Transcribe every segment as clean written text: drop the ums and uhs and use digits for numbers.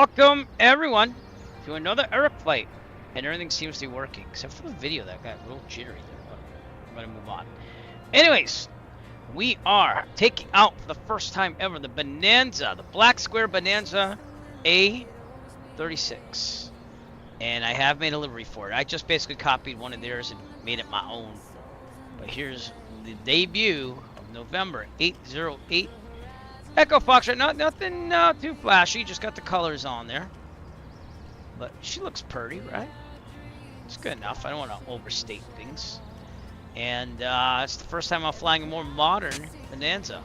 Welcome everyone to another Eric flight, and everything seems to be working except for the video that got a little jittery there. But I'm gonna move on. Anyways, we are taking out for the first time ever the Bonanza, the Black Square Bonanza A36, and I have made a livery for it. I just basically copied one of theirs and made it my own. But here's the debut of November 808. Echo Foxtrot, nothing too flashy, just got the colors on there. But she looks pretty, right? It's good enough. I don't want to overstate things. And it's the first time I'm flying a more modern Bonanza.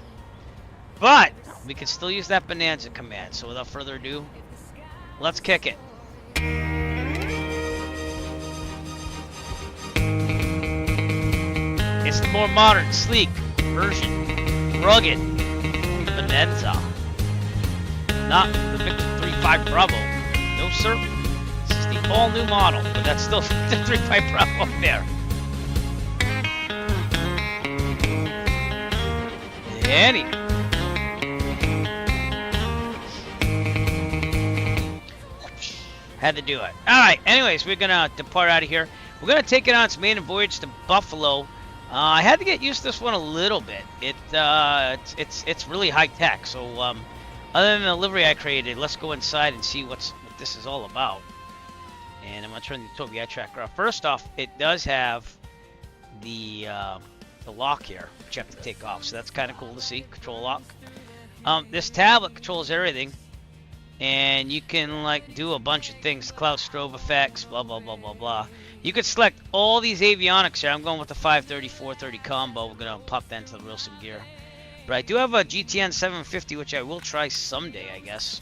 But we can still use that Bonanza command. So without further ado, let's kick it. It's the more modern, sleek version, rugged Bonanza, not the Victor 35 Bravo. No sir, this is the all-new model, but that's still the 35 Bravo up there. Anyway, had to do it. All right. Anyways, we're gonna depart out of here. We're gonna take it on its maiden voyage to Buffalo. I had to get used to this one a little bit. It's really high tech. So other than the livery I created, let's go inside and see what this is all about. And I'm gonna turn the Tobii eye tracker off. First off, it does have the lock here, which you have to take off. So that's kind of cool to see. Control lock. This tablet controls everything, and you can like do a bunch of things, cloud strobe effects, blah blah blah blah blah. You could select all these avionics here. I'm going with the 530-430 combo. We're gonna pop that into the real sim gear. But I do have a GTN 750, which I will try someday, I guess.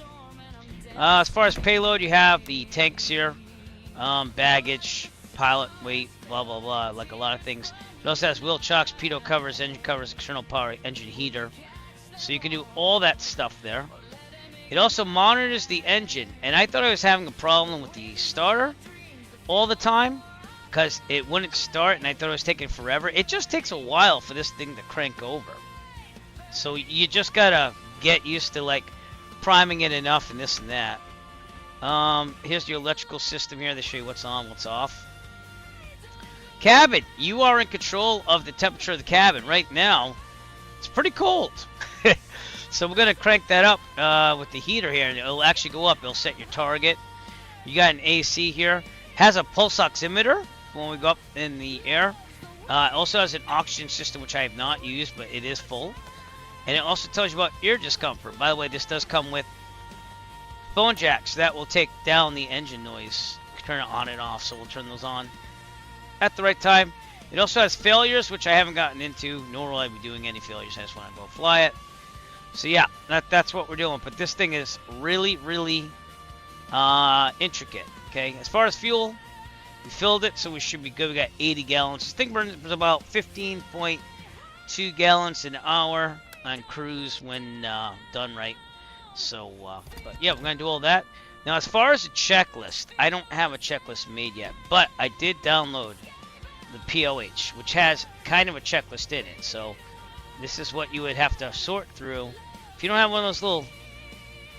As far as payload, you have the tanks here, baggage, pilot weight, blah blah blah, like a lot of things. It also has wheel chocks, pitot covers, engine covers, external power, engine heater. So you can do all that stuff there. It also monitors the engine, and I thought I was having a problem with the starter all the time because it wouldn't start, and I thought it was taking forever. It just takes a while for this thing to crank over. So you just gotta get used to like priming it enough and this and that. Here's your electrical system here. They show you what's on, what's off. Cabin, you are in control of the temperature of the cabin right now. It's pretty cold. So we're going to crank that up with the heater here, and it'll actually go up. It'll set your target. You got an AC here. Has a pulse oximeter when we go up in the air. It also has an oxygen system, which I have not used, but it is full. And it also tells you about ear discomfort. By the way, this does come with phone jacks. That will take down the engine noise. Turn it on and off, so we'll turn those on at the right time. It also has failures, which I haven't gotten into, nor will I be doing any failures. I just want to go fly it. So yeah, that's what we're doing. But this thing is really, really intricate. Okay, as far as fuel, we filled it, so we should be good. We got 80 gallons. This thing burns about 15.2 gallons an hour on cruise when done right. So, but yeah, we're gonna do all that. Now, as far as a checklist, I don't have a checklist made yet, but I did download the POH, which has kind of a checklist in it. So this is what you would have to sort through. If you don't have one of those little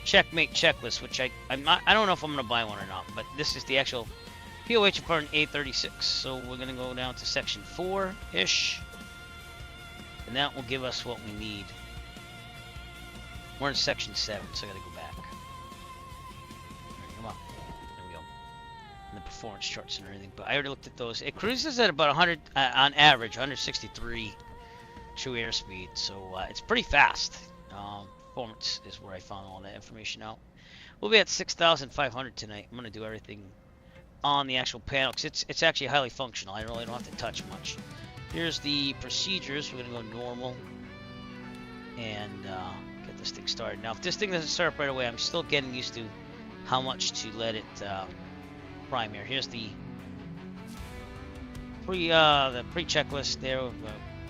checkmate checklists, which I don't know if I'm going to buy one or not, but this is the actual POH part in A36. So we're going to go down to section 4-ish, and that will give us what we need. We're in section 7, so I got to go back. Come on. There we go. And the performance charts and everything, but I already looked at those. It cruises at about 100, on average, 163 true airspeed, so it's pretty fast. Performance is where I found all that information out. We'll be at 6,500 tonight. I'm going to do everything on the actual panel because it's actually highly functional. I really don't have to touch much. Here's the procedures. We're going to go normal and get this thing started. Now, if this thing doesn't start up right away, I'm still getting used to how much to let it prime here. Here's the pre-checklist there with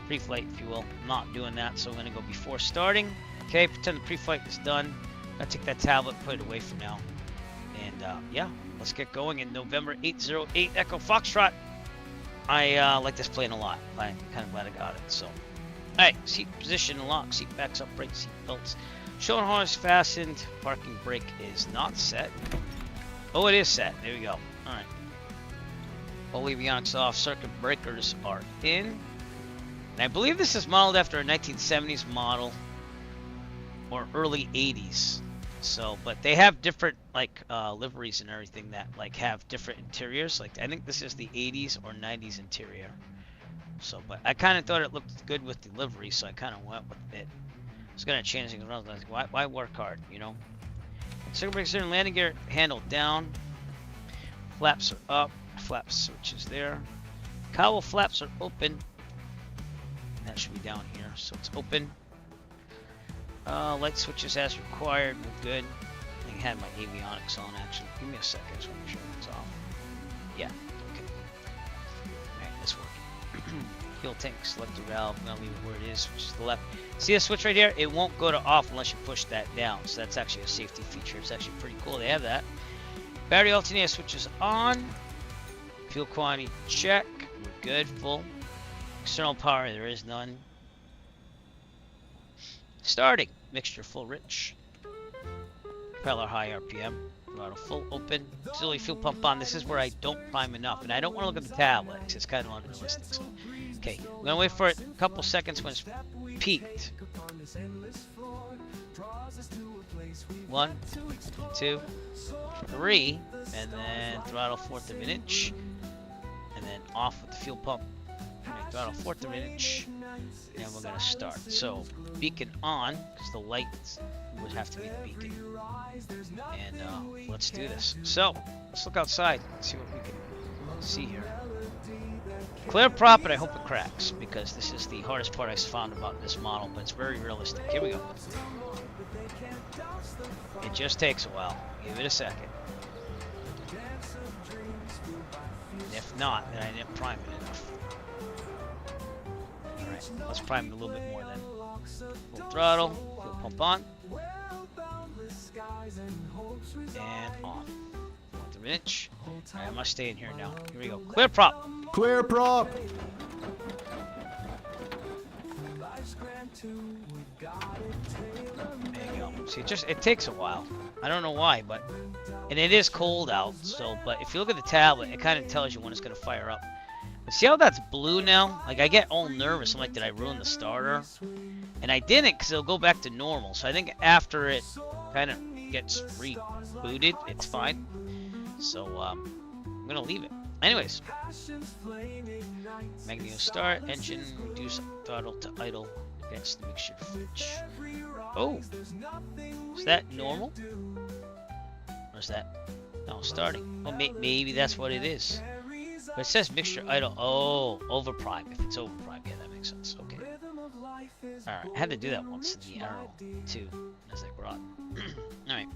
pre-flight fuel. I'm not doing that, so I'm going to go before starting. Okay, pretend the pre-flight is done. I'm going to take that tablet, put it away for now. And yeah, let's get going in November 808 Echo Foxtrot. I like this plane a lot. I'm kind of glad I got it. So, alright, seat position lock, seat backs upright, seat belts Shoulder harness fastened. Parking brake is not set. Oh, it is set. There we go. Alright. All avionics off. Circuit breakers are in. And I believe this is modeled after a 1970s model. Or early 80s. So, but they have different, like, liveries and everything that, like, have different interiors. Like, I think this is the 80s or 90s interior. So, but I kind of thought it looked good with the livery, so I kind of went with it. I was going to change things around. Like, why work hard, you know? Circuit breaker and landing gear handle down. Flaps are up. Flap switches there. Cowl flaps are open. That should be down here, so it's open. Light switches as required. We're good. I think I had my avionics on, actually. Give me a second. I just want to make sure it's off. Yeah. Okay. Alright, that's working. Fuel tank, select the valve. I'm going to leave it where it is, which is the left. See this switch right here? It won't go to off unless you push that down. So that's actually a safety feature. It's actually pretty cool. They have that. Battery alternator switches on. Fuel quantity check. We're good. Full. External power, there is none. Starting. Mixture full rich. Propeller high RPM. Throttle full open. Auxiliary fuel pump on. This is where I don't prime enough. And I don't want to look at the tablet because it's kind of unrealistic. So, okay. We're going to wait for it a couple seconds when it's peaked. 1, 2, 3. And then throttle 1/4 of an inch. And then off with the fuel pump. Throttle 1/4 of an inch. And we're going to start. So, beacon on, because the light would have to be the beacon. And let's do this. So, let's look outside and see what we can see here. Clear prop, and I hope it cracks, because this is the hardest part I found about this model, but it's very realistic. Here we go. It just takes a while. Give it a second. And if not, then I didn't prime it enough. Alright, let's prime it a little bit more then. Full throttle, fuel pump on. And off. 1/4 of an inch. Alright, I must stay in here now. Here we go. Clear prop! Clear prop! There you go. See, it takes a while. I don't know why, but... And it is cold out, so... But if you look at the tablet, it kind of tells you when it's going to fire up. But see how that's blue now? Like, I get all nervous. I'm like, did I ruin the starter? And I didn't, because it'll go back to normal. So I think after it kind of gets rebooted, it's fine. So, I'm going to leave it. Anyways. Magneto start. Engine. Reduce throttle to idle against the mixture switch. Oh. Is that normal? Or is that... No, starting. Oh, maybe that's what it is. But it says mixture idle. Oh, over prime. If it's over prime, yeah, that makes sense. Okay. Alright, I had to do that once in the arrow, too, as I brought. Alright.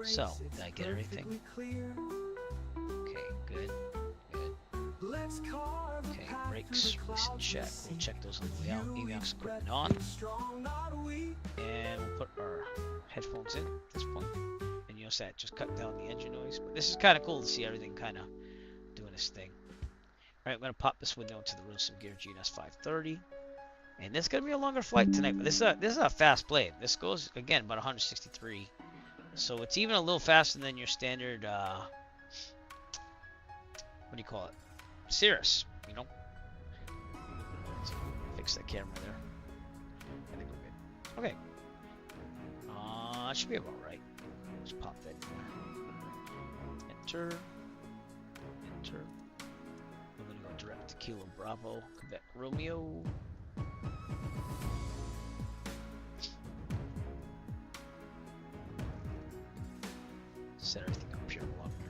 So, did I get everything? Okay, good. Good. Okay, brakes, release and check. We'll check those on the way out. Avionics equipment on. And we'll put our headphones in at this point. And you'll see that just cut down the engine noise. But this is kind of cool to see everything kind of doing this thing. Alright, I'm going to pop this window into the Wilson Gear GNS 530. And this is going to be a longer flight tonight, but this is a fast plane. This goes, again, about 163. So it's even a little faster than your standard, what do you call it? Cirrus, you know? Let's fix that camera there. I think we're good. Okay. That should be about right. Let's pop that in there. Enter. Enter. I'm going to go direct to Kilo Bravo, Quebec Romeo. Set everything up here.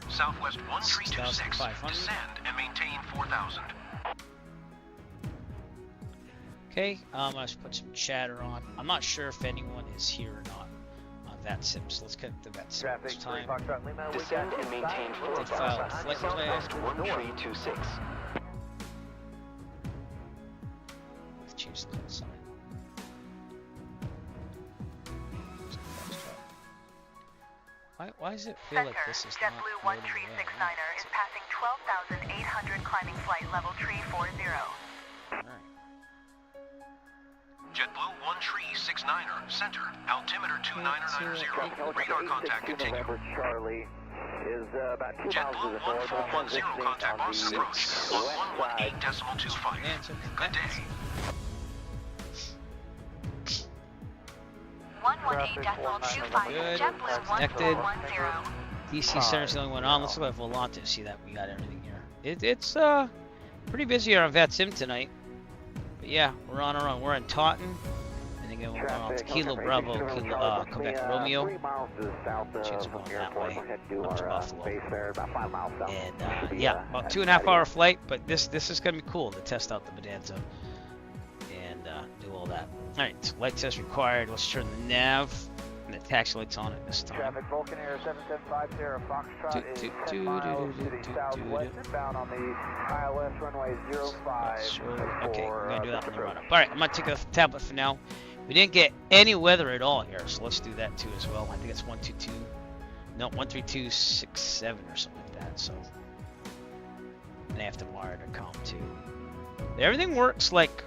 Southwest 1326. Descend and maintain 4,000. Okay, I'm going to put some chatter on. I'm not sure if anyone is here or not on that sim, so let's connect to that sim this time. Descend and maintain 4,000. Southwest 1326. Let's change the call sign. Why does it feel like this is not JetBlue 1369er is passing 12,800 climbing flight level tree 40. Alright. JetBlue 1369er, center, altimeter 2990, radar contact continue. Charlie is about 2 JetBlue 1410, contact Boston approach on 118.25. Good day. 118.25. JetBlue Connected. 1410. DC Center's the only one on. Let's look at Volante to see that we got everything here. It's pretty busy here on VATSIM tonight. But yeah, we're on our own. We're in Taunton. And again, we're on to Kilo Bravo, Quebec Romeo. Chance of going that way up to Buffalo. And yeah, about 2.5 hour flight. But this is gonna be cool to test out the Bonanza and do all that. All right, so light test required. Let's turn the nav. And the taxi light's on it this time. Traffic Vulcan Air 7750 Foxtrot is 10 miles to the southwest, inbound on the ILS runway 05. Okay, we're gonna do that on the run up. All right, I'm gonna take a tablet for now. We didn't get any weather at all here, so let's do that too as well. I think it's 122, no 13267 or something like that. So, and I have to wire to com too. Everything works like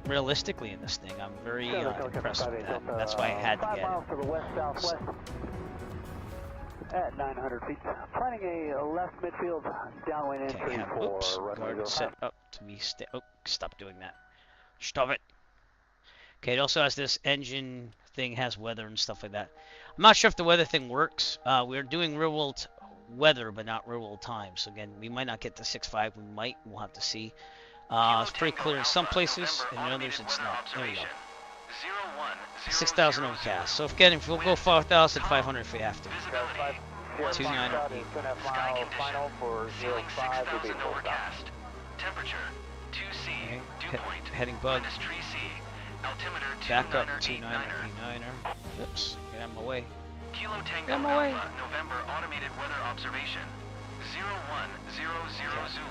realistically in this thing. I'm very impressed with that. That's why I had to get 5 miles to the west-southwest at 900 feet. Planning a left midfield downwind entry for oops, runway guard 05. set up to be oh, stop doing that. Stop it. Okay, it also has this engine thing, has weather and stuff like that. I'm not sure if the weather thing works. We're doing real world weather, but not real world time. So again, we might not get to 6.5. We might. We'll have to see. It's pretty clear in some places, and in others it's not. There we go. 6,000 overcast. So if we'll go 5,500 if we have to. 298. Sky final for 05 will be full stop. Temperature 2C, dew point, Heading bug. minus 3C, altimeter Back up 2989er. 2989er. Oops, get out of my way. Kilo Tango Get out of my way. Alpha, November automated weather observation. 0100 Zulu.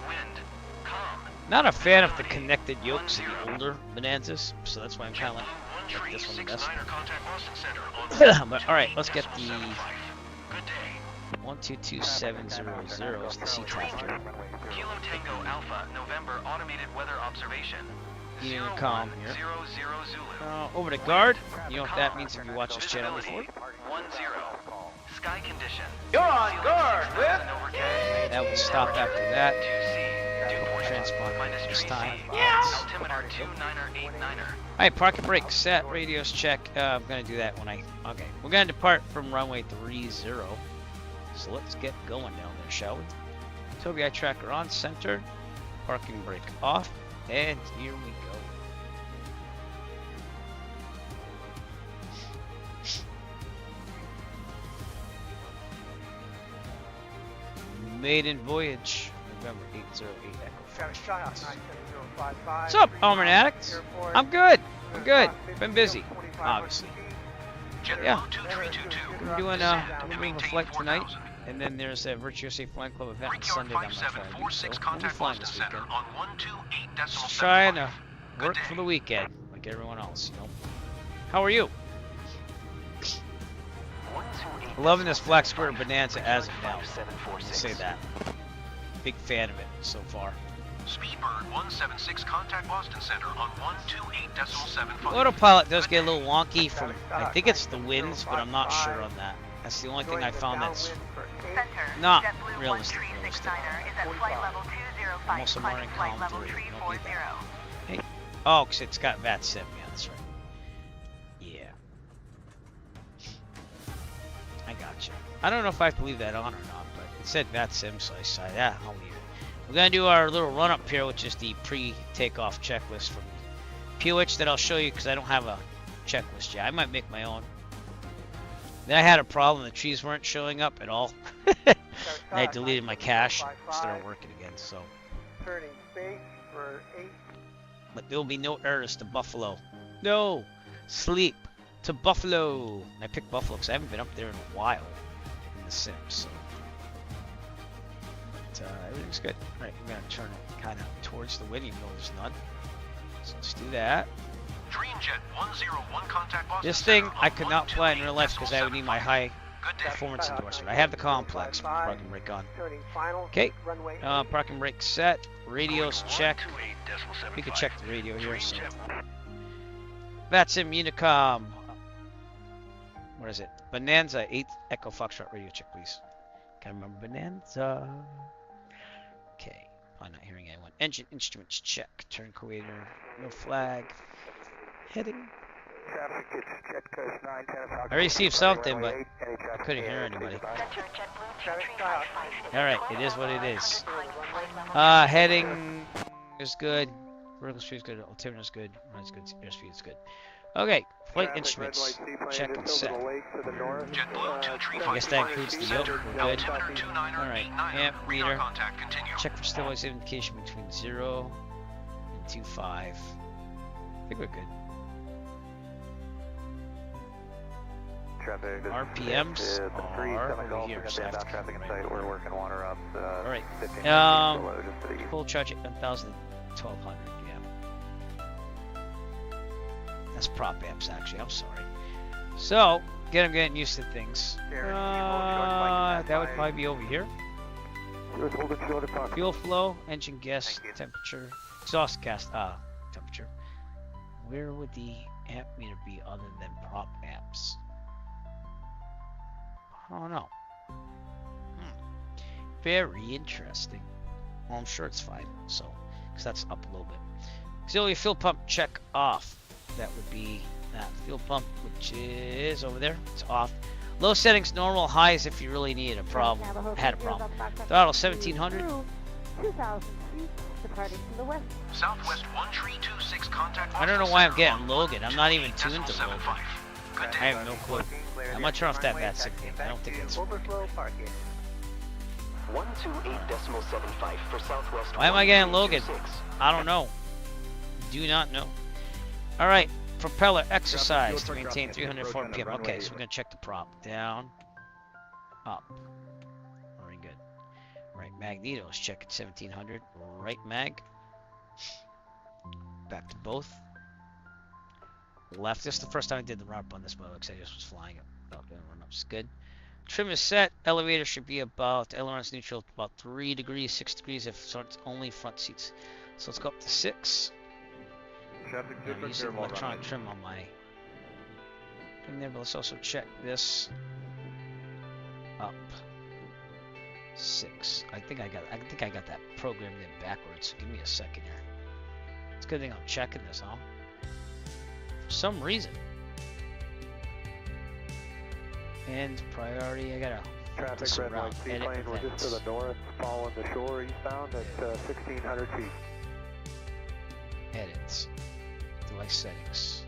Wind, calm. Not a fan of the connected yokes in the older Bonanzas, so that's why I'm kind of like this one the best. But alright, let's get the 122700 is the seat after. Kilo Tango Alpha, November automated weather observation. You need to calm here. 0100 Zulu. Over to guard. You know what that means if you watch this channel before. 10. Sky condition. You're on guard with That will stop after that. 2C, dew point, Transponder minus this 3C, time. altimeter 2989er. Alright, parking brake set, radios check. I'm gonna do that when okay. We're gonna depart from runway 30. So let's get going down there, shall we? Tobii eye tracker on, center, parking brake off, and here we go. Maiden voyage, November 808 Echo. What's up, Almond Addicts? I'm good. I'm good. Been busy, obviously. Yeah. We're doing a flight tonight, and then there's a Virtuoso Flying Club event on Sunday that I'm not trying to do, so we'll be flying this weekend. Just trying to work for the weekend, like everyone else, you know. How are you? Loving this Black Square Bonanza as of now. I'll say that. Big fan of it so far. Speedbird 176, contact Boston Center on 128.75. Autopilot does get a little wonky from, I think it's the winds, but I'm not sure on that. That's the only thing I found that's not realistic. I'm also running calm through. Hey. Oh, because it's got VATSIM. Yeah, that's right. Yeah. I gotcha. I don't know if I have to leave that on or not, but it said VATSIM, so I decided, yeah, I'll leave it. We're going to do our little run-up here, which is the pre-takeoff checklist from POH that I'll show you because I don't have a checklist yet. I might make my own. Then I had a problem. The trees weren't showing up at all. And I deleted my cache. Started working again, so. turning space for 8. But there will be no errors to Buffalo. No! Sleep to Buffalo! And I picked Buffalo because I haven't been up there in a while in the Sims, so. Everything's good. Alright, I'm going to turn it kind of towards the wind, even though there's none. So let's do that. Dreamjet 101, contact Boston This thing Center I on could not fly in real life because I would need my 128.75. high Good day. performance endorsement. I have the complex parking brake on. Okay, parking brake set. Radios check. We could check the radio here. So VATSIM Unicom. What is it? Bonanza 8 Echo Foxtrot radio check, please. Can't remember Bonanza. Okay. I'm not hearing anyone. Engine instruments check. Turn coordinator. No flag. Heading. Traffic, it's jet coast 910. I received something, but I couldn't hear anybody. Alright, it is what it is. Heading is good. Vertical speed is good. Altimeter is good. Run's good. Airspeed is good. Okay, flight instruments. Check and set. I guess that includes the yoke. We're good. Alright, amp meter. Check for stabilization indication between 0 and 2.5. I think we're good. RPMs are over here. So traffic in sight. We're working water up. Alright. Full charge at 1,000, 1,200. Yeah. That's prop amps, actually. I'm sorry. So, I'm getting used to things. That would probably be over here. Fuel flow, engine gas temperature, exhaust gas temperature. Where would the amp meter be other than prop amps? I don't know. Very interesting. Well, I'm sure it's fine. So, because that's up a little bit. Auxiliary fuel pump check off. That would be that fuel pump, which is over there. It's off. Low settings normal. Highs if you really needed a problem. Had a problem. Throttle 1700. 2,000 feet, departing to the west. Southwest 1326 contact. I don't know why I'm getting Logan. I'm not even tuned to Logan. I have no clue. I'm gonna turn off that bad sick thing. I don't think it's. Overflow parking. 128.75 for Southwest. Why am I getting Logan? I don't know. Do not know. All right. Propeller exercise to maintain 304 RPM. Okay, so we're gonna check the prop. Down, up. Very good. Right, magnetos. Check at 1700. Right mag. Back to both. Left. This is the first time I did the ramp on this motor because I just was flying it. Oh, gonna run up. It's good. Trim is set. Elevator should be about, aileron's neutral, about 3 degrees, 6 degrees if it's only front seats. So let's go up to 6. I'm using electronic trim on my thing there, but let's also check this. Up. 6. I think I got that programmed in backwards. Give me a second here. It's a good thing I'm checking this, huh? For some reason. And priority, I gotta Traffic red light seaplane. We're just to the north, following the shore eastbound at 1,600 feet. Edits. Device settings.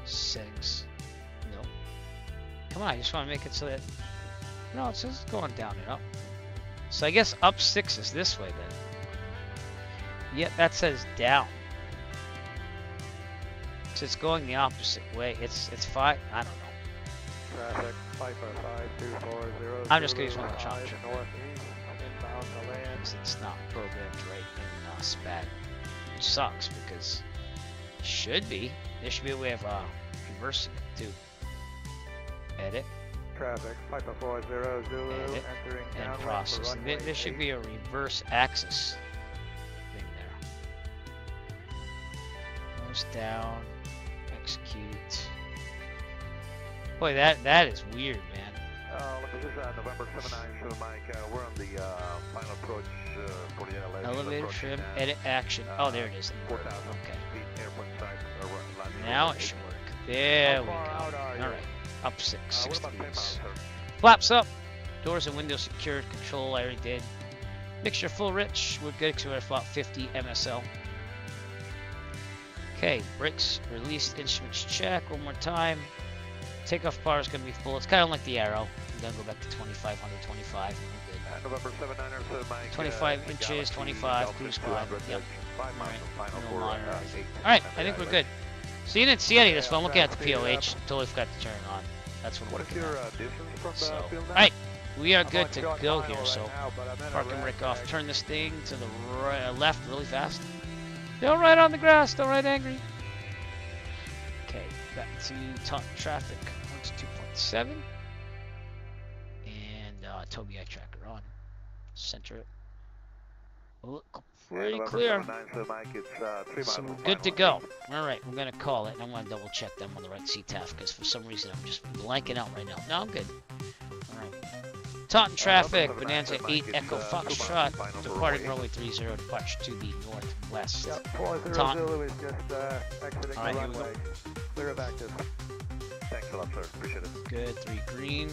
Settings. No. Come on, I just want to make it so that. No, it's just going down and up. So I guess up 6 is this way then. Yep, that says down. So it's going the opposite way. It's 5. I don't know. Traffic 555-240. I'm just gonna use one of the chop trim. Northeast, inbound to land. It's not programmed right in SPAD, which sucks because it should be. There should be a way of reversing it too. Edit. Traffic 540 Zulu. Edit Entering and process. There should be a reverse axis thing there. Goes down. Execute. Boy, that is weird, man. This is November 79, so Mike, we're on the final approach for the Elevator trim, edit action. Oh, there it is. 4,000 okay. feet airport side. Now it should work. There we go. All right. Up 6 what about degrees. timeout, sir? Flaps up. Doors and windows secured. Control, I already did. Mixture full rich. We're good because we're at about 50 MSL. Okay, brakes released, instruments check. One more time. Takeoff power is going to be full. It's kind of like the Arrow. I'm going to go back to 2,500, 25. We're good. November 79, so Mike, 25 inches, 25, cruise glide. Yep. 5 miles from final No for monitor. 8. Alright, I think we're good. So you didn't see any of this, but I'm looking at the POH. Totally forgot to turn it on. That's what I'm What is looking your at. distance from the So, field now? alright, we are I'm good on to short go final here. So, right now, but I'm in a park and red brake off. flag. Turn this thing to the left really fast. Don't ride on the grass. Don't ride angry. Okay, back to Taunton traffic. 2.7. And Tobii eye tracker on. Center it. Look pretty clear. So we're good to go. All right, we're gonna call it. And I'm gonna double check them on the right CTAF because for some reason I'm just blanking out right now. No, I'm good. All right. Taunton traffic, Bonanza 8 Echo Foxtrot, departing runway 30, departure to the northwest. Yep, 40 Taunton. Zulu is just exiting All right, the here we go. runway. Clear of active. Thanks a lot, sir. Appreciate it. Good, 3 green.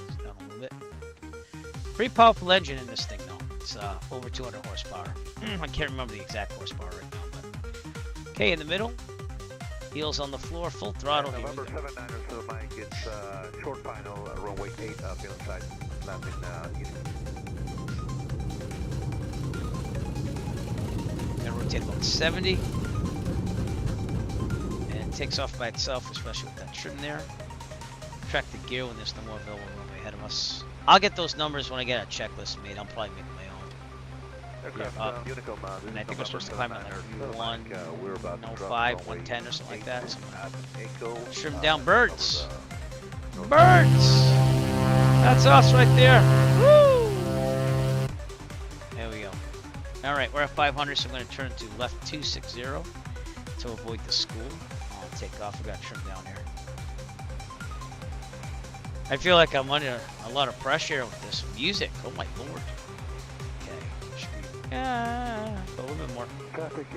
It's down a little bit. Pretty powerful engine in this thing though. It's over 200 horsepower. I can't remember the exact horsepower right now, but okay, in the middle. Heels on the floor, full throttle. Here we November go. 79 to the mic. It's short final, runway 8, field side, landing east. Gonna rotate about 70. And it takes off by itself, especially with that trim there. Track the gear when there's no more available runway ahead of us. I'll get those numbers when I get a checklist made. I'll probably make my own. Aircraft, Unicom, this And I is think we're supposed to November climb at 79 like we're about to drop 105, runway 110 or something like that. So Echo, trim down birds. north- Birds! That's us right there. Woo! There we go. All right, we're at 500, so I'm going to turn to left 260 to avoid the school. I'll take off. We got trim down here. I feel like I'm under a lot of pressure with this music. Oh my lord. Okay, should we a little bit more. Traffic,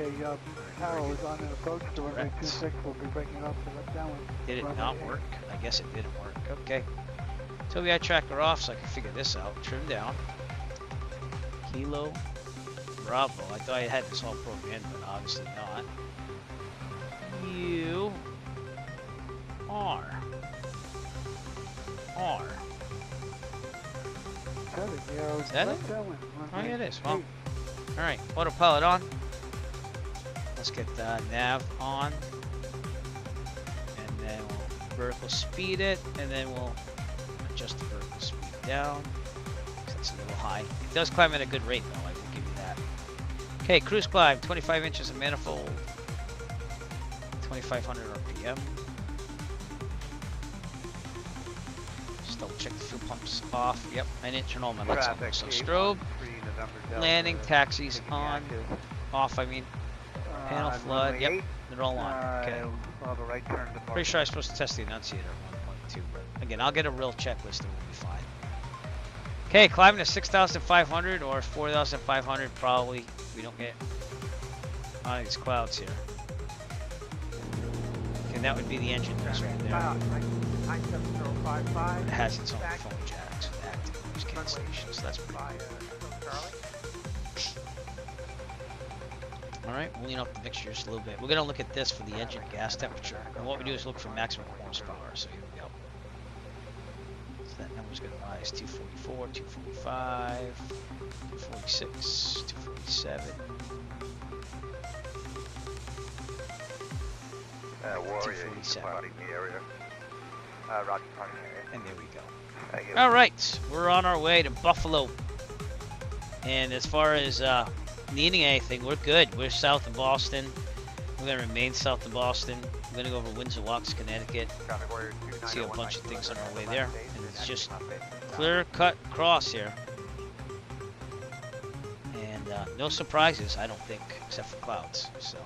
Arrow is on an approach to runway Correct. 26. We'll be breaking up to left downwind. Did it Runway not 8. work? I guess it didn't work. Okay. So we got tracker off so I can figure this out. Trim down. Kilo. Bravo. I thought I had this all programmed, but obviously not. U. R. R. 7, Arrow Is that left it? downwind. Oh, Runway yeah, it is. Well, 8. alright. Autopilot on. Let's get the nav on. And then we'll vertical speed it. And then we'll adjust the vertical speed down. 'Cause it's a little high. It does climb at a good rate, though. I will give you that. Okay, cruise climb. 25 inches of manifold. 2,500 RPM. Just double check the fuel pumps off. Yep, I didn't turn all my lights on. So strobe, landing, taxis on, off. I mean, panel flood. Yep, they're all on. Okay. We'll have a right turn to Pretty sure I'm supposed to test the annunciator at 1.2, but again, I'll get a real checklist and we'll be fine. Okay, climbing to 6,500 or 4,500 probably. We don't get on these clouds here. Okay, that would be the engine nose right there. It has its own phone jacks with active noise cancellation, so that's pretty cool. Alright, we'll lean up the mixture just a little bit. We're going to look at this for the engine gas temperature. And what we do is look for maximum horsepower. So here we go. So that number's going to rise 244, 245, 246, 247. Warrior, 247. departing the area. Roger, departing the area. And there we go. Thank you. Alright, we're on our way to Buffalo. And as far as needing anything, we're good. We're south of Boston. We're going to remain south of Boston. We're going to go over Windsor Locks, Connecticut. See a bunch of things on our way there. And it's just clear cut cross here. And no surprises, I don't think, except for clouds. So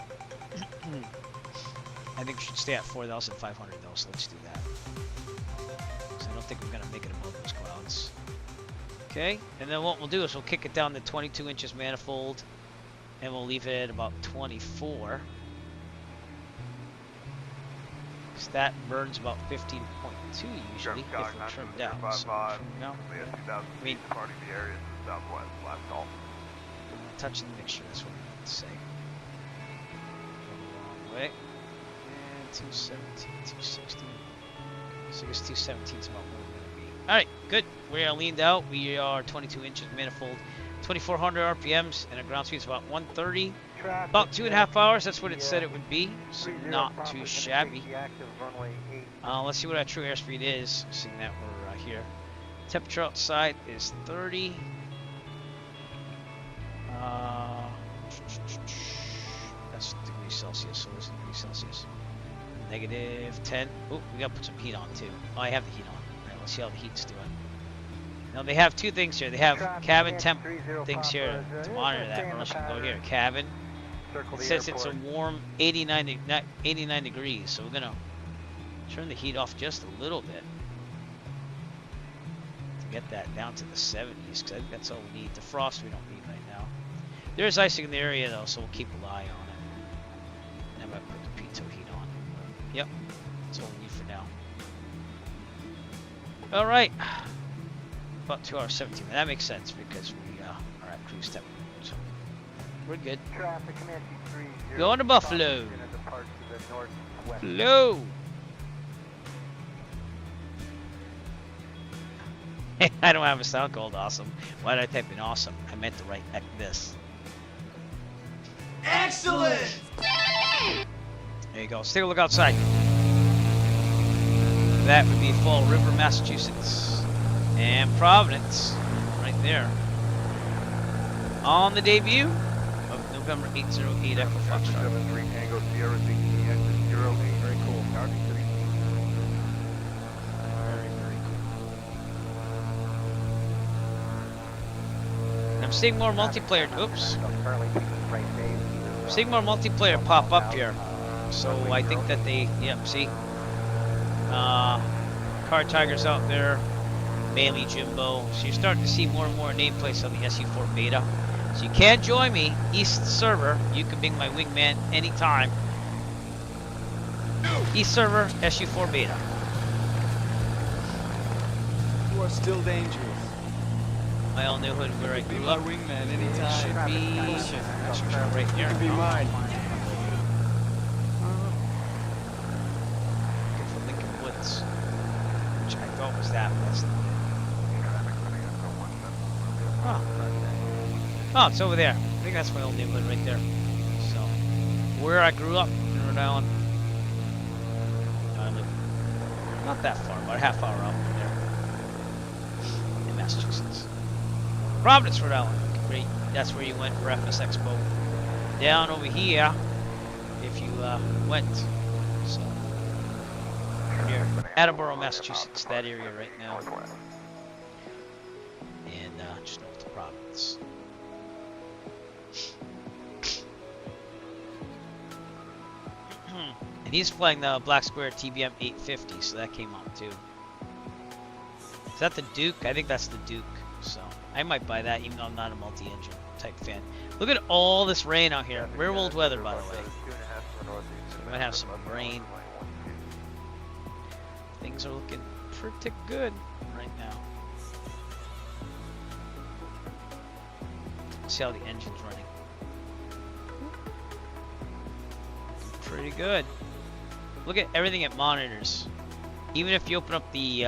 I think we should stay at 4,500 though, so let's do that. So I don't think we're going to make it above those clouds. Okay, and then what we'll do is we'll kick it down to 22 inches manifold, and we'll leave it at about 24. So that burns about 15.2 usually if we're trimmed down. So, no, I mean, departing the area to the southwest, last call. touching the mixture, that's what I meant to say. Going the wrong way. And 217, 216. So I guess 217 is about where we're going to be. Alright, good. We are leaned out. We are 22 inches manifold, 2,400 RPMs, and our ground speed is about 130. About 2.5 hours, that's what it said it would be. So not too shabby. Let's see what our true airspeed is, seeing that we're here. Temperature outside is 30. That's degrees Celsius, so it's degrees Celsius. Negative 10. Oh, we gotta put some heat on too. Oh, I have the heat on. Alright, let's see how the heat's doing. Now they have two things here. They have cabin temp things here to monitor that. Or else you can go here, cabin. It says it's a warm 89 degrees, so we're gonna turn the heat off just a little bit to get that down to the 70s, because I think that's all we need. The frost we don't need right now. There's icing in the area though, so we'll keep an eye on it. And I might put the pitot heat on. Yep, that's all we need for now. All right, about 2 hours 17. That makes sense because we are at cruise temp, so we're good. Traffic Comanche 30. Going to Buffalo. Buffalo. I don't have a sound called awesome. Why did I type in awesome? I meant to write like this. Excellent! There you go. Let's take a look outside. That would be Fall River, Massachusetts. And Providence, right there. On the debut of November 808 Echo Foxtrot. Tango Sierra 16 exit 08. Very cool. Target City. Very, very cool. And I'm seeing more multiplayer. Oops. I'm seeing more multiplayer pop up here. So I think that they, yep, see? Car Tigers out there. Bailey Jimbo. So you're starting to see more and more nameplates on the SE4 beta. So you can join me, East Server. You can be my wingman anytime. East Server, SU4 beta. You are still dangerous. My old neighborhood where I Be grew my up. wingman Should anytime. be right here. You can be mine. For Lincoln Woods, which I thought was that, but that's not it. Huh. Oh, it's over there. I think that's my old neighborhood right there. So, where I grew up in Rhode Island. I live not that far, about a half hour out from there. In Massachusetts. Providence, Rhode Island. Great. That's where you went for FS Expo. Down over here, if you went. So, near Attleboro, Massachusetts, that area right now. And just north of Providence. And he's flying the Black Square TBM 850, so that came out too. Is that the Duke? I think that's the Duke. So I might buy that, even though I'm not a multi-engine type fan. Look at all this rain out here. Real world weather, by the way. So we might have some rain. Things are looking pretty good right now. See how the engine's running. Pretty good. Look at everything it monitors. Even if you open up the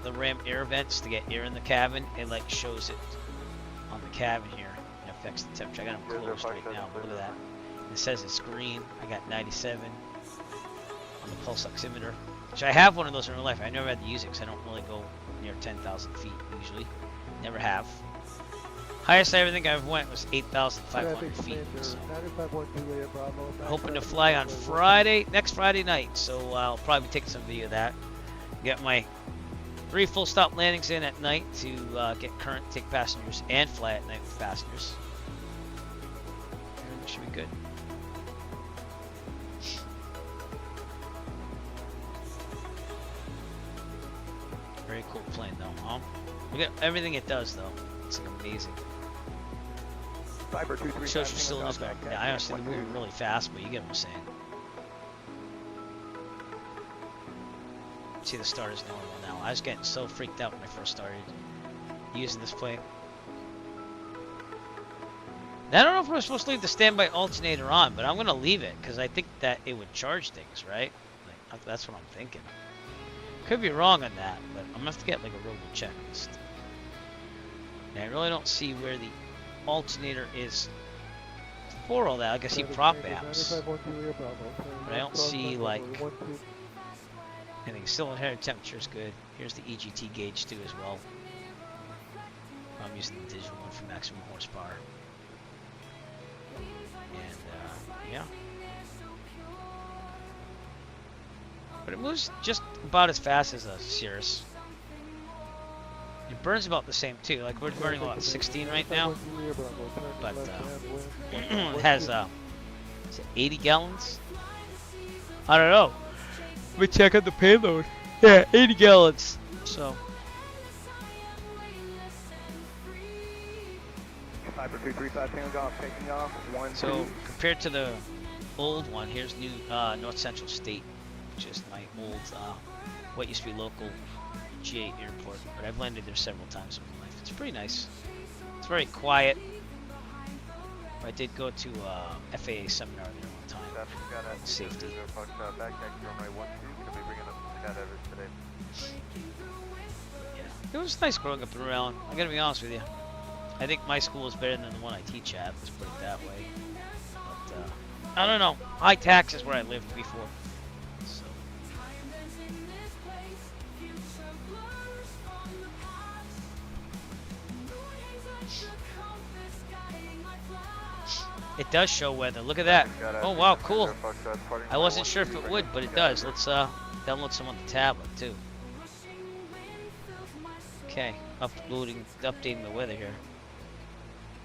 RAM air vents to get air in the cabin, it like shows it on the cabin here. It affects the temperature. I got them closed right now. Look at that. It says it's green. I got 97 on the pulse oximeter, which I have one of those in real life. I never had to use it because I don't really go near 10,000 feet usually. Never have. Highest I ever think I've went was 8,500 feet. So. Hoping to fly on Friday, next Friday night. So I'll probably be taking some video of that. Get my 3 full stop landings in at night to get current, take passengers, and fly at night with passengers. And it should be good. Very cool plane though, huh? Look at everything it does though. It's like amazing. Shows you still is going. Yeah, I understand they're moving really fast, but you get what I'm saying. See, the start is normal now. I was getting so freaked out when I first started using this plane. Now, I don't know if we're supposed to leave the standby alternator on, but I'm going to leave it because I think that it would charge things, right? Like, that's what I'm thinking. Could be wrong on that, but I'm going to have to get like a robo checklist. And I really don't see where the alternator is for all that. Like I see prop apps, but I don't see like anything. Still inherent temperature is good. Here's the EGT gauge too as well. I'm using the digital one for maximum horsepower. And yeah, but it moves just about as fast as a Cirrus. burns about the same too. Like we're burning about 16 right now, but it has is it 80 gallons? I don't know. Let me check out the payload. Yeah, 80 gallons. So. Viper 235 Tango Golf taking off. So compared to the old one, here's new North Central State, which is my old what used to be local G8 airport, but I've landed there several times in my life. It's pretty nice. It's very quiet. I did go to FAA seminar there one time. About safety. Yeah, it was nice growing up in Rhode Island. I gotta be honest with you. I think my school is better than the one I teach at. Let's put it that way. But I don't know. High taxes where I lived before. So. It does show weather. Look at that. Oh wow, cool. I wasn't sure if it would, but it does. Let's download some on the tablet too. Okay, updating the weather here.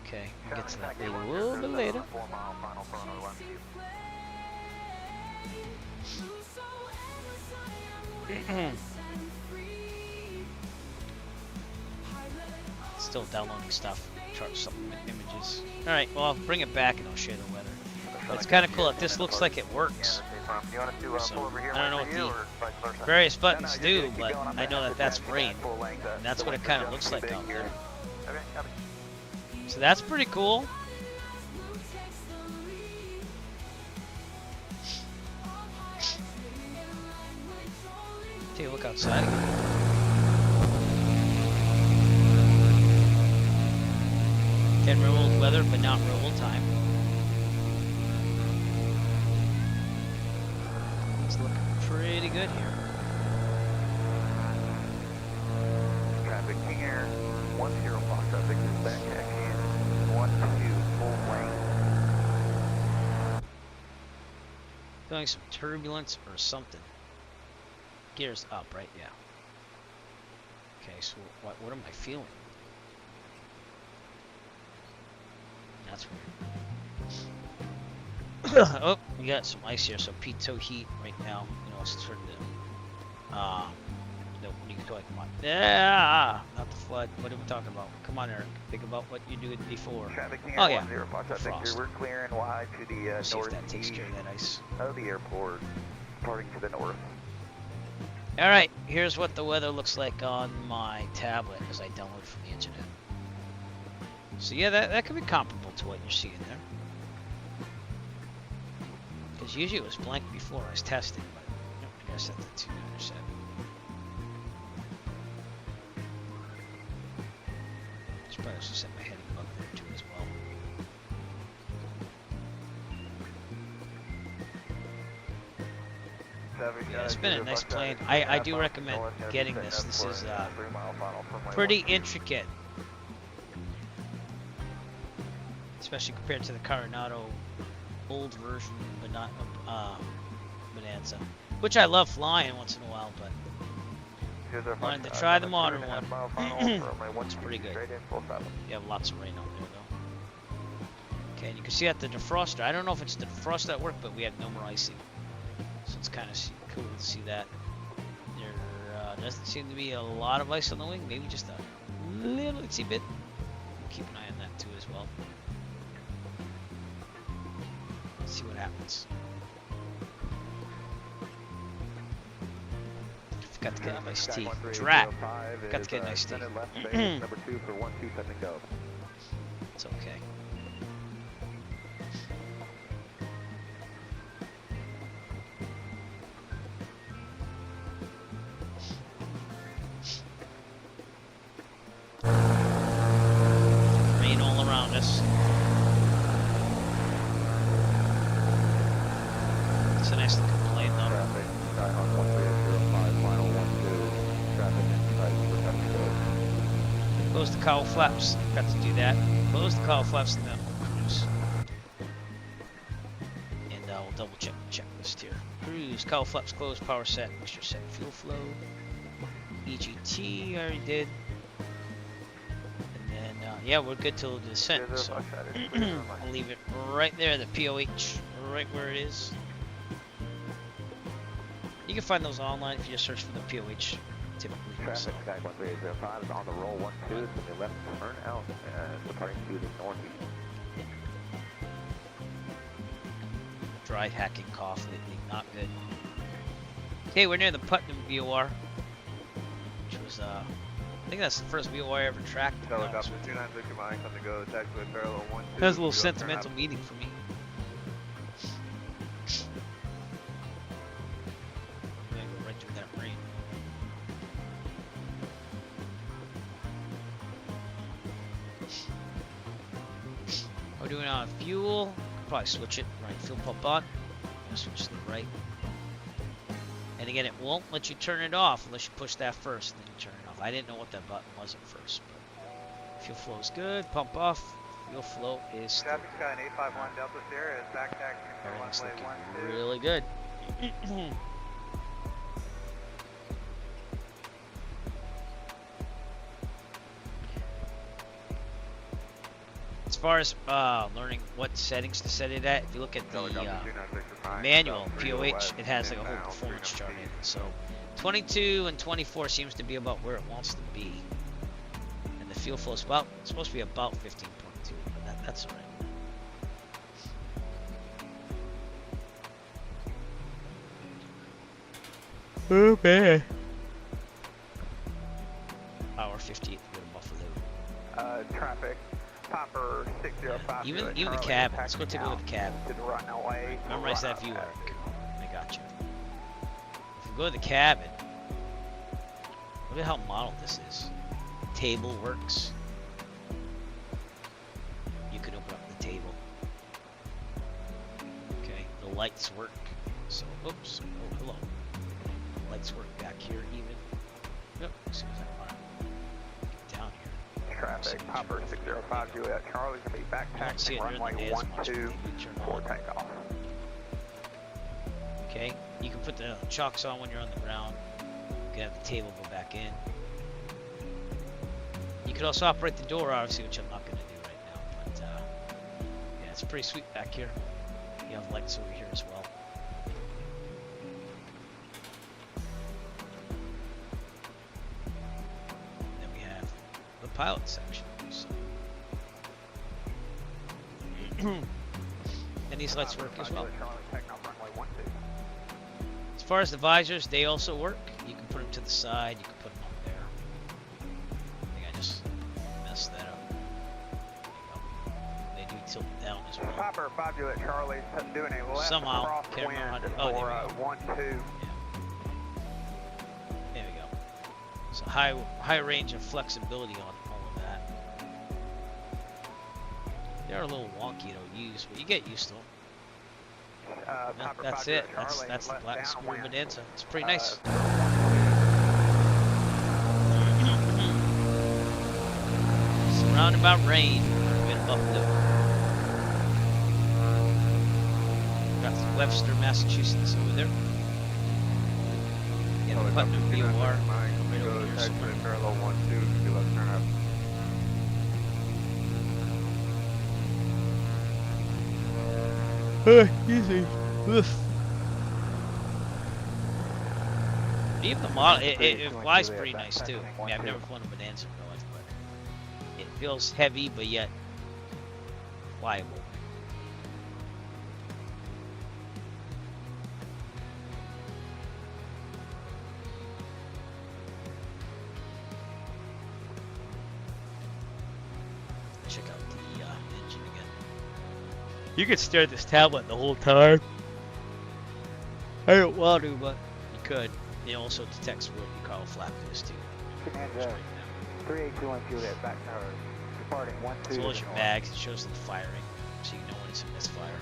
Okay, we'll get to that a little bit later. Still downloading stuff, chart supplement images. Alright, well I'll bring it back and I'll share the weather. But it's kind of cool that this looks like it works. So, I don't know what the various buttons do, but I know that that's rain. And that's what it kind of looks like out there. So that's pretty cool. Take a look outside again. Again, real old weather, but not real old time. It's looking pretty good here. Traffic here, 10 Fox traffic is back at 12 full lane. Feeling some turbulence or something. Gears up, right? Yeah. Okay, so what am I feeling? That's weird. Oh, we got some ice here, so pitot heat right now. You know, it's starting to no, what do you call it? Come on. Yeah, not the flood. What are we talking about? Come on, Eric. Think about what you did before. Oh yeah, the frost. We're clearing wide to the See if that takes care of that ice. Of the airport, departing to the north. All right, here's what the weather looks like on my tablet as I download from the internet. So yeah, that could be comparable to what you're seeing there. Because usually it was blank before I was testing, but nope, I guess that's the 297. Should probably also set my heading up there too as well. Yeah, it's been a nice plane. I do recommend getting this. This is pretty intricate. Especially compared to the Coronado old version Bonanza, whiyou I love flying once in a while, but wanted to try the modern one. It's pretty good. You have lots of rain out there though. Okay, and you can see at the defroster, I don't know if it's the defroster that worked, but we have no more icing. So it's kind of cool to see that. There doesn't seem to be a lot of ice on the wing, maybe just a little itsy bit. Keep an eye on that too as well. See what happens. Forgot to get a nice tea. Drat. Forgot to get a nice tea. It's okay. Rain all around us. It's a nice looking plane though. Close the cowl flaps. Got to do that. Close the cowl flaps and then we'll cruise. And we'll double check the checklist here. Cruise, cowl flaps closed, power set, mixture set, fuel flow. EGT, I already did. yeah, we're good till the descent. So I'll leave it right there, the POH, right where it is. You can find those online if you just search for the POH, typically. Traffic Sky 1305 is on the roll 12 to the left turn out and departing to the northeast. Dry hacking cough lately, not good. Okay, we're near the Putnam VOR, which was I think that's the first VOR I ever tracked. Helicopter 296 Mike on the go, taxiway parallel 12. That was a little sentimental meeting for me. I'm gonna go right through that rain. We're doing fuel. Probably switch it. Right, fuel pump on. Switch to the right. And again, it won't let you turn it off unless you push that first, and then you turn it off. I didn't know what that button was at first, but fuel flow is good. Pump off. Fuel flow is still. Traffic Sky 851 Delta Sierra is back taxiing for Everything's runway looking 12. really good. As far as learning what settings to set it at, if you look at the manual POH, it has like a whole performance chart in it. So 22 and 24 seems to be about where it wants to be, and the fuel flow is about supposed to be about 15.2, but that's all right. Oh man. Hour 58 to go to Buffalo. Traffic. Popper 605. Even the cabin. Let's go take a look at the cabin. To the runway. Memorize that view, Eric. I got you. If we go to the cabin, look at how modeled this is. Table works. You can open up the table. Okay, the lights work. So, oops. Oh, hello. Lights work back here even. Yep, as soon as I want to get down here. Traffic, Popper 605 Juliet Charlie to be back taxiing runway 12 for takeoff. Okay, you can put the chocks on when you're on the ground. You can have the table go back in. You could also operate the door, obviously, which I'm not going to do right now. But yeah, it's pretty sweet back here. You have lights over here as well. And then we have the pilot section. So. And these lights work as well. As far as the visors, they also work. You can put them to the side, you can put them up there. I think I just messed that up. There you go. They do tilt down as well. Popper 5 Juliet Charlie doing a left Somehow, can't remember how to. Oh, there we go. 12. Yeah. There we go. So high range of flexibility on all of that. They're a little wonky to use, but you get used to them. That's it. That's the Black Square Bonanza. It's pretty nice. Surrounded by rain. We're in Buffalo. Got Webster, Massachusetts over there. Yeah, the Putnam VOR. Right over here somewhere. Parallel 12 to the left turn up. Easy. Even the model, it flies pretty nice too. I mean, I've never flown a Bonanza in my life, but it feels heavy, but yet flyable. Check out the engine again. You could stare at this tablet the whole time. I don't want to, but you could. It also detects what you call a flap is too. Bonanza 3821 Juliet back to her. Departing 12. As well as your bags, it shows the firing, so you know when it's a misfire.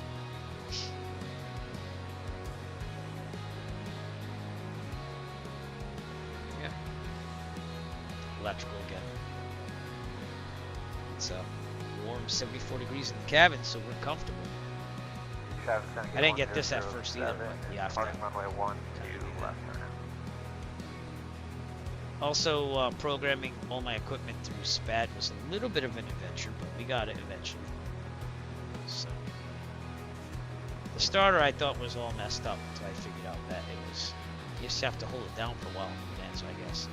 Yeah. Electrical again. It's warm 74 degrees in the cabin, so we're comfortable. I didn't get this at first either, but yeah, after that. Runway 12 left turn. Also, programming all my equipment through SPAD was a little bit of an adventure, but we got it eventually. So, the starter I thought was all messed up until I figured out that it was, you just have to hold it down for a while, Bonanza, I guess.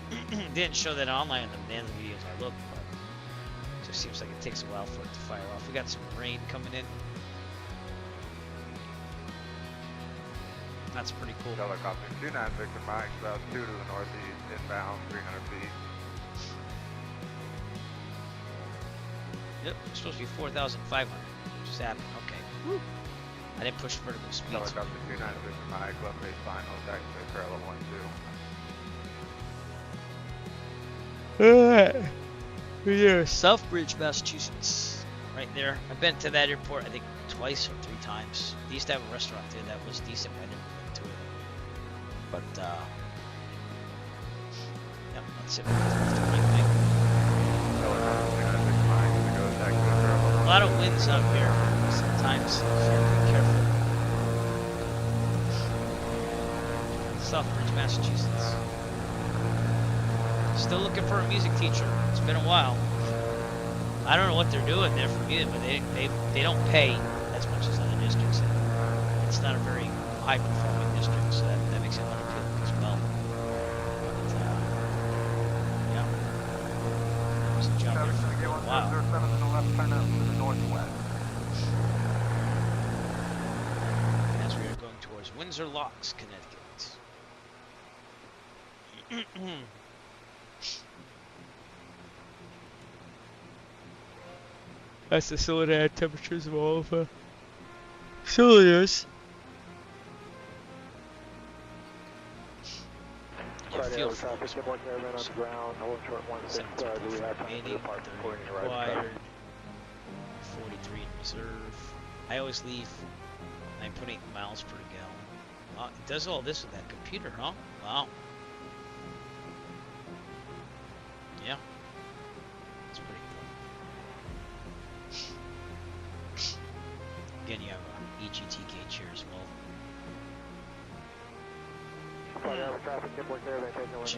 Didn't show that online in the Bonanza videos I looked, but it just seems like it takes a while for it to fire off. We got some rain coming in. That's pretty cool. Helicopter 29 Victor Mike, south 2 to the northeast, inbound 300 feet. Yep, it's supposed to be 4,500. Just happened. Okay. Woo. I didn't push vertical speeds. Helicopter 29 Victor Mike, left base final, taxiway parallel 12. Yeah, Southbridge, Massachusetts. Right there. I've been to that airport, I think, twice or 3 times. They used to have a restaurant there that was decent, but I never went to it. But, yep, that's it. A lot of winds out here sometimes, so be careful. Southbridge, Massachusetts. Still looking for a music teacher. It's been a while. I don't know what they're doing there for music, but they don't pay as much as other districts. It's not a very high performing district, so that makes it unappealing as well. But, yeah. There's a job there for a while. As we are going towards Windsor Locks, Connecticut. That's the cylinder temperatures of all of the cylinders. Your fuel flow is remaining, 30 required, 43 in reserve. I always leave 9.8 miles per gallon. It does all this with that computer, huh? Wow. Yeah. It's pretty cool. Again, you have a EGT gauge here as well. But you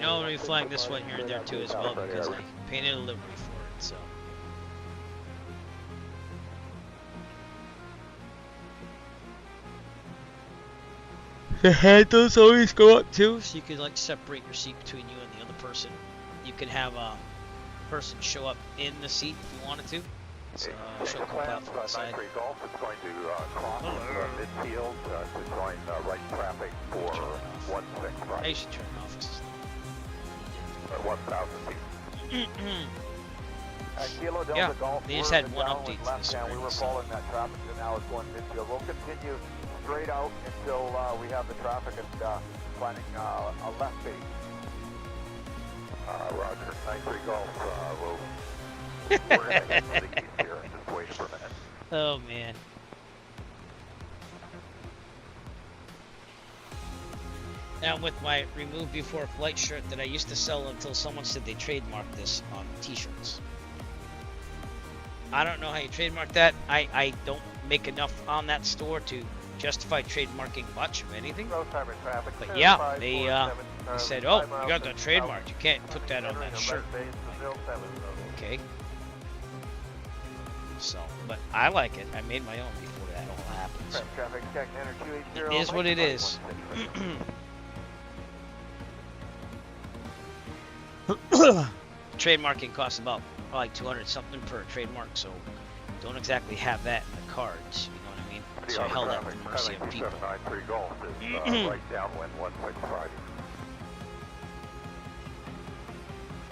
know, I'm going to be flying this one here and there too as well because I painted a livery for it, so. The handles always go up too, so you can like separate your seat between you and the other person. You can have a person show up in the seat if you wanted to. So she'll come out from the side. Golf is going to cross midfield to join right traffic for 165. I should turn it off. 1,000 feet. Kilo Delta Yeah, Golf, they just we're had one downwind update to left this now. We spring, were so. following that traffic, and now it's going midfield. We'll continue straight out until we have the traffic and planning a left base. Roger, 93 Golf. We're going to head to the east here and just wait for a minute. Oh man. Now with my remove before flight shirt that I used to sell until someone said they trademarked this on t-shirts. I don't know how you trademark that. I don't make enough on that store to justify trademarking much of anything. But yeah, they said, oh, you got that trademarked. You can't put that on that shirt. Okay. So, but I like it. I made my own before that all happened. So. It is what it is. Trademarking costs about probably 200 something per trademark, so don't exactly have that in the cards. You know what I mean? So I held that at the mercy of people. 793 Golf is right downwind 165.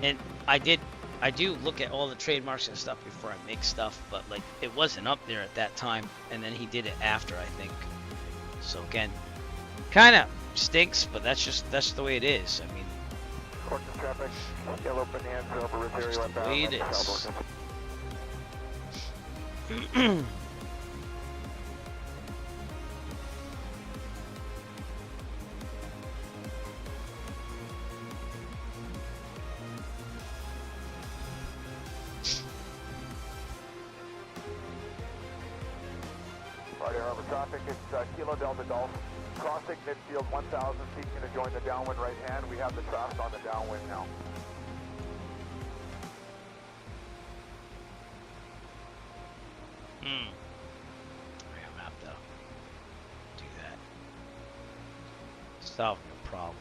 And I do look at all the trademarks and stuff before I make stuff, but like it wasn't up there at that time, and then he did it after, I think. So again, kind of stinks, but that's the way it is. I mean, Traffic, yellow Bonanza over that's just the way it is. Friday Harbor traffic, it's Kilo Delta Golf, crossing midfield 1,000 feet, going to join the downwind right hand. We have the thrust on the downwind now. I'm gonna have to do that. Solving a problem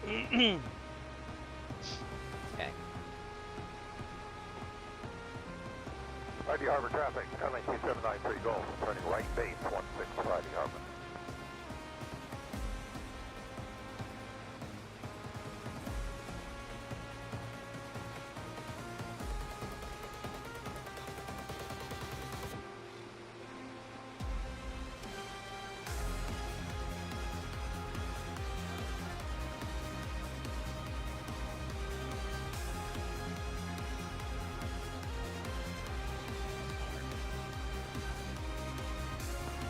here. Okay. Friday Harbor traffic, Skyline 2793 Golf, turning right base 16 Friday Harbor.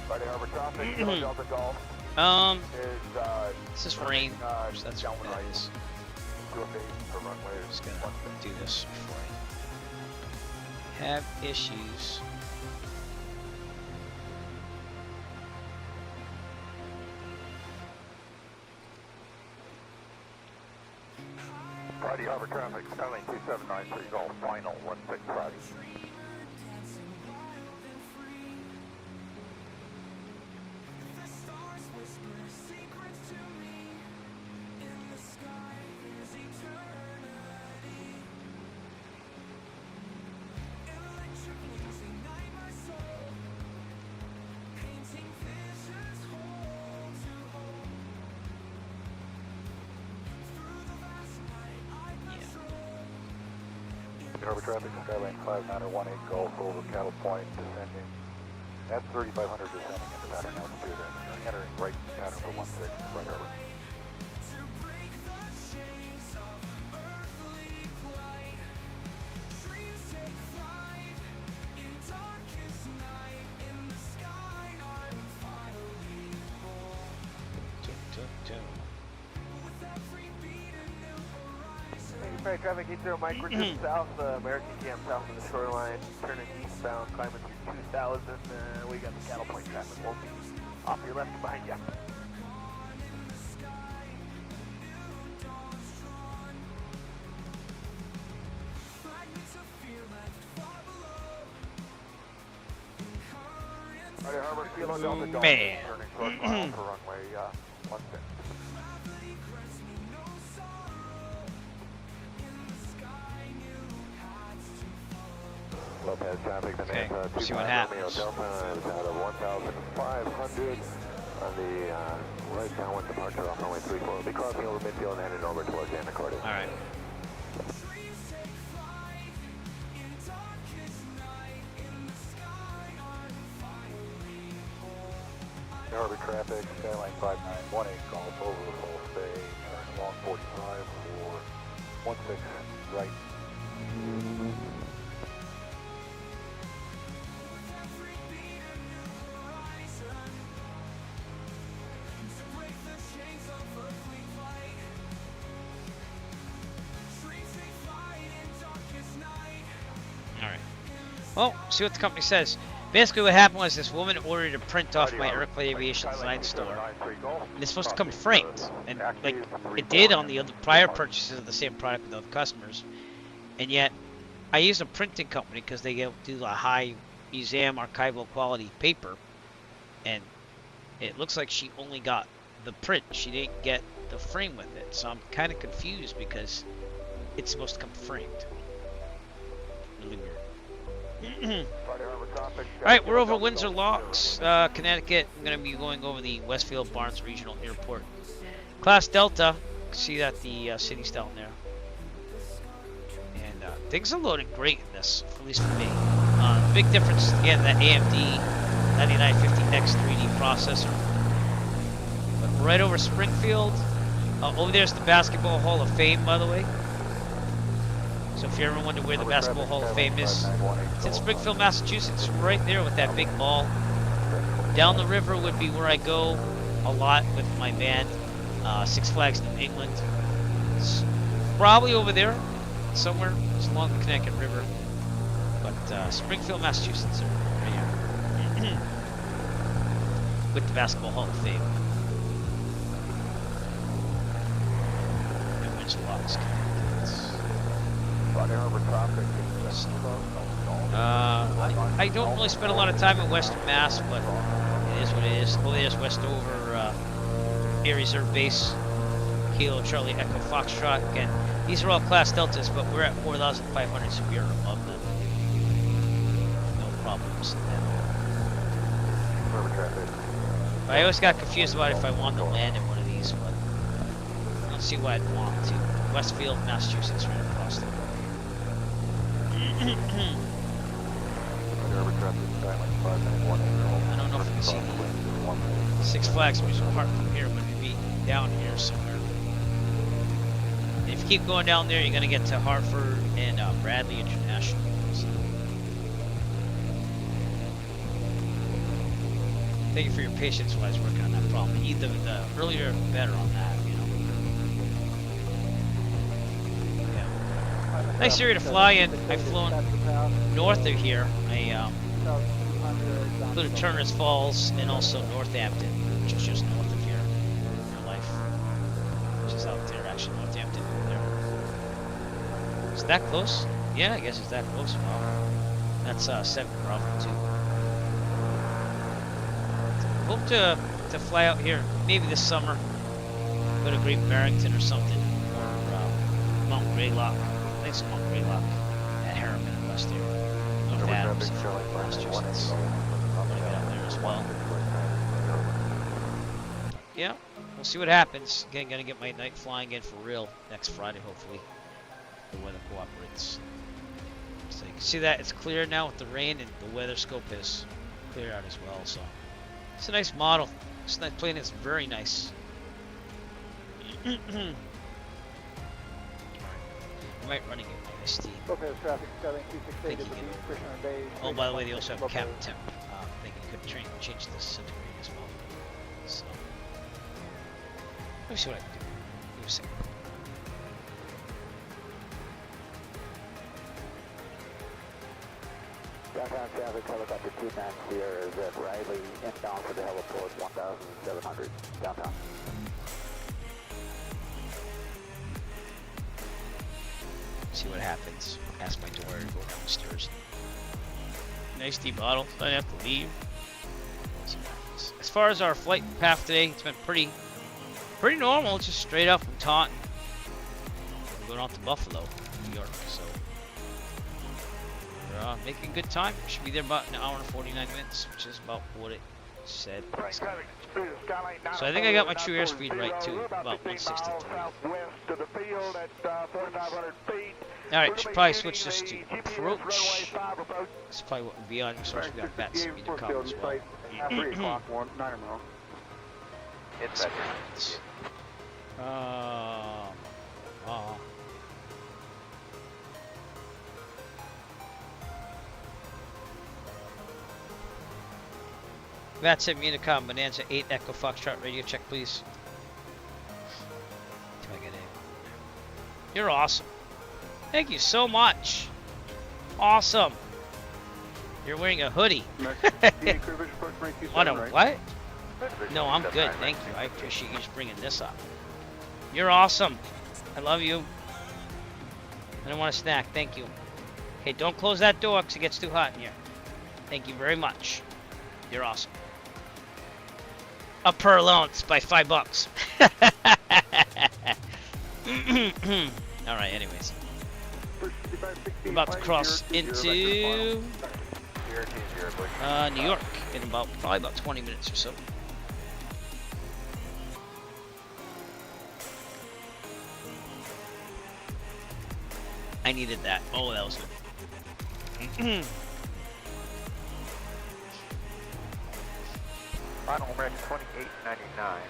Friday Harbor traffic, Delta Golf This is rain. So that's what downwind that right is. to a base for runway. I'm just gonna do this before I have issues. Friday Harbor traffic, Skyline 2793 Golf, final 16 Friday. Harbor traffic, Skyline 5918 Golf over Cattle Point, descending at 3,500, descending into pattern altitude and entering right pattern for 16 Friday Harbor. Friday traffic 80 Mike, we're just south, American Camp south of the shoreline, turning eastbound, climbing through 2,000. We got the Cattle Point traffic. We'll be off your left behind you. Friday Harbor, Kilo Delta Golf, Man. turning northbound for runway 16. Lopez traffic, Okay, Bonanza see what 25 happens. Romeo Delta is out of 1,500 on the right downwind departure off runway 34. We'll be crossing over midfield and heading over towards Anacortes. All right. Harbor traffic, Skyline 5918 Golf over the full stay, turn along 45 for 16 right. Well, see what the company says. Basically what happened was this woman ordered a print off my Airplane Aviation design store. And it's supposed to come framed. And like it did on the other prior purchases of the same product with other customers. And yet I use a printing company because they do a high museum archival quality paper. And it looks like she only got the print. She didn't get the frame with it. So I'm kind of confused because it's supposed to come framed. Really weird. Alright, we're over Windsor Locks, Connecticut. I'm going to be going over the Westfield Barnes Regional Airport. Class Delta, see that the city's down there. And things are loading great in this, at least for me. The big difference, again, that AMD 9950X 3D processor. But right over Springfield. Over there's the Basketball Hall of Fame, by the way. So if you ever wonder where the Basketball Hall of Fame is, it's in Springfield, Massachusetts, right there with that big ball. Down the river would be where I go a lot with my band, Six Flags New England. It's probably over there, somewhere. It's along the Connecticut River. Springfield, Massachusetts, right here. With the Basketball Hall of Fame. And Windsor Locks. I don't really spend a lot of time in Western Mass, but it is what it is. Oh, there's Westover Air Reserve Base, Kilo Charlie Echo Foxtrot. Again, these are all Class Deltas, but we're at 4,500, so we are above them. No problems. But I always got confused about if I wanted to land in one of these, but I don't see why I'd want to. Westfield, Massachusetts, right across the road. I don't know if you can see Six Flags Amusement Park from here, but maybe down here somewhere. And if you keep going down there, you're going to get to Hartford and Bradley International. So. Thank you for your patience while I was working on that problem. Either the earlier, the better on that, you know. Yeah. Nice area to fly in. I've flown north of here. I flew to Turner's Falls and also Northampton, which is just north of here in real life. Which is out there, actually, Northampton over there. Is that close? Yeah, I guess it's that close. Wow. That's 7 Bravo 2. Hope to fly out here maybe this summer. Go to Great Barrington or something, or Mount Greylock. I think it's Mount Greylock at Harriman in West area. North Adams, Massachusetts. I'm gonna get out there as well. Yeah, we'll see what happens. Again, gonna get my night flying in for real next Friday, hopefully. The weather cooperates. So you can see that it's clear now with the rain, and the weather scope has cleared out as well. So. It's a nice model. This plane is very nice. I might running it by ST. Oh, by the way, they also have cap temp. They could change the centigrade as well. So, let me see what I can do. Give me a second. Downtown traffic, helicopter 29 Sierra is at Riley, inbound for the heliport, 1,700, downtown. See what happens. Ask my daughter to go downstairs. Nice deep bottle, so I have to leave. See what happens. As far as our flight path today, it's been pretty normal. It's just straight up from Taunton. We're going out to Buffalo, New York, so. Making good time. Should be there about an hour and 49 minutes, which is about what it said. So I think I got my true airspeed right too, about 163. Alright, should probably switch this to approach. That's probably what would be on, so we got bats to come as well. It's That's it, Unicom Bonanza 8 Echo Foxtrot radio check, please. Can I get in? You're awesome. Thank you so much. Awesome. You're wearing a hoodie. What? What? No, I'm good. Thank you. I appreciate you just bringing this up. You're awesome. I love you. I don't want a snack. Thank you. Okay, don't close that door because it gets too hot in here. Thank you very much. You're awesome. Up per allowance by $5. Alright, anyways. I'm about to cross into New York in probably about 20 minutes or so. I needed that. Oh, that was good. Final American 2899,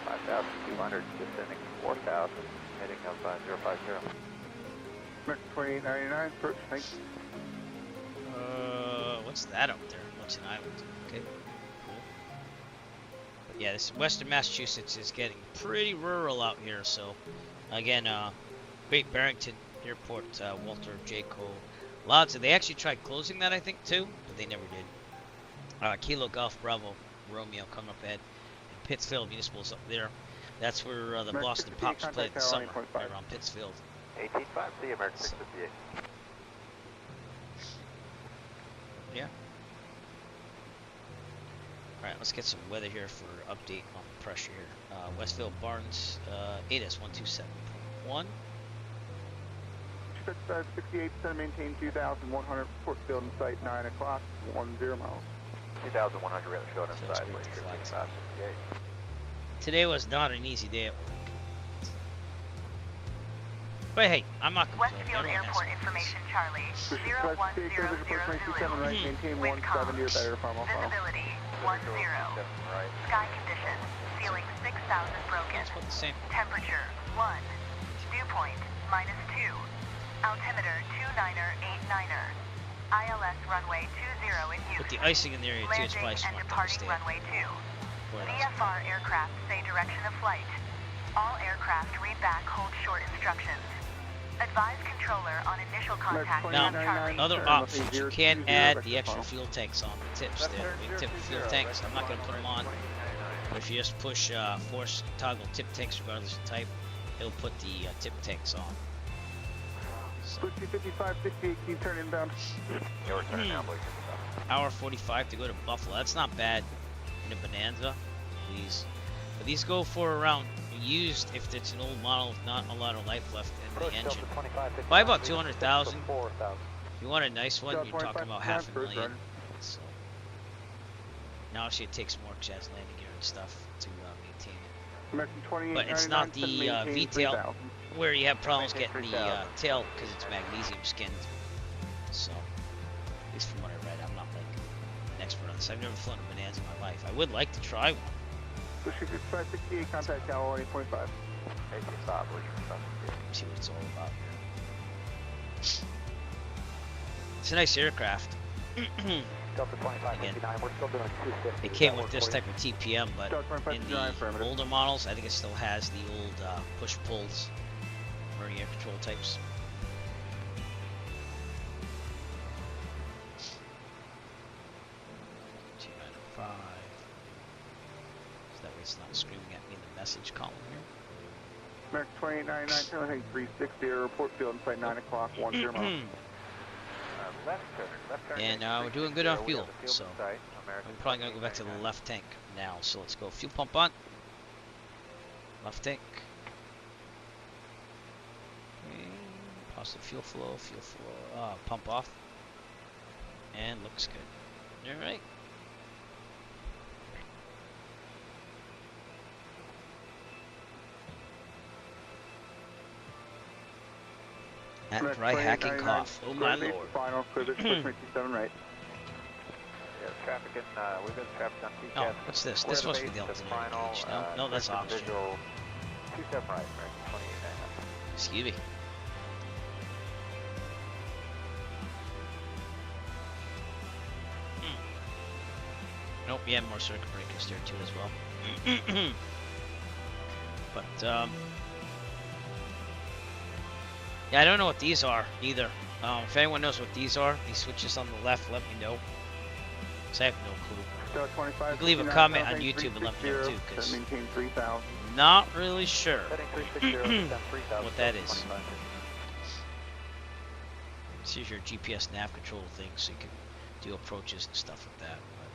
5,200, descending 4,000, heading up 050. American 2899, first, thanks. What's that up there? What's an island? Okay, cool. But yeah, this Western Massachusetts is getting pretty rural out here. So, again, Great Barrington Airport, Walter J. Cole, Lots of. They actually tried closing that, I think, too, but they never did. Kilo Golf Bravo Romeo coming up ahead. And Pittsfield Municipal's up there. That's where the Boston Pops played in the summer, right around Pittsfield. 18.5, see you, American 658. Yeah. Alright, let's get some weather here for update on the pressure here. Westfield Barnes, ATIS 127.1. 68, maintain 2,100, Port Field in sight, 9 o'clock, 10 miles. 2,100, we have a showing inside, wait, 68. Today was not an easy day at work. But hey, I'm not complaining. Westfield Airport information, Charlie. 0100 right, maintain 170 or better from visibility 10. Sky conditions, ceiling 6,000 broken. It's about the same. Temperature 1. Dew point -2. Altimeter 29er. ILS runway 20 in use. With the icing in the area too, it's probably Landing and smart to departing stay. runway 2. VFR aircraft say direction of flight. All aircraft read back hold short instructions. Advise controller on initial contact. Now, Charlie. other options, you can add the extra fuel tanks on the tips there. Big tip fuel tanks, I'm not going to put them on. But if you just push force toggle tip tanks regardless of type, it'll put the tip tanks on. So, 55, 68, keep turn inbound. You're turning now, boys. hour 45 to go to Buffalo. That's not bad in a Bonanza. But these go for around used if it's an old model with not a lot of life left in the engine. By about 200,000. If you want a nice one, you're talking about $500,000. So now obviously it takes more because it has landing gear and stuff to maintain it. But it's not the V-tail where you have problems getting the tail because it's magnesium skinned. So at least from what I read, I'm not like an expert on this. I've never flown a Bonanza in my life. I would like to try one. 6568, contact Cal 8.5. 18.5, See what it's all about. It's a nice aircraft. Delta 25, Again, 59, we're still doing 250. it came with this type of TPM, but in the older models, I think it still has the old push-pulls, running air control types. It's not screaming at me in the message column here. American 2899, turn 360, report field inside 9 o'clock, 10 miles. Left turn. And we're doing good on fuel, so I'm probably going to go back to the left tank now. So let's go fuel pump on. Left tank. Okay. Positive fuel flow, pump off. And looks good. Alright. That dry hacking cough. Oh my lord. Final, clear the 67 right. Yeah, traffic in, we've got traffic on TCAS. Oh, what's this? This supposed to be the alternate gauge. No, that's oxygen. 27 right, American 2899. Excuse me. Nope, yeah, more circuit breakers there too as well. But yeah, I don't know what these are either. If anyone knows what these are, these switches on the left, let me know. Cause I have no clue. You can leave a comment on YouTube and let me know too, cause not really sure what that is. This is your GPS nav control thing, so you can do approaches and stuff like that. But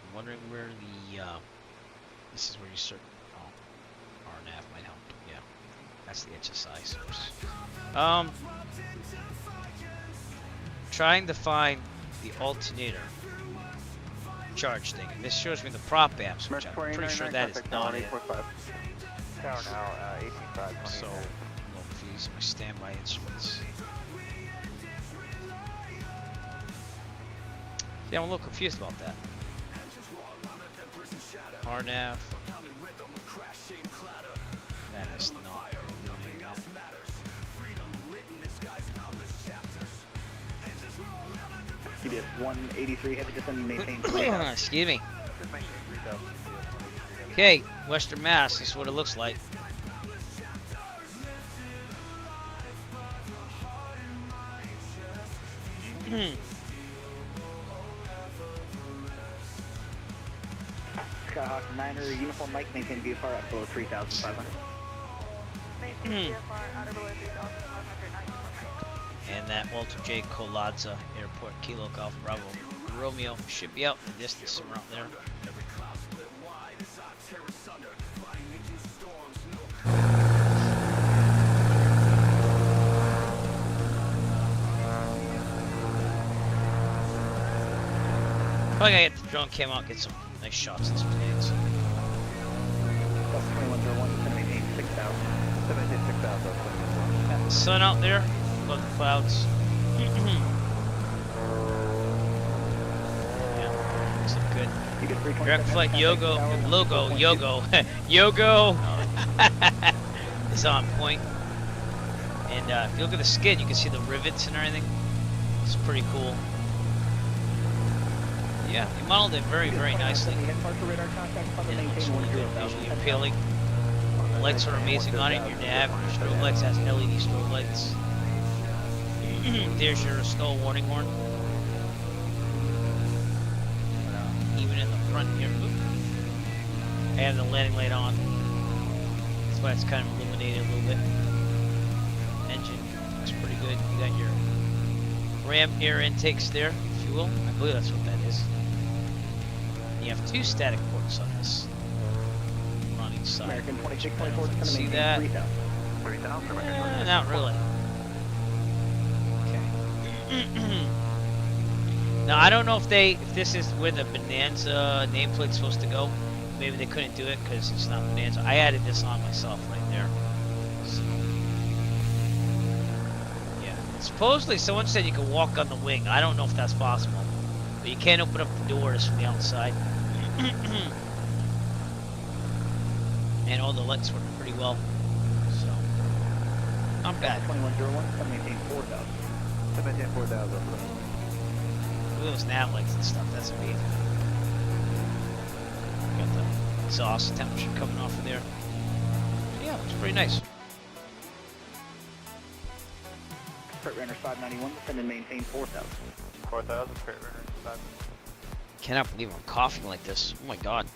I'm wondering where the this is where you certain RNAV might help. Yeah, that's the HSI source. Trying to find the alternator charge thing, and this shows me the prop amps, which I'm pretty sure that is not it. Tower now, 18.5. So, low fees, my standby instruments. Yeah, I'm a little confused about that. RNAV. That is not. CBS 183, heavy descending, maintain 3. Excuse me. Okay, Western Mass, this is what it looks like. Skyhawk 9er, uniform Mike, maintain VFR at below 3,500. And that Walter J. Coladza Airport, Kilo Golf Bravo Romeo should be out in the distance somewhere out there. Probably gotta get the drone cam out and get some nice shots of some things. 2101, maintain 6,000. 6,000. Got the sun out there above the clouds. Yeah, looks like good. Direct flight Yogo logo Yogo is on point. And if you look at the skin, you can see the rivets and everything. It's pretty cool. Yeah, you modeled it very, very nicely. And it looks really good, visually appealing. The lights are amazing on it. Your nav, your strobe lights has LED strobe lights. There's your stall warning horn. Even in the front here. I have the landing light on. That's why it's kind of illuminated a little bit. Engine looks pretty good. You got your ram air intakes there, if you will. I believe that's what that is. You have two static ports on this. On each side. American 2624 is See that? 3,000. Not really. Okay. Now I don't know if this is where the Bonanza nameplate's supposed to go. Maybe they couldn't do it because it's not Bonanza. I added this on myself right there. So, yeah. Supposedly someone said you could walk on the wing. I don't know if that's possible. But you can't open up the doors from the outside. And all the lights work pretty well. So, not bad. 2101, maintain 4,000. 4,000. Look at those nav lights and stuff. That's amazing. Got the exhaust temperature coming off of there. Yeah, it's pretty nice. Freight Runner 591, descend and maintain 4,000. 4,000, Freight Runner 5. Cannot believe I'm coughing like this. Oh my god.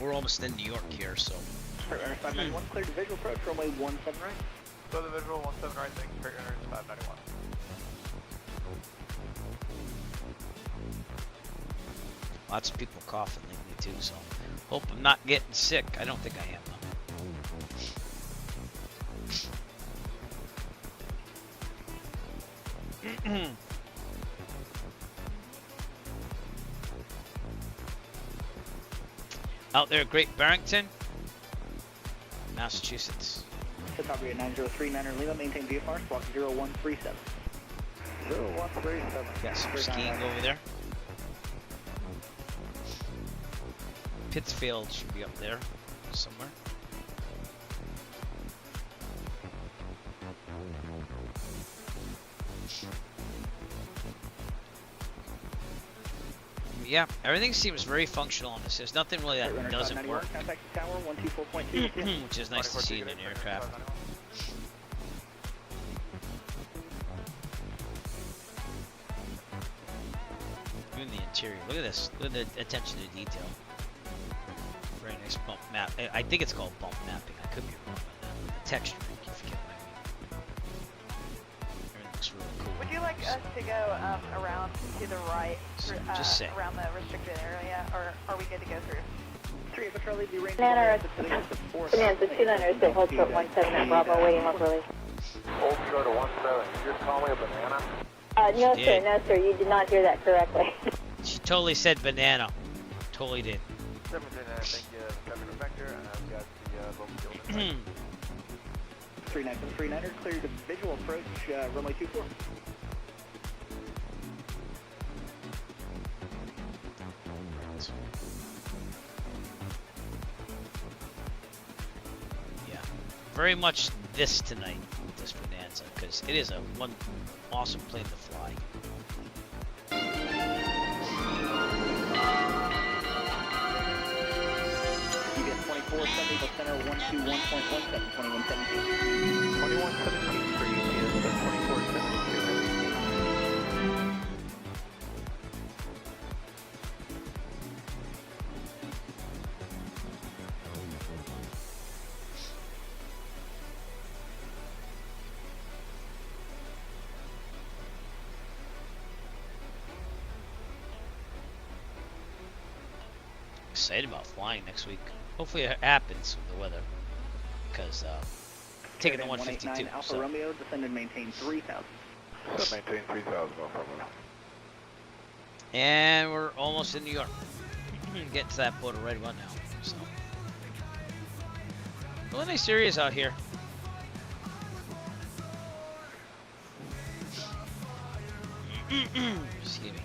We're almost in New York here, so. Freight Runner 591, clear to visual approach, runway 17 right. So the visual 17 right, thanks, Freight Runner 591. Lots of people coughing lately too, so hope I'm not getting sick. I don't think I am though. Out there at Great Barrington, Massachusetts. To top at 9039er, Lima, maintain VFR, squawk 0137. 0137. Got some skiing over there. Pittsfield should be up there somewhere. Yeah, everything seems very functional on this. There's nothing really that doesn't work. Contact tower 124.2. Which is nice to see in an aircraft. Even the interior. Look at this. Look at the attention to detail. Very nice bump map. I think it's called bump mapping. I could be wrong on that. The texture, you forget what I mean. Everything looks really cool. Would you like us to go around to the right, Just say. around the restricted area, or are we good to go through? 3 of Charlie, the range Banana, of Bonanza 2906, hold short 17 at Bravo, waiting up release. Hold short of 17. You just call me a banana? No sir, you did not hear that correctly. She totally said banana. Totally did. 17, thank you, Captain Vector, and I've got the local field. 39er, clear to visual approach, runway 24. Yeah, very much this tonight with this Bonanza, because it is one awesome plane to fly. 2470 center 121.17, 2117. 2117 for UPS 2472. Excited about flying next week. Hopefully it happens with the weather. Because taking the 152. Alpha So. Romeo, descend and maintain 3000. Maintain 3,000 Alpha Romeo. And we're almost in New York. Getting to that border right about now. So. Really nice areas out here. Excuse me.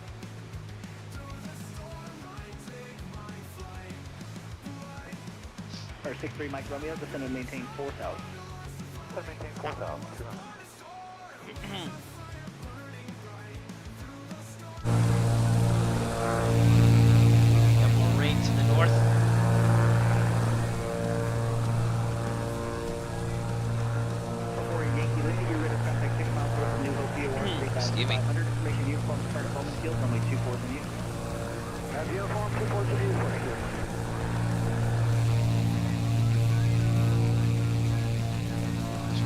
Or 63 Mike Romeo, descend and maintain 4000. Maintain 4000. Got more rain to the north. Before Yankee Lady, you're ready to contact 6 miles north of New Hope VOR 3500. Information uniform, current Bowman Field, runway 24 in use. Have uniform 24 in use, thank you.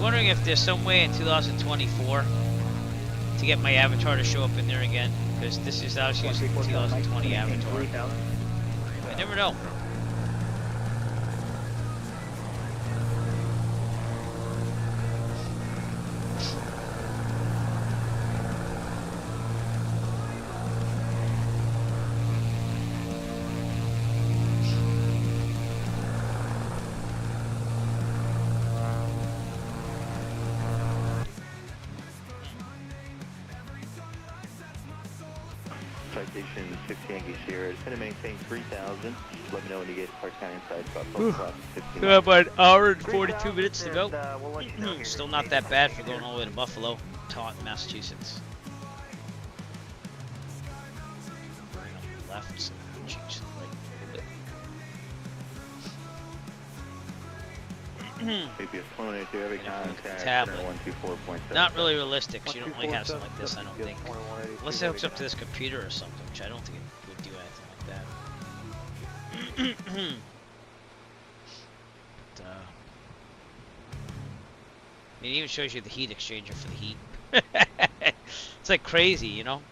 Wondering if there's some way in 2024 to get my avatar to show up in there again, because this is obviously using the 2020 avatar. I never know. Citation 6 Yankee Sierra. It's going to maintain 3,000. Let me know when you get Park County inside Buffalo Cross 15. We have about an hour and 42 minutes to go. We'll let you know here. Still not that bad for going all the way to Buffalo, Taunton, Massachusetts. Bring up the left, so change to the right a little bit. Maybe a phone into every contact. Tablet. 124.7. Not really realistic, 'cause you don't really have something like this, I don't think. Unless it hooks up to this computer or something, which I don't think it would do anything like that. But, it even shows you the heat exchanger for the heat. It's like crazy, you know?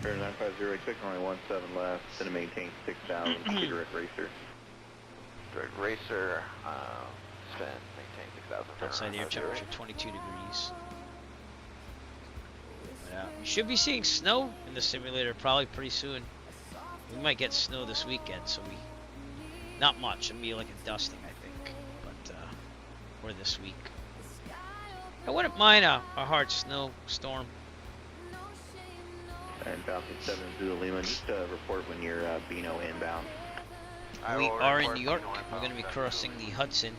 Air 950, expect only 17 left. Going to maintain 6,000. Direct racer. Direct racer, spin, maintain 6,000. Outside air temperature 22 degrees. We should be seeing snow in the simulator probably pretty soon. We might get snow this weekend, so not much. It'll be like a dusting, I think, but or this week. I wouldn't mind a hard snowstorm. And Falcon 7 Zulu Lima, just report when you're Beano inbound. We are in New York. We're going to be crossing the Hudson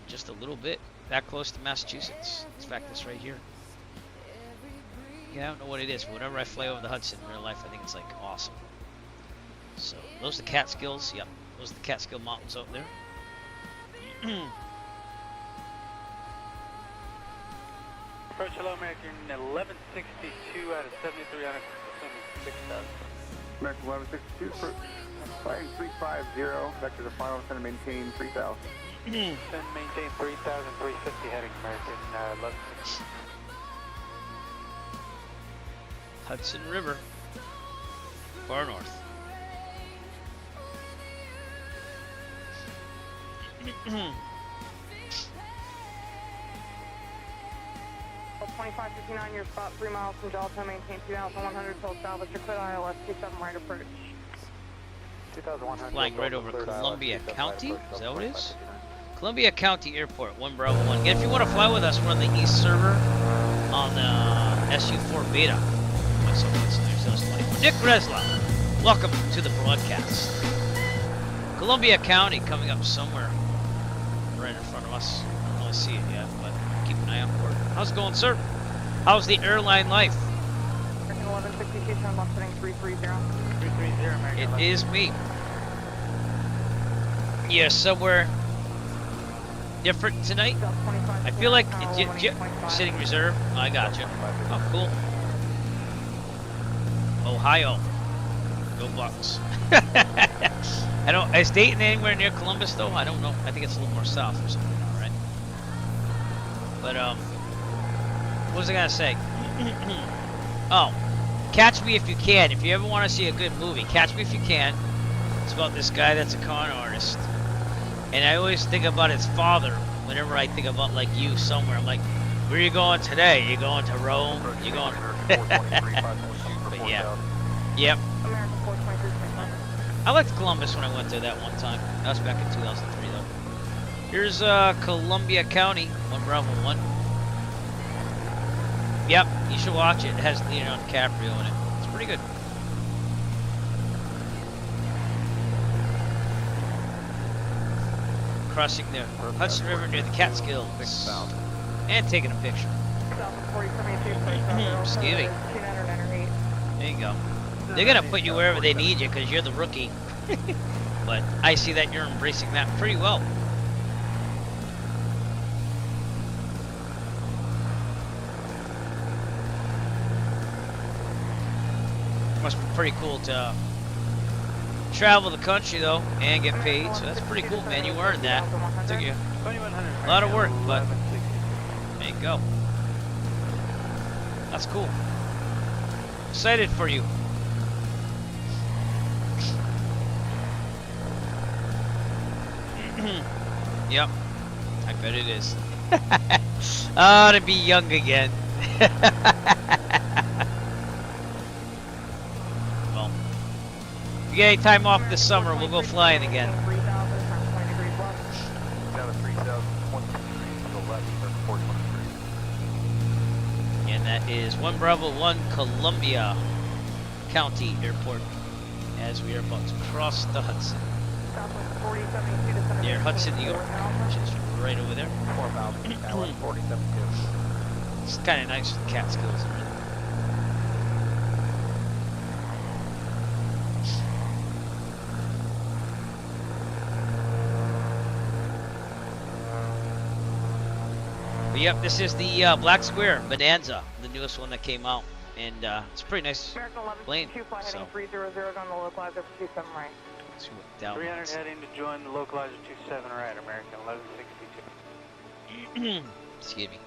just a little bit, that close to Massachusetts. In fact, this right here. Yeah, I don't know what it is, but whenever I fly over the Hudson in real life, I think it's like awesome. So, those are the Catskills. Yep, those are the Catskill Mountains out there. Approach hello American 1162 out of 73 on 6,000. American 1162, flying 350, vector to final, descend and maintain 3,000. Descend, maintain 3,000, 350 heading American 1162. Hudson River, far north. 2559, your spot 3 miles from Delta, maintain 2,100 till established. You're clear on ILS 27 right approach. 2,100. Flying right over Columbia County, is that what it is? Columbia County Airport, 1 Bravo 1. Again, if you want to fly with us, we're on the East server on the SU4 beta. Nick Resla, welcome to the broadcast. Columbia County coming up somewhere right in front of us. I don't really see it yet, but keep an eye out for it. How's it going, sir? How's the airline life? American 1162, turn left heading 330. 330, American It is me. Yeah, somewhere different tonight. I feel like sitting reserve. Oh, I got you. Oh, cool. Ohio. Go Bucks. I don't. Is Dayton anywhere near Columbus though? I don't know. I think it's a little more south or something, right? But what was I gonna say? Oh, Catch Me If You Can. If you ever want to see a good movie, Catch Me If You Can. It's about this guy that's a con artist, and I always think about his father whenever I think about like you somewhere. I'm like, where are you going today? You going to Rome? You going? But yeah. Yep. I liked Columbus when I went there that one time. That was back in 2003 though. Here's Columbia County, 1 Bravo 1. Yep, you should watch it. It has Leonardo DiCaprio in it. It's pretty good. Crossing the Hudson River near the Catskills. And taking a picture. Excuse me. There you go. They're going to put you wherever they need you because you're the rookie. But I see that you're embracing that pretty well. Must be pretty cool to travel the country though and get paid. So that's pretty cool, man. You earned that. It took you a lot of work, but there you go. That's cool. Excited for you. Yep, I bet it is. Oh, to be young again. Well, if you get any time off this summer, we'll go flying again. And that is 1 Bravo 1 Columbia County Airport as we are about to cross the Hudson. Near Hudson, New York, which is right over there. It's kind of nice with the Catskills and everything. But yep, this is the Black Square Bonanza, the newest one that came out, and it's a pretty nice plane. So. 300 on the localizer for 27 right. 300 heading to join the localizer 27 right, American 1162. Excuse me.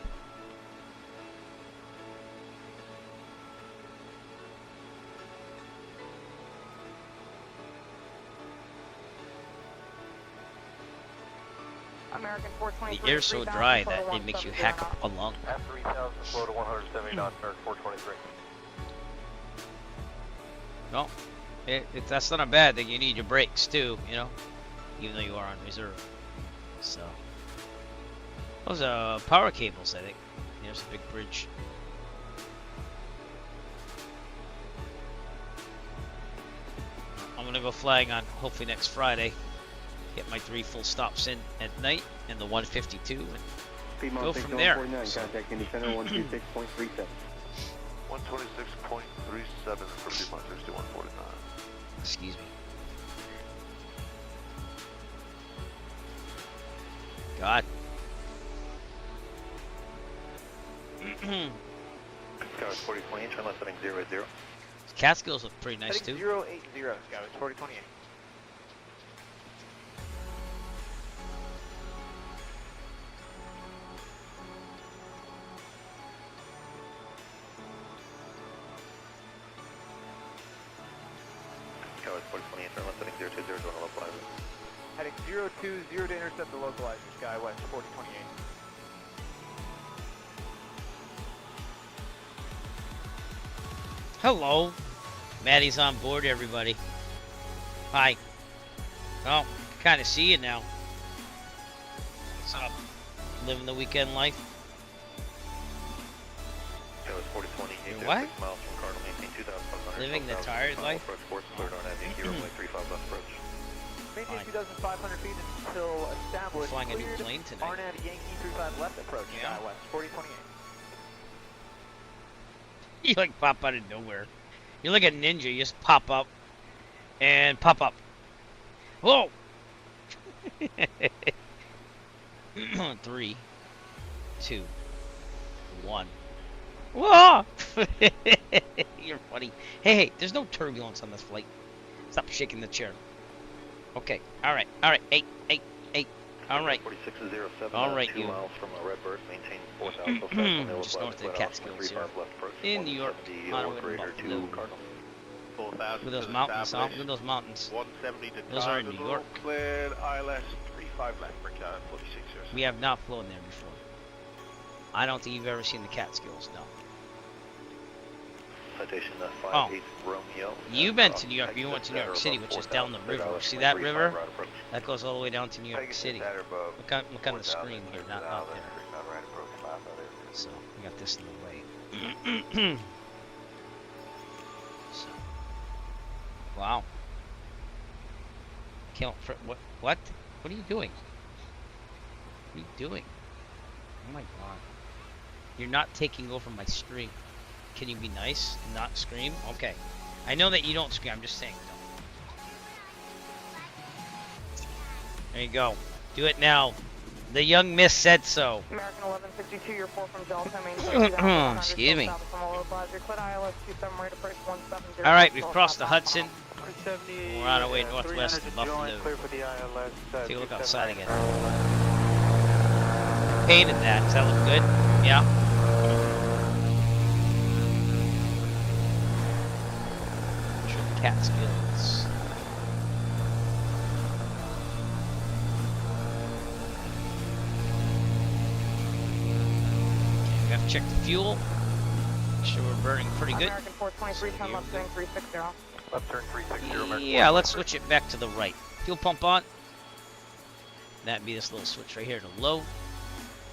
American 423. The air's so dry that it makes you hack up a lung. F3000 slow to 170 knots, American 423. No. That's not a bad thing. You need your brakes too, you know, even though you are on reserve. So those are power cables, I think. There's a big bridge. I'm gonna go flying on hopefully next Friday. Get my 3 full stops in at night and the 152 and go from there. Contact Indy Center 126.37. 126.37 for P-6149. Excuse me. God. Scouts 4020, turn left heading 00. Catskills look pretty nice too. 080, Scouts 4028. Scouts 4020, turn left heading 020 on the localizer. Heading 020 to intercept the localizer, Skywest 4028. Hello. Maddie's on board, everybody. Hi. Oh, kind of see you now. What's up? Living the weekend life? Scouts 4020, What? 6 miles from Cardinal, maintain 2,500. Living the tired life? Approach course cleared on Aviation, 0.35 left approach. Maintain 2,500 feet until established. Flying a new Cleared. plane tonight. Arnett Yankee 35 left approach, Yeah. Skywest 4028. You like pop out of nowhere. You're like a ninja. You just pop up and pop up. Whoa! 3, 2, 1. Whoa! You're funny. Hey, there's no turbulence on this flight. Stop shaking the chair. Okay, alright, hey. Alright. 4607, Alright, 2 you. miles from Redbird, maintain 4000. Just north of the Catskills here. In New York, on our way to Buffalo. Look at those mountains, huh? Look at those mountains. 170 to Those are in New Cardinal, York. Cleared, ILS 35 left for Cat 46. We have not flown there before. I don't think you've ever seen the Catskills, no. Citation Oh, 58 Romeo. you've been to New York. You went to New York City, which is down the river. See that river? That goes all the way down to New York City. Look on the screen here, not out there. So we got this in the way. So, wow. Can't. What? What? What are you doing? What are you doing? Oh my God! You're not taking over my stream. Can you be nice and not scream? Okay. I know that you don't scream. I'm just saying. No. There you go. Do it now. The young miss said so. American 1152, you're 4 from Delta. Excuse me. All right, we've crossed the Hudson. We're on our way northwest to Buffalo. Take a look outside again. Painted that. Does that look good? Yeah. Catskills. Okay, we have to check the fuel. Make sure we're burning pretty good. American 423, turn left turn 360. Left turn 360, American. Yeah, let's switch it back to the right. Fuel pump on. That'd be this little switch right here to low.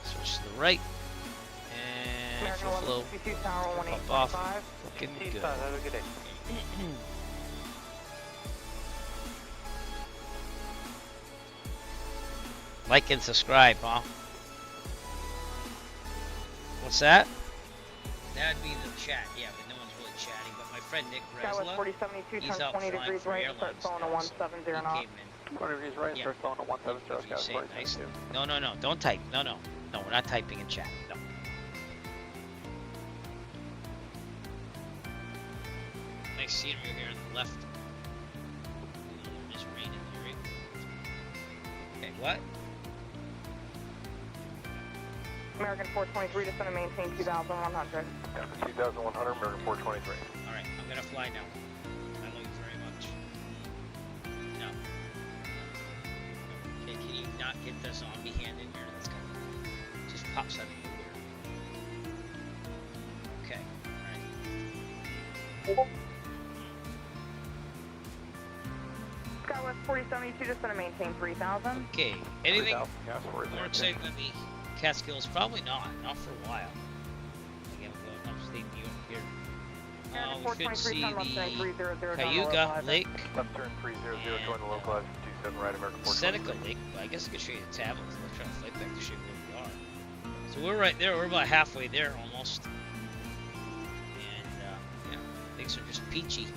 Switch to the right. And fuel flow. Pump off. Looking good. Like and subscribe, huh? What's that? That'd be the chat, yeah, but no one's really chatting. But my friend Nick Resla, 4072, he's turn out 20 flying degrees for right, airlines start flowing to 170 now, so he knots. came in. 20 degrees right, Yeah. start flowing to 170, If you say it nicely. No, don't type. No, we're not typing in chat. No. Nice scenery here on the left. There's rain in here, right? Okay, what? American 423, descend and maintain 2,100. Yeah, 2,100, American 423. Alright, I'm gonna fly now. I love you very much. No. Okay, can you not get the zombie hand in here? That's kind of just pops out of nowhere. Okay, alright. Skywest 4072, descend and maintain 3,000. Okay, anything 3,000, yes, we're more exciting than the Catskills? Probably not for a while. Again, we're going upstate New York here. We should see the Cayuga Lake, Left turn 300, join the localizer 27 right, American 423. Seneca Lake, but I guess I could show you the tablet. Let's try to flight back to show you where we are. So we're right there. We're about halfway there almost. And yeah, things are just peachy.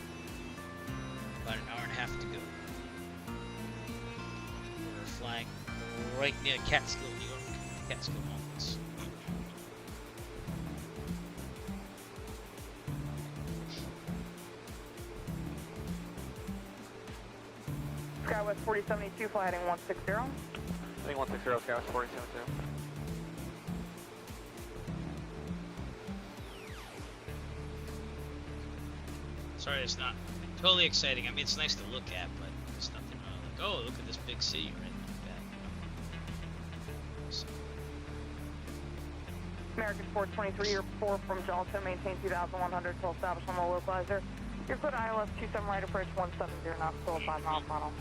About an hour and a half to go. We're flying right near Catskill, New York. Catskill Mountains. Skywest 4072, fly heading 160. Heading 160, Skywest 4072. Sorry, it's not totally exciting. I mean, it's nice to look at, but it's nothing wrong. Like, oh, look at this big city right like that. So, American 423, you're 4 from Delta, maintain 2,100 till established on the localizer. You're clear to ILS 27 right, approach 170 knots, still a 5 mile final.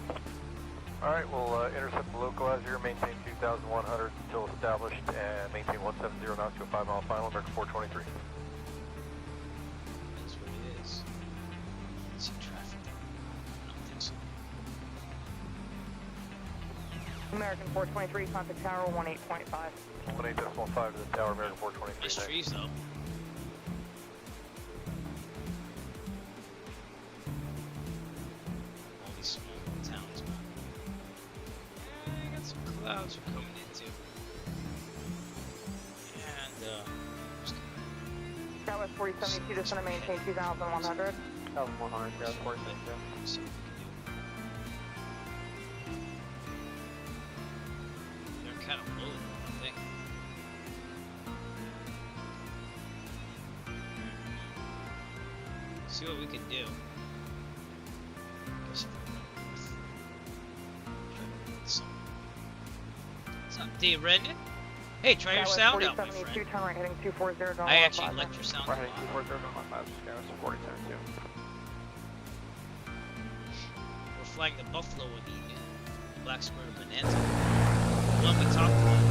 Alright, we'll intercept the localizer, maintain 2,100 until established, and maintain 170 knots to a 5 mile final, American 423. that's what it is. Let's see traffic. I don't think so. American 423, contact tower 18.5. 18.5 to the tower, American 423. Nice trees, though. All these small towns, man. clouds are coming in too. And Southwest 4072, just going to maintain 2,100. 2,100, Southwest 4072. so they're kind of low, I think. See what we can do. Guess if I run north. What's up, D. Brendan? Hey, try your sound out, my friend. Turn right heading 240. I actually like your sound. We're heading 240, don't let 5, Skywest 4072. We're flying the Buffalo with the new Black Square Bonanza. The one we talked about.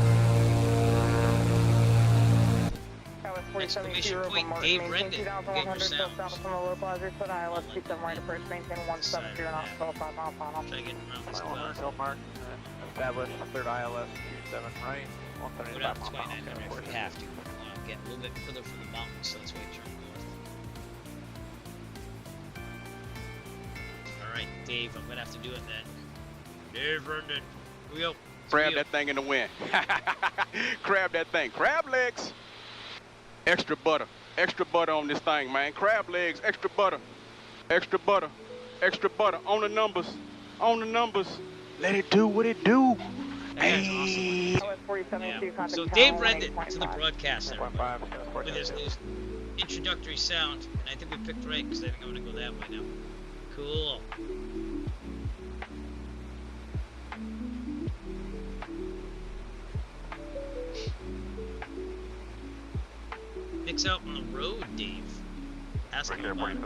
Exclamation point, Dave Brendan. Get your sounds. From the localizer, so ILS 27 right approach, maintain 170 knots, 5 mile final. Try getting around this Final cloud. Hill Mark, establish third ILS 27 right, Go down 175 to mile 29 final. if we have to. Get a little bit further from the mountains, so that's why we turn north. Alright, Dave, I'm gonna have to do it then. Dave Brendan. Here we go. Grab that thing in the wind. Crab that thing. Crab legs. Extra butter. Extra butter on this thing, man. Crab legs. Extra butter. Extra butter. Extra butter. On the numbers. On the numbers. Let it do what it do. Hey. Yeah. So Dave Brendan to the broadcast, everybody, with his new introductory sound. And I think we picked right because I think I'm going to go that way now. Cool. Nick's out on the road, Dave. Ask him about it.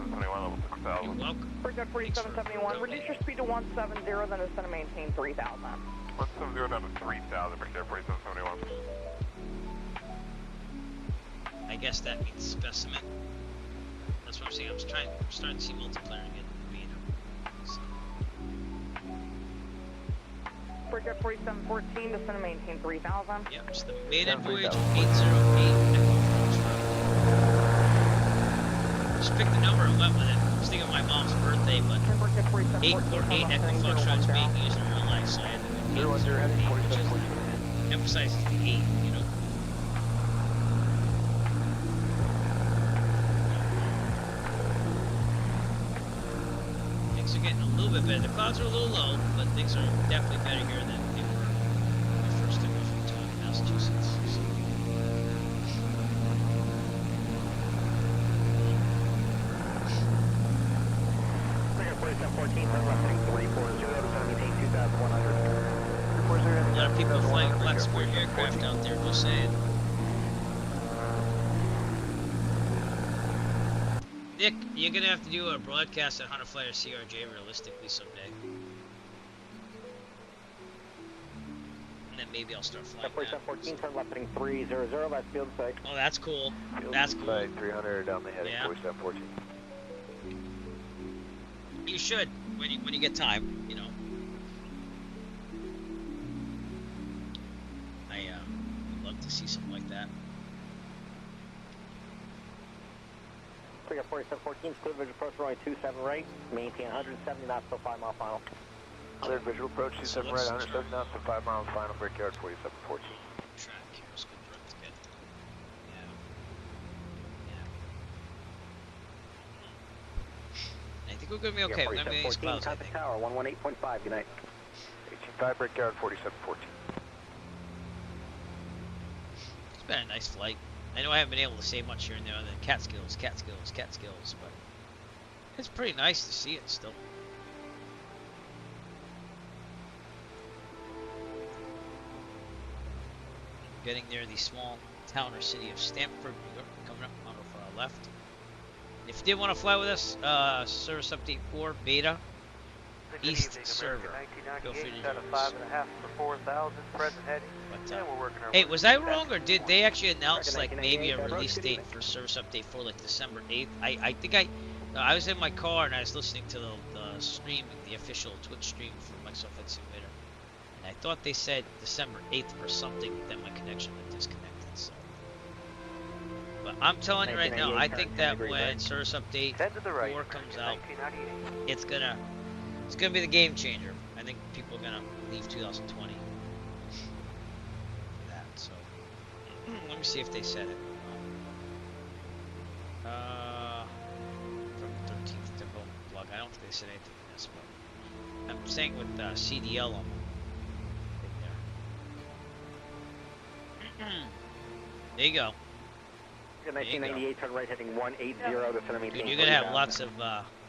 You're welcome. Bridgehead 4771, reduce your speed to 170, then it's going to maintain 3,000. 170 down to 3,000, Bridgehead 4771. I guess that means specimen. That's what I'm saying. I'm starting to see multiplayer again. So. Bridgehead 4714, just going to maintain 3,000. Yep, so the maiden voyage 808. Just picked the number and went with it. I was thinking of my mom's birthday, but 848 Echo Foxtrot's being used in real life, so I had to go 808, which is emphasizes the 8, you know. Things are getting a little bit better. The clouds are a little low, but things are definitely better here than they were when we first took off from Taunton, Massachusetts. So. A lot of people flying Black Square aircraft out there, just saying. Nick, you're gonna have to do a broadcast at Hunter Flyer CRJ realistically someday. And then maybe I'll start flying that. 14, turn left heading 300, that's field site. Oh, that's cool. That's cool. 300 down the heading, 4714. You should, when you get time, you know. I would love to see something like that. We got 4714, clear visual approach runway 27 right, maintain 170 knots till 5 mile final. Clear visual approach 27 right, 170 knots to 5 miles final, brickyard 4714. Track here, let's go direct again. Yeah. I think we're gonna be okay. We're gonna be in these clouds, I think. Tower, 118.5, good night. 185 brickyard 4714. It's been a nice flight. I know I haven't been able to say much here and there other than Catskills, but it's pretty nice to see it still. Getting near the small town or city of Stamford, New York, coming up on our left. If you did want to fly with us, service update 4 beta East server. Feel free to join us. 5.5 for 4,000 present heading. We're working our Hey, was I wrong, or did they actually announce like maybe a release date for service update 4 like December 8th? I think I was in my car and I was listening to the stream, the official Twitch stream for Microsoft Flight Simulator, and I thought they said December 8th for something, but then my connection went disconnected. So, but I'm telling you right now, I think that when service update 4 comes out, it's gonna be the game changer. I think people are gonna leave 2020. Let me see if they said it. From 13th to home plug. I don't think they said anything in this, but I'm saying with CDL on there. There you go. 1998, turn right heading 180 to center maintain. Dude, you're gonna have lots of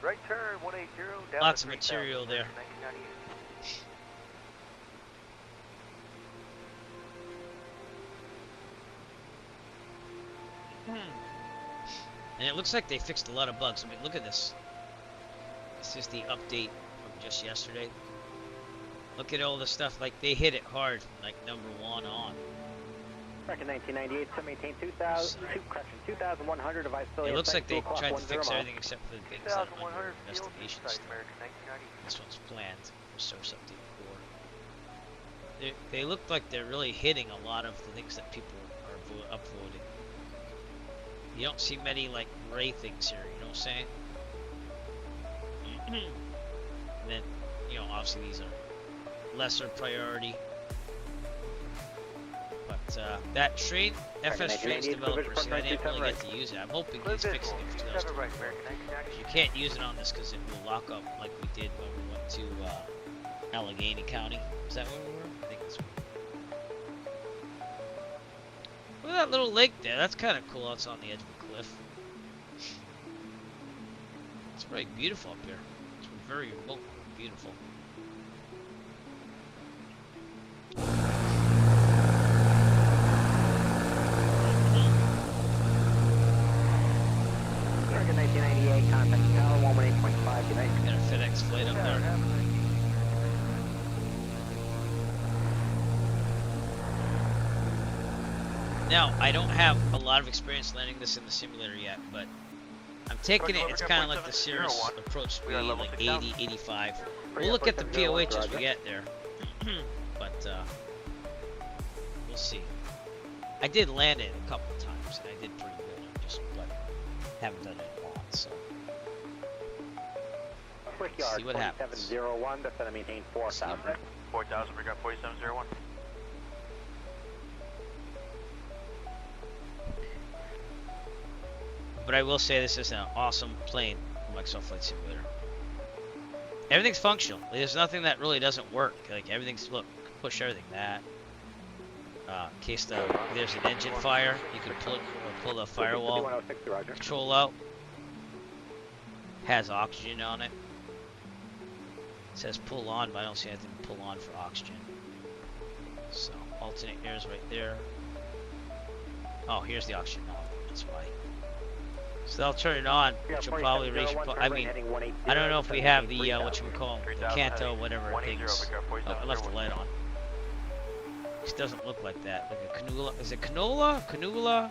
Right turn 180 down lots to of material 3000, there. 1998. And it looks like they fixed a lot of bugs. I mean, look at this. This is the update from just yesterday. Look at all the stuff. Like, they hit it hard from, like, number 1 on. Back in 1998, to maintain 2,100 device It looks like they tried to fix everything except for the things that are under investigation still. This one's planned for source update 4. They look like they're really hitting a lot of the things that people are upvoting. You don't see many, like, gray things here, you know what I'm saying? And then, you know, obviously these are lesser priority. But that train, FS Trains developer said I didn't really get to use it. I'm hoping he's fixing it for 2024. You can't use it on this because it will lock up like we did when we went to Allegheny County. Is that where we were? I think that's where. Look at that little lake there. That's kind of cool. It's on the edge of a cliff. It's very beautiful up here. It's very remote, beautiful. American 1998, contact tower 118.5, good night. Got a FedEx flight up there. Now, I don't have a lot of experience landing this in the simulator yet, but I'm taking it, it's kind of like the Cirrus approach speed, like 80, 85. We'll look at the POH as we get there, but we'll see. I did land it a couple of times, and I did pretty good, but haven't done it a lot, so. See what happens. 4701, that's gonna maintain 4,000. 4,000, we got 4701. But I will say this is an awesome plane from Microsoft Flight Simulator. Everything's functional. There's nothing that really doesn't work. Like everything's, look, push everything. That. In case there's an engine fire, you can pull the firewall control out. Has oxygen on it. It says pull on, but I don't see anything to pull on for oxygen. So alternate airs right there. Oh, here's the oxygen on. That's why. So they'll turn it on, which will probably raise your. I mean, I don't know if we have the whatchamacallit, the Canto, whatever things. Oh, I left the light on. This doesn't look like that. Like a canola. Is it canola? Canola?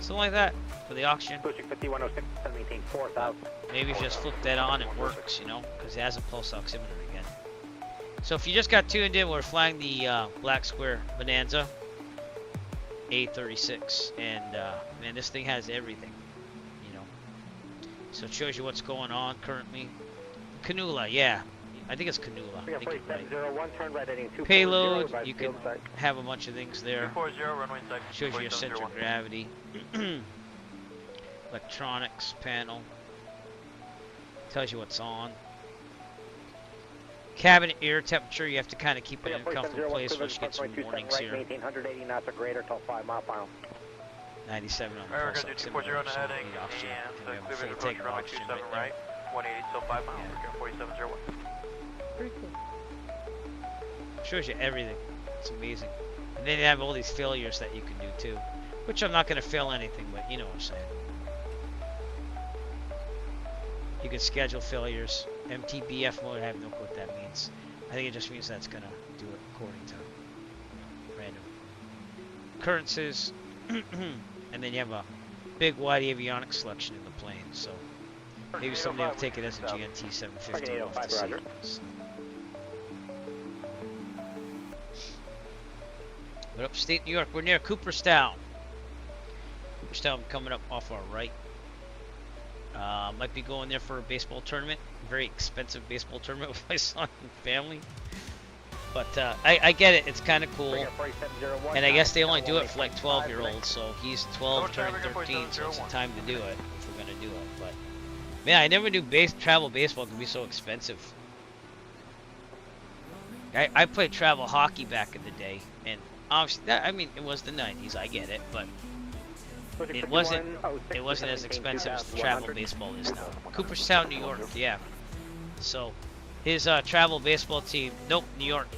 Something like that for the oxygen. Maybe if you just flip that on, it works, you know, because it has a pulse oximeter again. So if you just got tuned in, we're flying the Black Square Bonanza A36, and man, this thing has everything. So it shows you what's going on currently. Canola, yeah. I think it's canola. I think you're right. Payload, you can have a bunch of things there. Shows you your center of gravity. Electronics panel. Tells you what's on. Cabin air temperature, you have to kind of keep it in a comfortable place, which gets some warnings here. 180 knots or greater till 5 mile final. 97 on the pulse oximeter, so we need oxygen. And we have a full tank of oxygen right there. 180 till 5 miles, we're going 4701. Pretty cool. Shows you everything. It's amazing. And then you have all these failures that you can do too. Which I'm not going to fail anything, but you know what I'm saying. You can schedule failures. MTBF mode, I have no clue what that means. I think it just means that's going to do it according to random occurrences. And then you have a big wide avionics selection in the plane, so maybe someday will take it as a GNT 750. We'll have to see. So. But upstate New York, we're near Cooperstown. Cooperstown coming up off our right. Might be going there for a baseball tournament. Very expensive baseball tournament with my son and family. But I get it. It's kind of cool. And I guess they only do it for like 12-year-olds. So he's 12 turning 13, so it's the time to do it if we're gonna do it. But man, I never knew travel baseball could be so expensive. I played travel hockey back in the day, and obviously, I mean, it was the 90s. I get it, but it wasn't as expensive as the travel baseball is now. Cooperstown, New York, yeah. So his travel baseball team, nope, New York.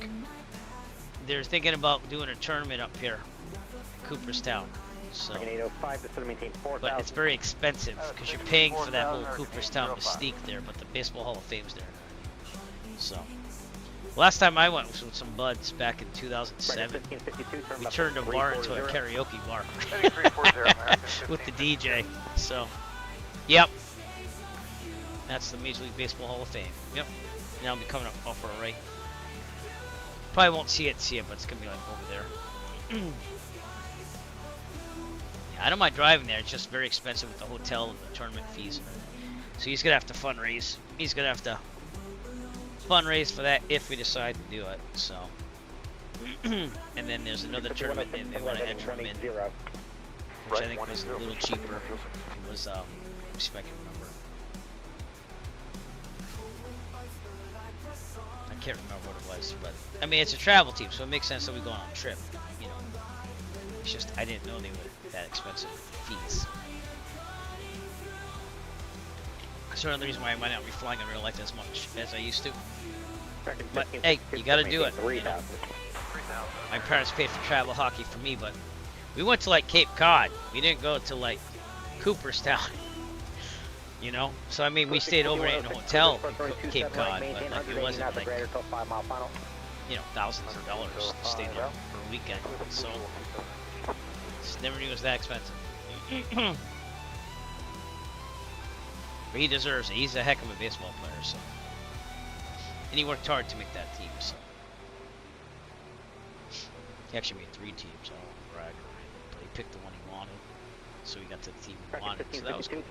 They're thinking about doing a tournament up here, Cooperstown. So, but it's very expensive because you're paying for that whole Cooperstown mystique there. But the Baseball Hall of Fame's there. So, last time I went was with some buds back in 2007. We turned a bar into a karaoke bar with the DJ. So, yep, that's the Major League Baseball Hall of Fame. Yep. Now I'll be coming up off our right. Probably won't see it, but it's gonna be like over there. Yeah, I don't mind driving there. It's just very expensive with the hotel and the tournament fees. So he's gonna have to fundraise. He's gonna have to fundraise for that if we decide to do it. So, and then there's another tournament they want to enter him in, which I think was a little cheaper. It was let me see if I can remember. I can't remember what it was, but I mean it's a travel team, so it makes sense that we go on a trip. You know, it's just I didn't know they were that expensive fees. That's one of the reasons why I might not be flying in real life as much as I used to. But hey, you got to do it. You know? My parents paid for travel hockey for me, but we went to like Cape Cod. We didn't go to like Cooperstown. You know, so I mean, we stayed overnight in a hotel in Cape Cod, but like, it wasn't like, you know, thousands of dollars to stay there for a weekend. So just never knew it was that expensive. But he deserves it. He's a heck of a baseball player, so. And he worked hard to make that team, so. He actually made 3 teams, I don't want to brag, but he picked the one he wanted. So he got to the team he wanted, so that was cool.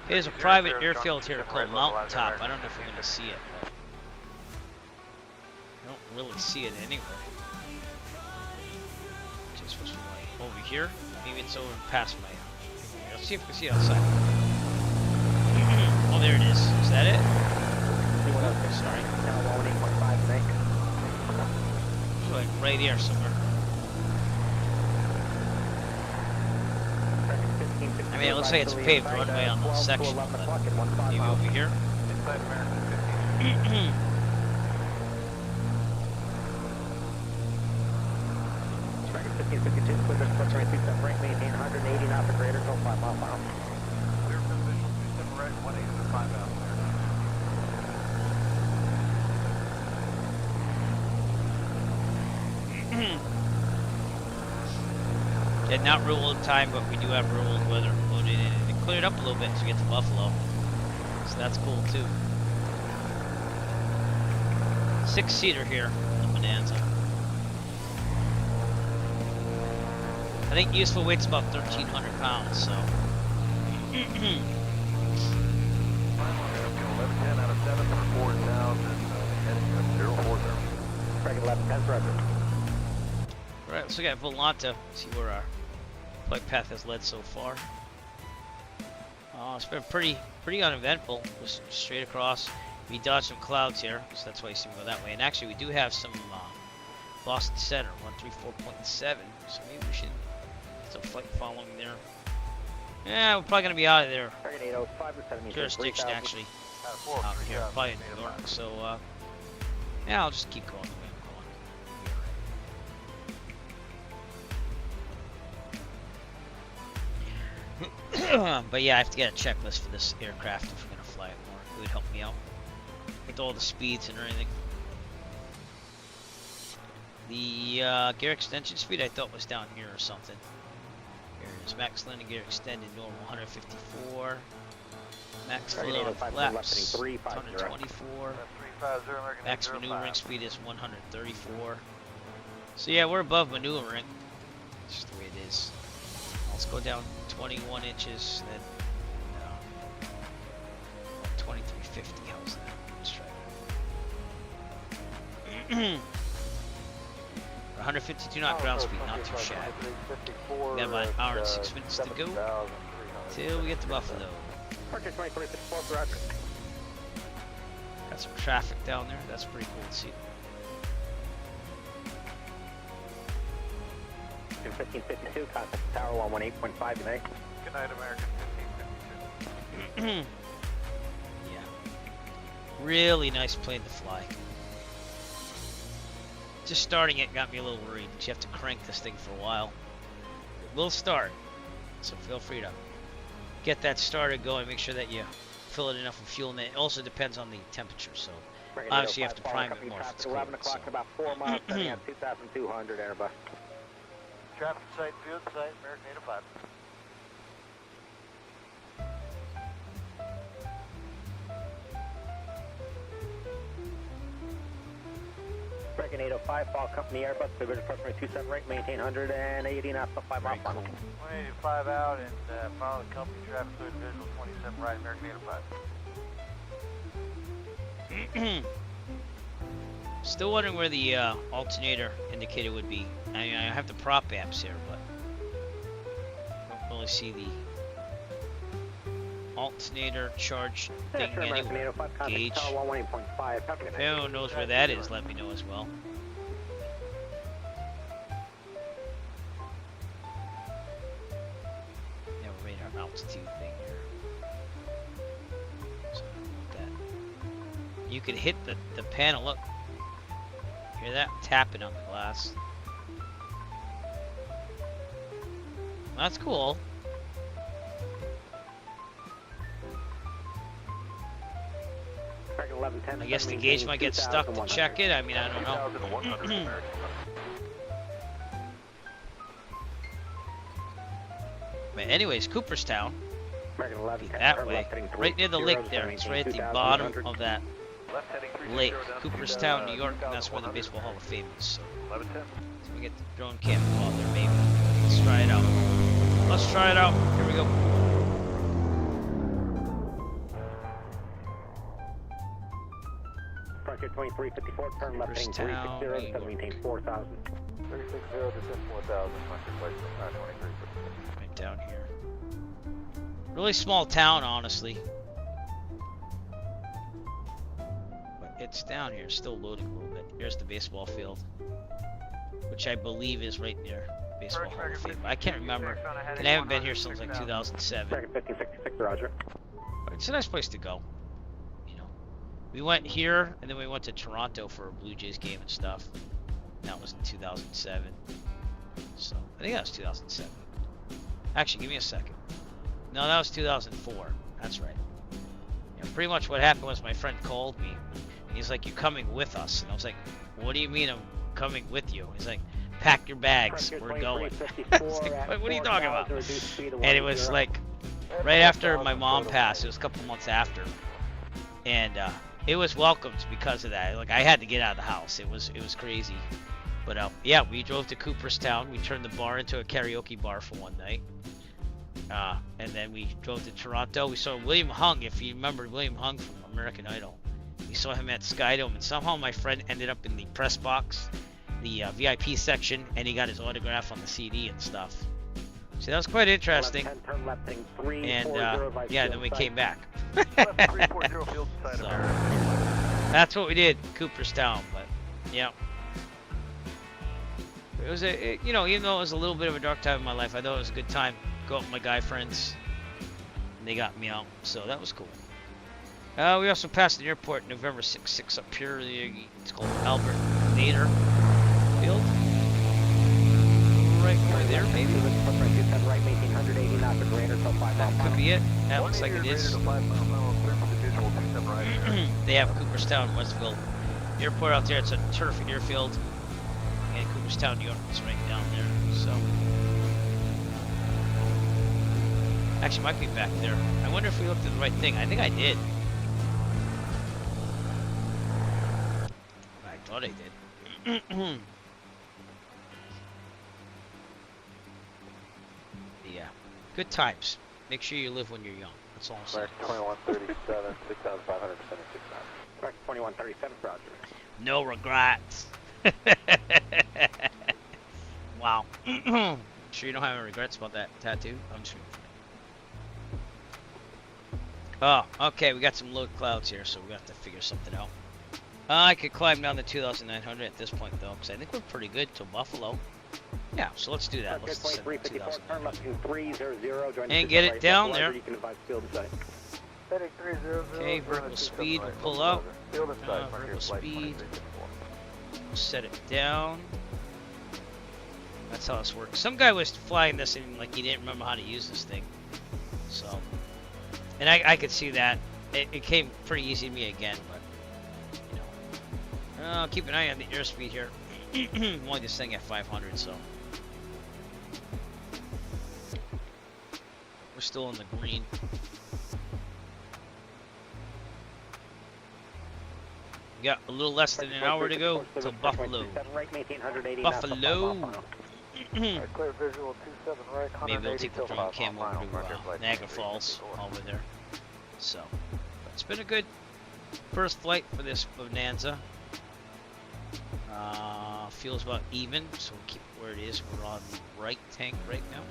There's a private airfield here called Mountaintop. I don't know if we're going to see it, but I don't really see it anywhere. Just supposed to be like over here. Maybe it's over past my. Let's see if we can see it outside. Oh, there it is. Is that it? Oh, sorry. Like right here somewhere. I mean, it looks like it's a paved runway on the section, but maybe over here. Yeah, not real old time, but we do have real old weather loaded in. It cleared up a little bit as we get to Buffalo, so that's cool too. 6-seater here, the Bonanza. I think useful weight's about 1,300 pounds, so. 1110 out of 7 for 4,000, heading 040. Craig 1110's record. Alright, so we got Volanta. See where our flight path has led so far. It's been pretty uneventful. Just straight across. We dodged some clouds here, so that's why you see me go that way. And actually, we do have some Boston Center, 134.7. So maybe we should get a flight following there. Yeah, we're probably gonna be out of there. Jurisdiction actually out here, probably in New York. So yeah, I'll just keep going the way I'm going. But yeah, I have to get a checklist for this aircraft if we're gonna fly it more. It would help me out with all the speeds and everything. The gear extension speed I thought was down here or something. Here it is. Max landing gear extended normal 154. Max flow flaps 124. Max maneuvering speed is 134. So yeah, we're above maneuvering. That's just the way it is. Let's go down 21 inches, then 2350. How's that? Let's try that. 152 knot ground speed, not too shabby. We got about an hour and 6 minutes to go till we get to Buffalo. Got some traffic down there. That's pretty cool to see. 1552, contact Tower 118.5 tonight. Good night, American 1552. Yeah. Really nice plane to fly. Just starting it got me a little worried. You have to crank this thing for a while. It will start, so feel free to get that started going. Make sure that you fill it enough with fuel, and it also depends on the temperature. So obviously you have to prime it more if it's cold. 11 o'clock, about 4 miles, setting at 2,200 Airbus. Traffic site, field site, American 805. American 805, fall company Airbus, division approximately 27 right, maintain 180 knots, 5 miles. Cool. 185 out and follow the company traffic fluid visual 27 right, American 805. Still wondering where the alternator indicator would be. I mean, I have the prop amps here, but I don't really see the alternator charge thing anywhere. Gauge. If anyone knows where that is, let me know as well. Yeah, radar altitude thing here. So I don't know what that. You can hit the panel. Look. Hear that? Tapping on the glass. That's cool. I guess the gauge might get stuck to check it. I mean, I don't know. But anyways, Cooperstown. That way. Right near the lake there. It's right at the bottom of that lake. Cooperstown, New York. And that's where the Baseball Hall of Fame is. So we get the drone cam out there, maybe. Let's try it out. Let's try it out. Here we go. Frontier 2354, turn left heading 360, to maintain 4,000. 360 descend 4,000, Frontier flight 23. Right down here. Really small town, honestly. But it's down here, still loading a little bit. Here's the baseball field, which I believe is right near Baseball Hall of Fame. I can't remember, and I haven't been here since like 2007. 1566, Roger. But it's a nice place to go. We went here, and then we went to Toronto for a Blue Jays game and stuff. And that was in 2007. So, I think that was 2007. Actually, give me a second. No, that was 2004. That's right. Pretty much what happened was my friend called me. And he's like, "You coming with us?" And I was like, "What do you mean I'm coming with you?" He's like, "Pack your bags. We're going." I was like, what are you talking about? And it was like right after my mom passed. It was a couple months after. And it was welcomed because of that. Like, I had to get out of the house. It was crazy. But yeah, we drove to Cooperstown. We turned the bar into a karaoke bar for one night. And then we drove to Toronto. We saw William Hung, if you remember William Hung from American Idol. We saw him at Skydome, and somehow my friend ended up in the press box, the VIP section, and he got his autograph on the CD and stuff. So that was quite interesting. And yeah, then we came back. So, that's what we did, Cooperstown. But yeah, it was even though it was a little bit of a dark time in my life, I thought it was a good time. Go out with my guy friends, and they got me out, so that was cool. We also passed the airport November 6 up here. It's called Albert Nader Field. Right there, maybe. That could be it. That looks like it is. They have Cooperstown, Westfield Airport out there. It's a turf airfield. And Cooperstown, New York is right down there. So, actually, might be back there. I wonder if we looked at the right thing. I think I did. I thought I did. Yeah, good times. Make sure you live when you're young. That's all I'm saying. 2137, 6,576 knots. 2137, Roger. No regrets. Wow. Sure you don't have any regrets about that tattoo? I'm just. Oh, okay. We got some low clouds here, so we have to figure something out. I could climb down to 2,900 at this point, though, because I think we're pretty good to Buffalo. Yeah, so let's do that. Let's send 2,000. And get it down there. Okay, vertical speed, we'll pull out. Vertical speed. Set it down. That's how this works. Some guy was flying this and like he didn't remember how to use this thing. So, and I could see that. It came pretty easy to me again, but you know. Keep an eye on the airspeed here. I'm only just saying at 500, so. We're still in the green. We got a little less than an hour to go to Buffalo. Buffalo. Maybe we'll take the drone cam over to Niagara Falls over there. So, it's been a good first flight for this Bonanza. Feels about even, so we'll keep it where it is. We're on the right tank right now.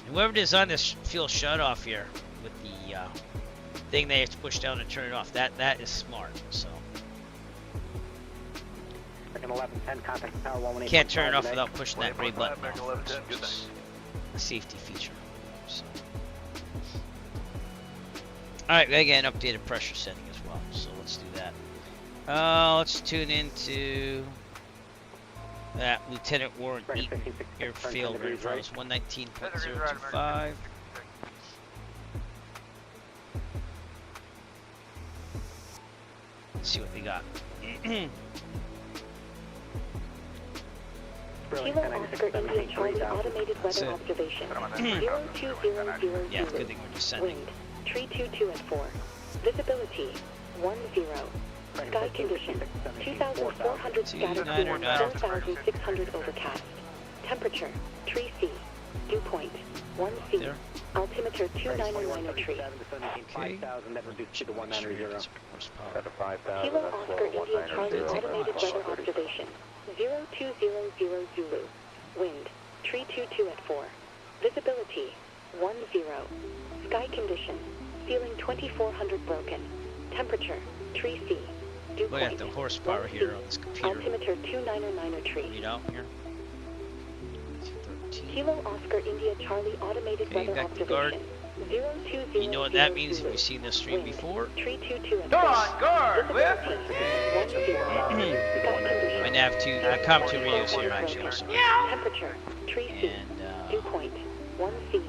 And whoever designed this fuel shut off here with the thing they have to push down and turn it off, that is smart. So can't turn it off without pushing that gray button off, which is a safety feature. So. Alright, we get an updated pressure setting as well, so let's do that. Let's tune into that Lieutenant Warren Eaton airfield radar. It's 119.025. Let's see what they got. Kilo Oscar India Charlie automated weather observation. 02000. Yeah, it's good thing we're descending. Wind 322 at 4. Visibility 10. Sky condition 2,400 static warm, 4,600 overcast. Temperature 3C. Dew point 1C. There. Altimeter 299 tree. Okay. Kilo Oscar India Charlie automated weather observation. 0200 Zulu. Wind 322 at 4. Visibility 10. Sky condition ceiling 2400 broken. Temperature 3C. Dew Look point at the horsepower here on this computer. Altimeter 299 tree. Read out here. Kilo Oscar India Charlie automated Okay, weather back to guard. observation. 020. You know what that means if you've seen this stream before. 322 at 4. Come on, guard! Visibility 10. My nav 2, my COM 2 radios here actually also. Temperature 3C. And Dew point 1C.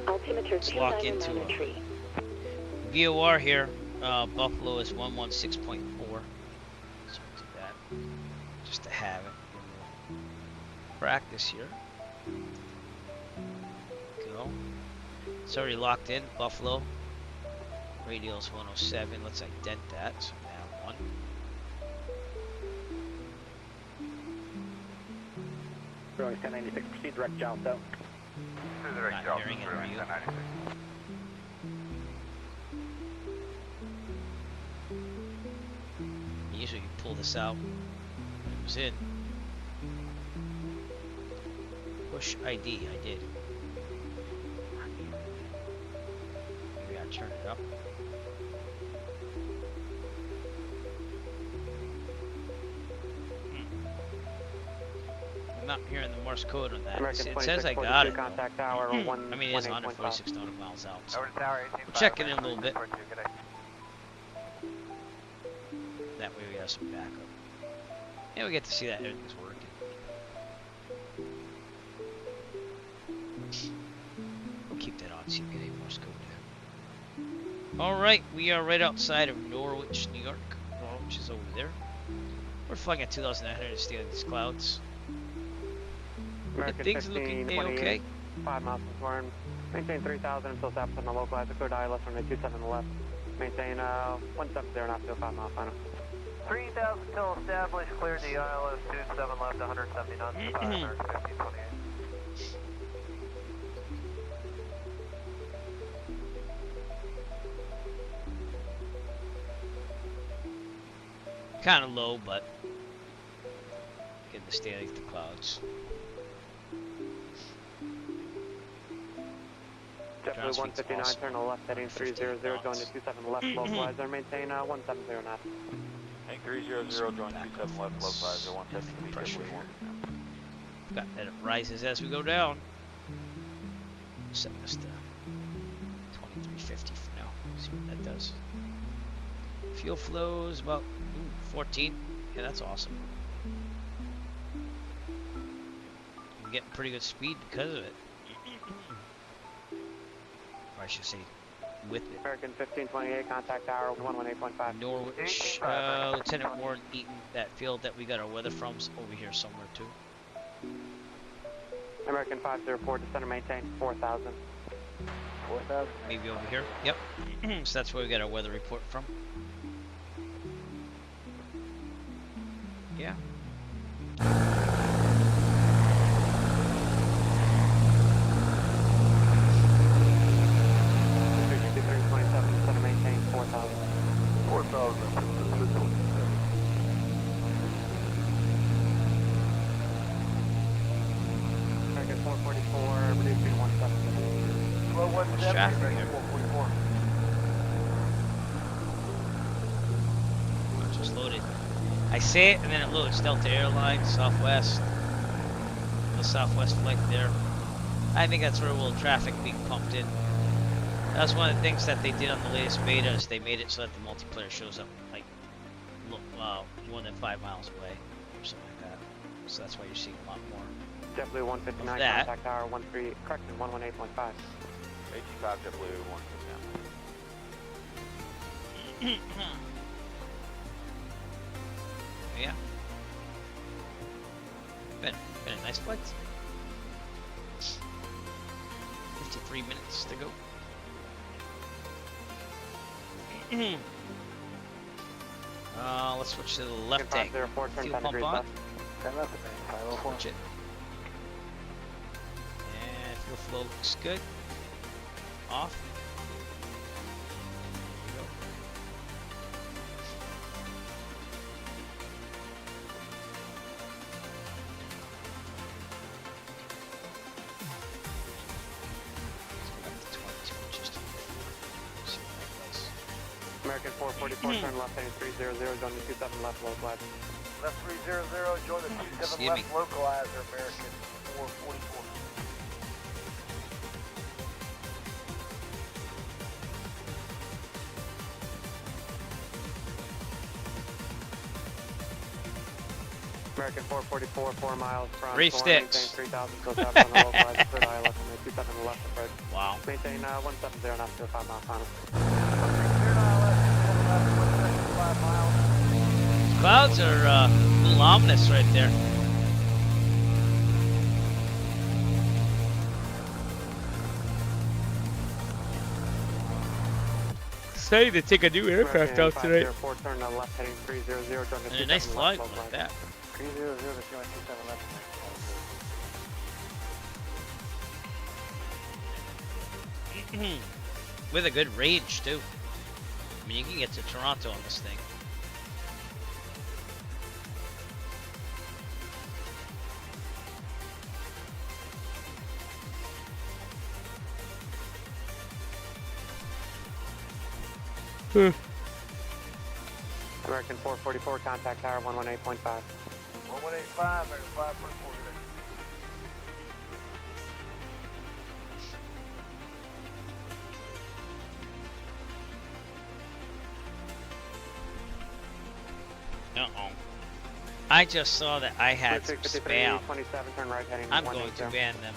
Altimeter let's lock into 299 tree. VOR here. Buffalo is 116.4. So we'll do that just to have it. Practice here. Go. It's already locked in. Buffalo. Radial is 107. Let's indent that. So now 1. Growing 1096, proceed direct Jalto. Not hearing it. Are you? Usually you pull this out. It was in. Push ID. I did. Maybe I turn it up. I'm not hearing the Morse code on that. It says I got it. Contact tower, I mean, it is 146 nautical miles out. So we'll check it in a little bit. That way we have some backup. And we get to see that everything's working. We'll keep that on, see if we get any Morse code there. Alright, we are right outside of Norwich, New York. Norwich is over there. We're flying at 2,900 to stay on these clouds. Things are looking okay. 5 miles from Swarm. Maintain 3,000 until stops on the localizer. Code ILS on the 27 left. Maintain 170 knots to 5 mile final. 3,000 till established. Cleared the ILS 27 left, 170 knots to 515.28. kind of low, but getting the standing to clouds. Definitely 159, awesome. turn to left, heading 300, going to 27 left, localizer, maintain 170 knots. Heading 300, going 27 left, localizer, 170 pressure feet. Got that it rises as we go down. Set this to 2350 for now. See what that does. Fuel flows about 14. Yeah, that's awesome. I'm getting pretty good speed because of it. Or I should say, with it. American 1528, contact tower 118.5. Norwich, Lieutenant Warren Eaton, that field that we got our weather from's over here somewhere too. American 504, descend and maintain 4,000. 4,000? Maybe over here. Yep. So that's where we got our weather report from. Yeah. Maintain 4,000. 4,000. American 444, reducing 170. Slow 170, Traffic American here. 444. Just loaded. I say it and then it loads. Delta Airlines, Southwest. The Southwest flight there. I think that's where a little traffic being pumped in. That's one of the things that they did on the latest beta is they made it so that the multiplayer shows up like more than 5 miles away or something like that. So that's why you're seeing a lot more. Definitely 159, that. contact tower 13, correction 118.5. 85 W 1. Yeah. Been a nice flight. 53 minutes to go. Let's switch to the left tank. 504, turn Fuel 10 pump degrees on. left. 10 left, 504. Switch it. And fuel flow looks good. Off. There we go. Let's go back to 22, just to see what that does. American 444, turn left, heading 300, going to 27 left, localizer. Left 300, join the 27 Excuse left me. localizer, American 444. American 444, 4 miles from Reef Thorn, sticks. maintain 3,000, so south on the localizer, third eye left, and 27 left approach. Wow. Maintain 170 knots to 5 mile final. Clouds are a little ominous right there. Say to take a new aircraft out tonight. 504, turn left, heading 300, going to And a 27 nice flight left, like that. 300, join 27 left. With a good range too. I mean, you can get to Toronto on this thing. American 444, contact tower 118.5. 1185, American 544 today. Uh-oh. I just saw that I had some 53, spam. 27, turn right, heading I'm going to 180. ban them.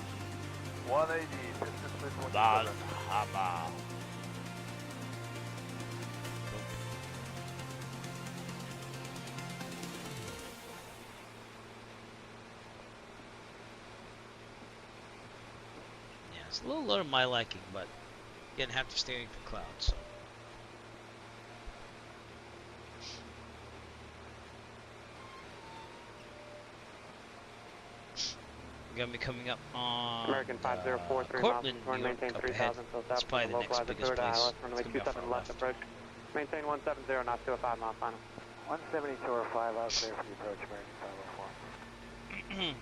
180, distance 27. Valhalla. Yeah, it's a little low to my liking, but didn't have to stay in the clouds, so. We're gonna be coming up on American 504, 3 Cortland, miles, New York, maintain up ahead. 3,000, so That's south probably on the the next localizer, biggest third eye place. left, runway It's gonna be off 27 our left left. approach. Maintain 170 knots to a 5 mile final. 172 or 5 out clear for the approach, American 504.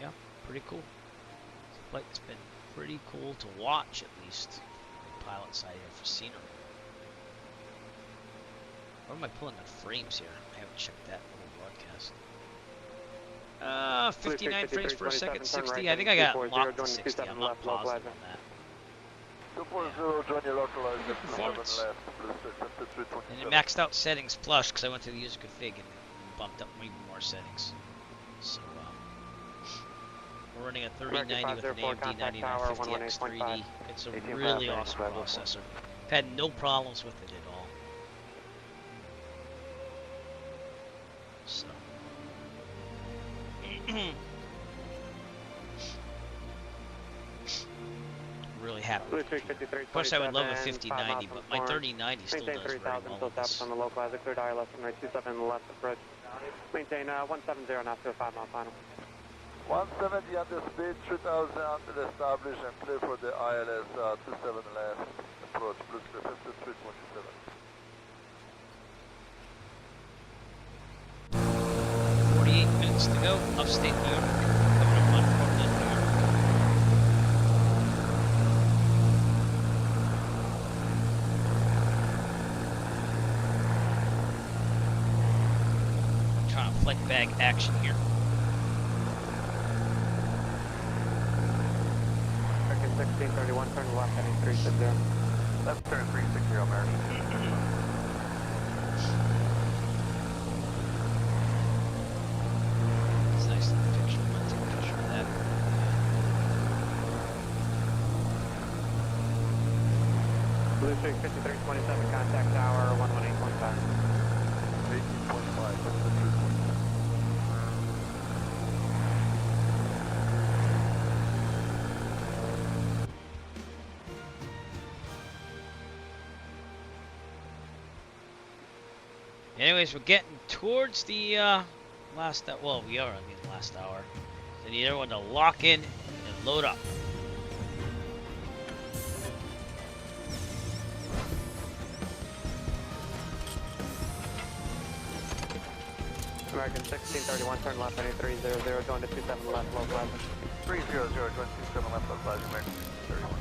Yeah, pretty cool. It's been pretty cool to watch, at least. The pilot side here for scenery. What am I pulling on frames here? I haven't checked that whole broadcast. 59 frames per second, 60. I think I got locked to 60. I'm not positive on that. 240, join your localizer. Performance. And it maxed out settings plus because I went to the user config and bumped up even more settings. So, we're running a 3090 with an AMD 9950X 3D. It's a really awesome processor. I've had no problems with it at all. So. Really happy. Of course, I would love a 5090, but my 3090 still does very well with this. On the localizer, clear dial left from right 27 left approach. Maintain 170 now to a 5 mile final. 170 on the speed, 3000 established and clear for the ILS 27 left approach, Blue Square 5327. 48 minutes to go, upstate New York. Coming up on Portland, New York. Trying to flight bag action here. 1631, turn left, heading 360. Left turn 360, American. It's nice in the picture. I'll take a picture of that. Blue Streak 5327, contact tower 118.5. 18.5, that's the truth. Anyways, we're getting towards the last hour. Well, we are on the last hour. So I need everyone to lock in and load up. American 1631, turn left, heading 300, going to 27 left, localizer. 300, going 27 left, localizer, American 31.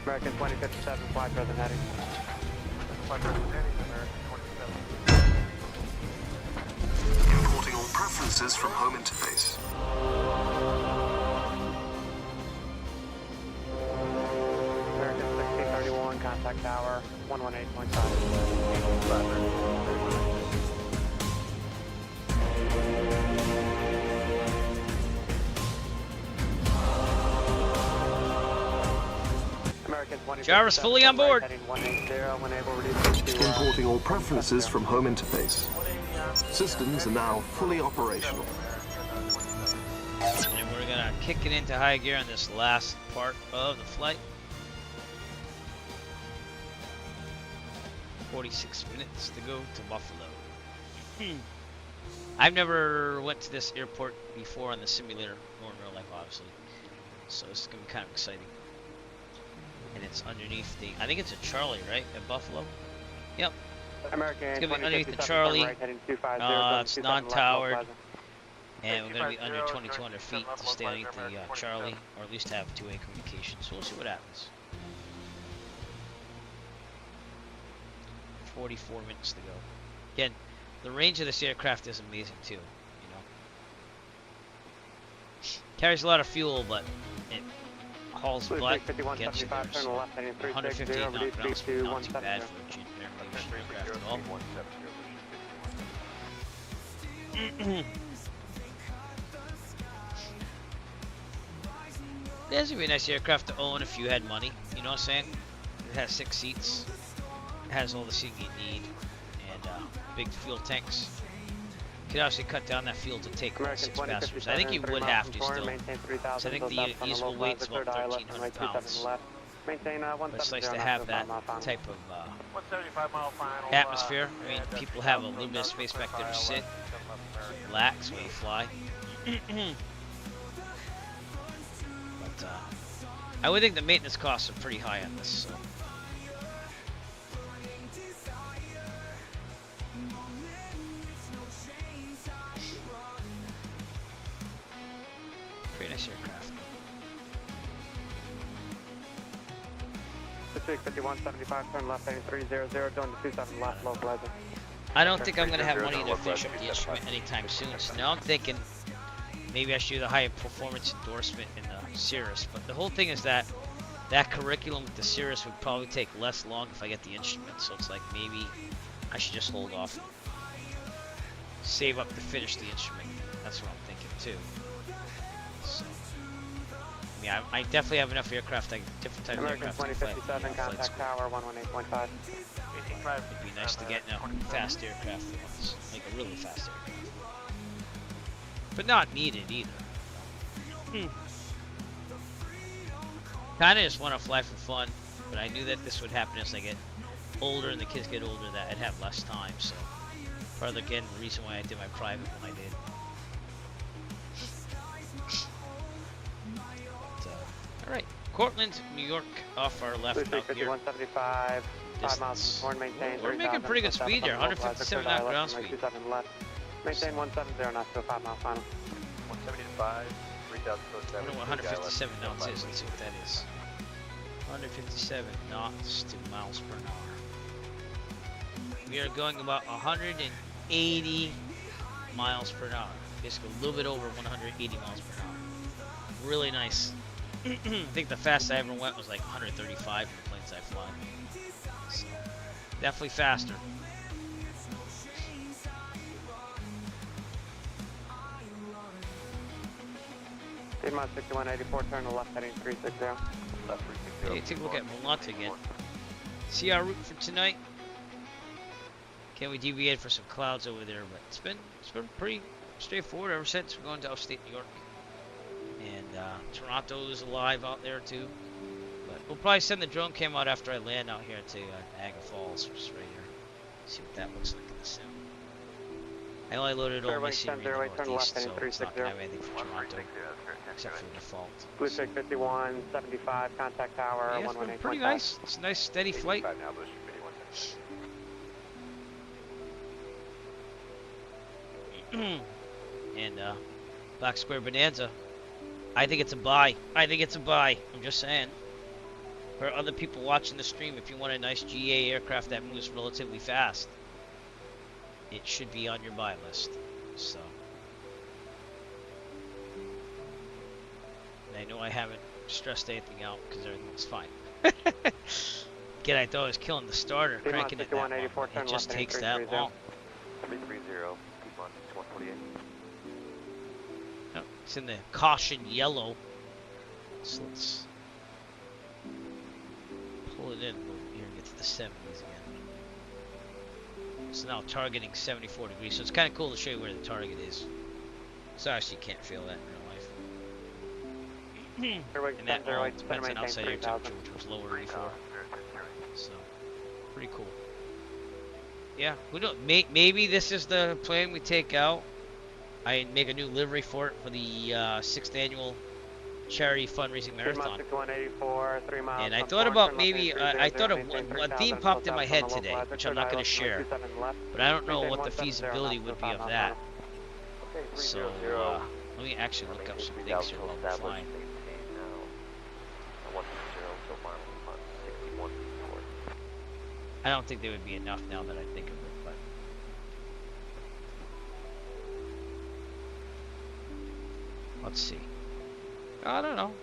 American 2057, fly present heading. Fly present heading, American 27. Importing all preferences from home interface. American 1631, contact tower 118.5. Jarvis fully on board. Importing all preferences from home interface. Systems are now fully operational. And we're gonna kick it into high gear on this last part of the flight. 46 minutes to go to Buffalo. I've never went to this airport before on the simulator, nor in real life, obviously. So this is gonna be kind of exciting. And it's underneath the, I think it's a Charlie, right, at Buffalo? Yep. American, it's going to be underneath the Charlie. It's non-towered. And we're going to be under 2,200 feet to stay underneath the Charlie, or at least have two-way communication. So we'll see what happens. 44 minutes to go. Again, the range of this aircraft is amazing too, you know. Carries a lot of fuel, but it hauls butt, gets you there. So 158 knots per hour, not too bad for a aviation aircraft at all. This would be a nice aircraft to own if you had money, you know what I'm saying? It has 6 seats, it has all the seating you need, and big fuel tanks. could actually cut down that fuel to take all 6 passengers. I think you would have to still. So I think the usable weight's about 1,300 pounds. But it's nice to have that type of 175 mile final. atmosphere. I mean, people have a little bit of space back there to sit, relax when you fly. But I would think the maintenance costs are pretty high on this. So. Pretty nice aircraft. 5175, turn left, 8300, going to 27 left, localizer. I don't think I'm going to have money to finish up the instrument anytime soon, so now I'm thinking maybe I should do the high performance endorsement in the Cirrus, but the whole thing is that curriculum with the Cirrus would probably take less long if I get the instrument, so it's like maybe I should just hold off and save up to finish the instrument. That's what I'm thinking too. So, I mean, I definitely have enough aircraft, like different types of aircraft to fly. Contact tower, 118.5. It'd be nice to get a fast aircraft at once, like a really fast aircraft. But not needed either. Kinda just want to fly for fun, but I knew that this would happen as I get older and the kids get older, that I'd have less time, so part of the reason why I did my private when I did. Alright, Cortland, New York, off our left out here. 175, 5 miles, maintain. We're making pretty good speed here, 157 knot ground speed. Maintain 170 knots to a 5 mile final. 175, 3007. I don't know what 157 knots is, let's see what that is. 157 knots to miles per hour. We are going about 180 miles per hour. Basically a little bit over 180 miles per hour. Really nice. I think the fastest I ever went was like 135 in the planes I fly. So, definitely faster. Piedmont 6184, turn to left heading 360. Left 360. Hey, take a look at Malanta again. See our route for tonight. Can we deviate for some clouds over there? But it's been pretty straightforward ever since we're going to upstate New York. And Toronto's alive out there too. But we'll probably send the drone cam out after I land out here to Niagara Falls, which is right here. See what that looks like in the sound. I only loaded all my scenery in the Northeast, so it's not going to have anything for Toronto, except for the default. Blue 5175, contact tower, yeah, it's been pretty nice. It's a nice steady flight. And Black Square Bonanza. I think it's a buy. I think it's a buy. I'm just saying. For other people watching the stream, if you want a nice GA aircraft that moves relatively fast, it should be on your buy list. So. And I know I haven't stressed anything out because everything looks fine. Again, I thought I was killing the starter, cranking it that long. It just takes that long. 330, Piedmont 148. Oh, it's in the caution yellow. So let's pull it in here and get to the 70s again. It's now targeting 74 degrees, so it's kind of cool to show you where the target is. So actually you can't feel that in real life. And that all depends on outside air temperature, which was lower before. So, pretty cool. Yeah, we don't. Maybe this is the plane we take out. I make a new livery for it for the 6th annual charity fundraising marathon. And I thought about maybe, I thought a theme popped in my head today, which I'm not going to share. But I don't know what the feasibility would be of that. So, let me actually look up some things here while we're flying. I don't think they would be enough now that I think of it, but let's see. I don't know.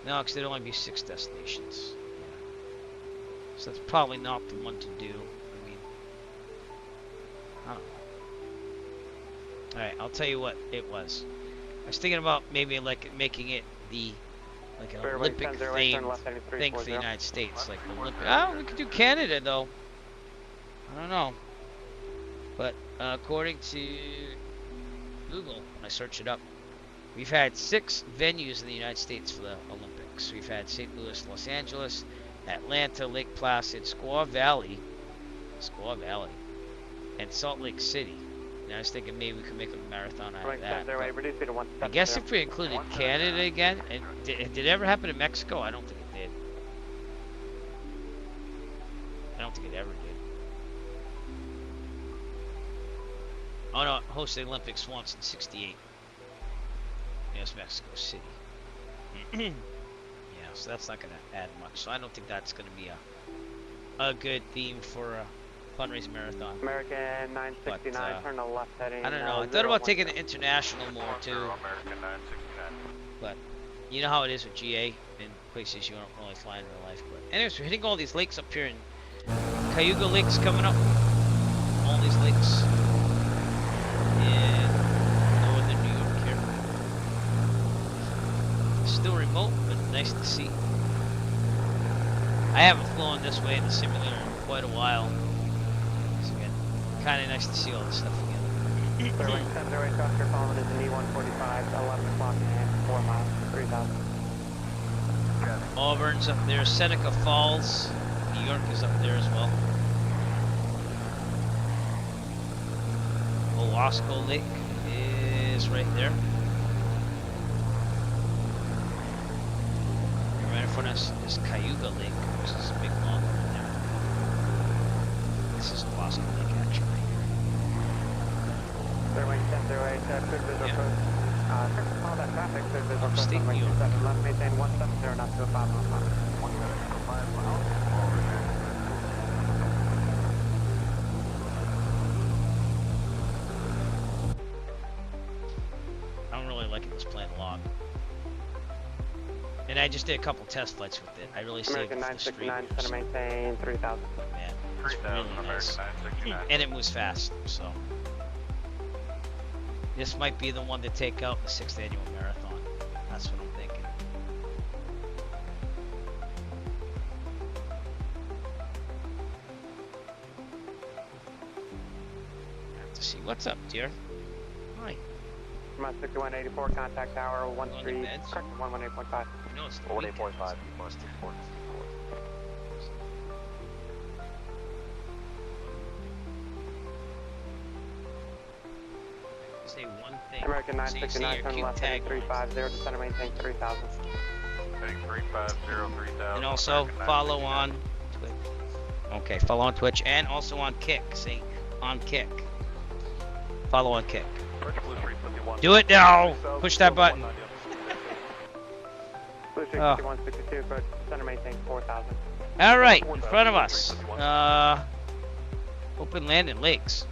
No, because there'd only be 6 destinations. Yeah. So that's probably not the one to do. I mean, I don't know. Alright, I'll tell you what it was. I was thinking about maybe like making it the like an Olympic themed thing for the United States, like the Olympic. Oh, we could do Canada though. I don't know, but according to Google when I search it up. We've had 6 venues in the United States for the Olympics. We've had St. Louis, Los Angeles, Atlanta, Lake Placid, Squaw Valley, and Salt Lake City. And I was thinking maybe we could make a marathon out of that. I guess if we included Canada again, and did it ever happen in Mexico? I don't think it did. I don't think it ever did. Oh no, it hosted the Olympics once in '68. Yes, Mexico City. Yeah, so that's not going to add much. So I don't think that's going to be a good theme for a fundraising marathon. American 969, turn to left heading. I don't know. I thought about taking it international more too. American 969. But you know how it is with GA in places you don't really fly in real life. But anyways, we're hitting all these lakes up here, and Cayuga Lake's coming up. All these lakes in northern New York here. Still remote, but nice to see. I haven't flown this way in the simulator in quite a while. So again, kind of nice to see all this stuff again. Sterling 1008 Oscar following is an E145, 11 o'clock and 4 miles, 3,000. Auburn's up there, Seneca Falls, New York is up there as well. Owasco Lake is right there. And right in front of us is Cayuga Lake, which is a big long one there. This is Owasco Lake actually. Sterling 1008, good visual code. All that traffic, good visual code. Upstate New York. Left maintain 170, not to a 5 mile. 175 miles. This plane along, and I just did a couple test flights with it. I really saved it for the street. American 969, center maintain 3,000. Man, it's really nice. And it moves fast, so this might be the one to take out the 6th annual marathon. That's what I'm thinking. I have to see what's up, dear. Hi. 6184, contact tower 13, correct 118.5. No, it's 118.5. Say one thing. American 969, turn left heading 350, descend and maintain 3,000. Heading 350, 3,000. And also follow on Twitch. Okay, follow on Twitch and also on Kick. See, on Kick. Follow on Kick. Do it now! Push that button. Alright, in front of us. Open land and lakes.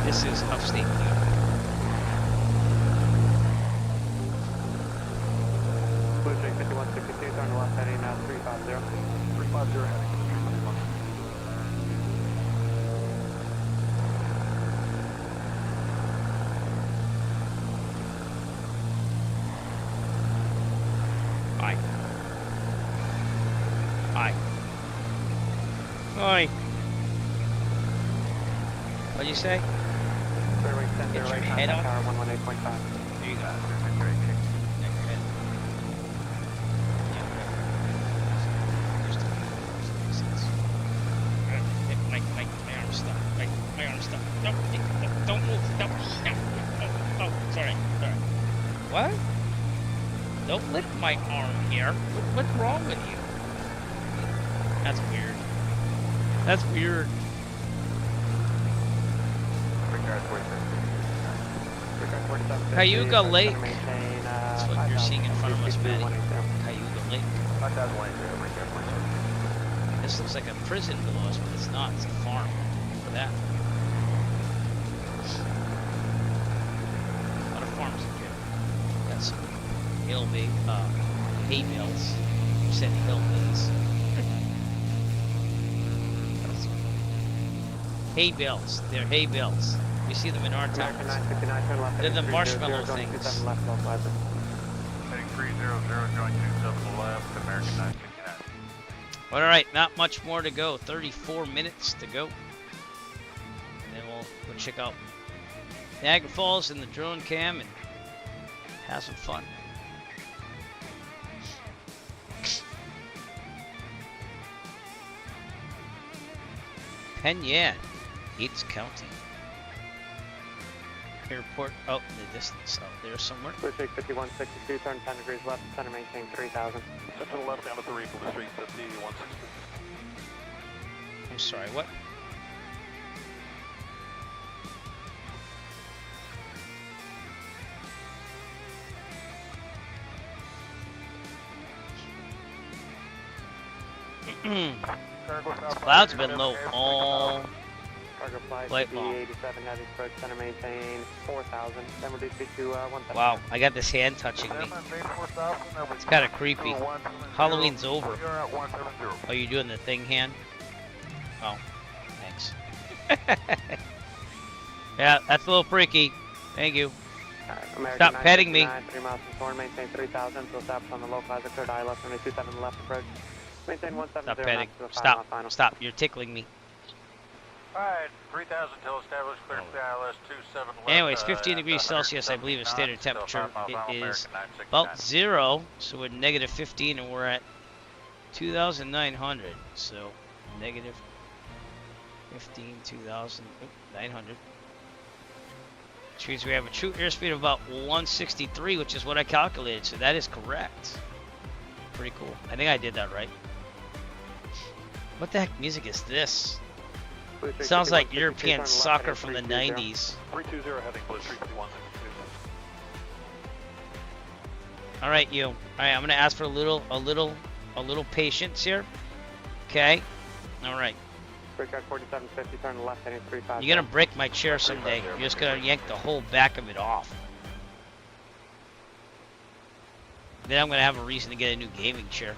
This is upstate New York. Blue Jay 5162, turn left heading 350. 350 heading. Hi. What'd you say? Get your head up. 118.5. There you go. My arm's stuck. My arm's stuck. Don't move. Oh, sorry. What? Don't lick my arm here. What's wrong with you? That's weird. That's weird. Cayuga Lake. That's what you're seeing in front of us, Maddie. Cayuga Lake. This looks like a prison below us, but it's not. It's a farm. For that. A lot of farms in here. Got some hay bales. You said hillbillies. Hay bales. They're hay bales. We see them in our towns. They're the marshmallow things. Heading 300, join 27 left, American 969. Alright, not much more to go. 34 minutes to go. then we'll go check out Niagara Falls in the drone cam and have some fun. Penyan, Yates County. Airport out in the distance, out there somewhere. Clear 5162, turn 10 degrees left, center maintain 3000. Set to the left down to 3 from the street, that's the 160. I'm sorry, what? Clouds have been low all flight long. 87 heavy approach, center maintain 4000, then reduce speed to 1000. Wow, I got this hand touching me. It's kind of creepy. Halloween's over. Oh, you're doing the thing hand? Oh, thanks. Yeah, that's a little freaky. Thank you. Stop petting me. 3 miles from Thorn, maintain 3000, so stop on the localizer, cleared eye left, runway 27 left approach. Maintain 170. Stop petting. Stop. Stop. You're tickling me. Alright, 3000 till established, clear ILS 27 left. Anyways, 15 degrees Celsius, I believe, is standard temperature. It is about 0, so we're negative 15, and we're at 2,900. So, negative 15, 2,900. Which means we have a true airspeed of about 163, which is what I calculated, so that is correct. Pretty cool. I think I did that right. What the heck music is this? Sounds like European soccer from the 90s. 320 heading blue 35162. All right, you. All right, I'm gonna ask for a little patience here. Okay. All right. Breakout 4750, turn left heading 35. You're gonna break my chair someday. You're just gonna yank the whole back of it off. Then I'm gonna have a reason to get a new gaming chair.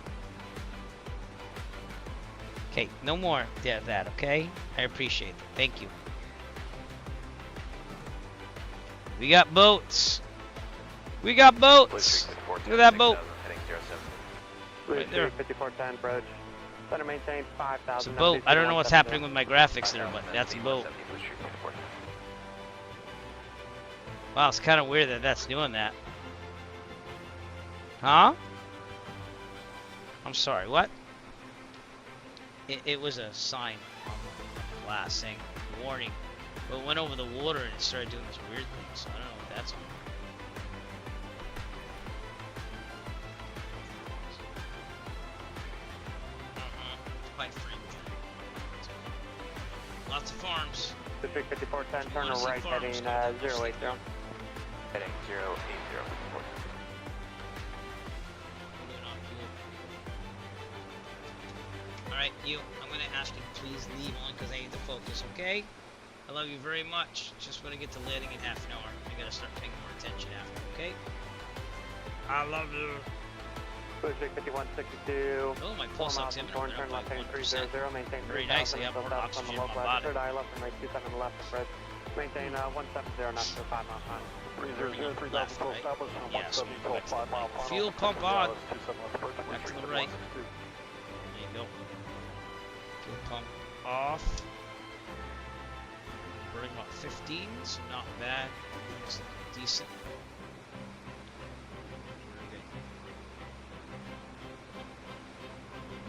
Okay, no more of that, okay? I appreciate it. Thank you. We got boats. We got boats. Look at that boat. Right there. 5410 approach. Center maintain 5000. It's a boat. I don't know what's happening with my graphics there, but that's a boat. Wow, it's kind of weird that that's doing that. Huh? I'm sorry, what? It was a sign on the glass saying warning, but it went over the water and it started doing this weird thing, so I don't know what that's on. It's quite free. Lots of farms. District 5410, turn right heading 080. Heading 080. Alright, you, I'm going to ask you to please leave on because I need to focus, okay? I love you very much. Just when I get to landing in half an hour, I got to start paying more attention after, okay? I love you. District 5162. Oh, my pulse oximeter went up by 1%. Maintain very nice, I have more oxygen in my body. Third eye left and right 27 left approach. Maintain 170, not to 5 mile final. 300, left, right? Yes, fuel pump on. Back to the right. There you go. Fuel pump off. Burning about 15s, not bad. Looks decent.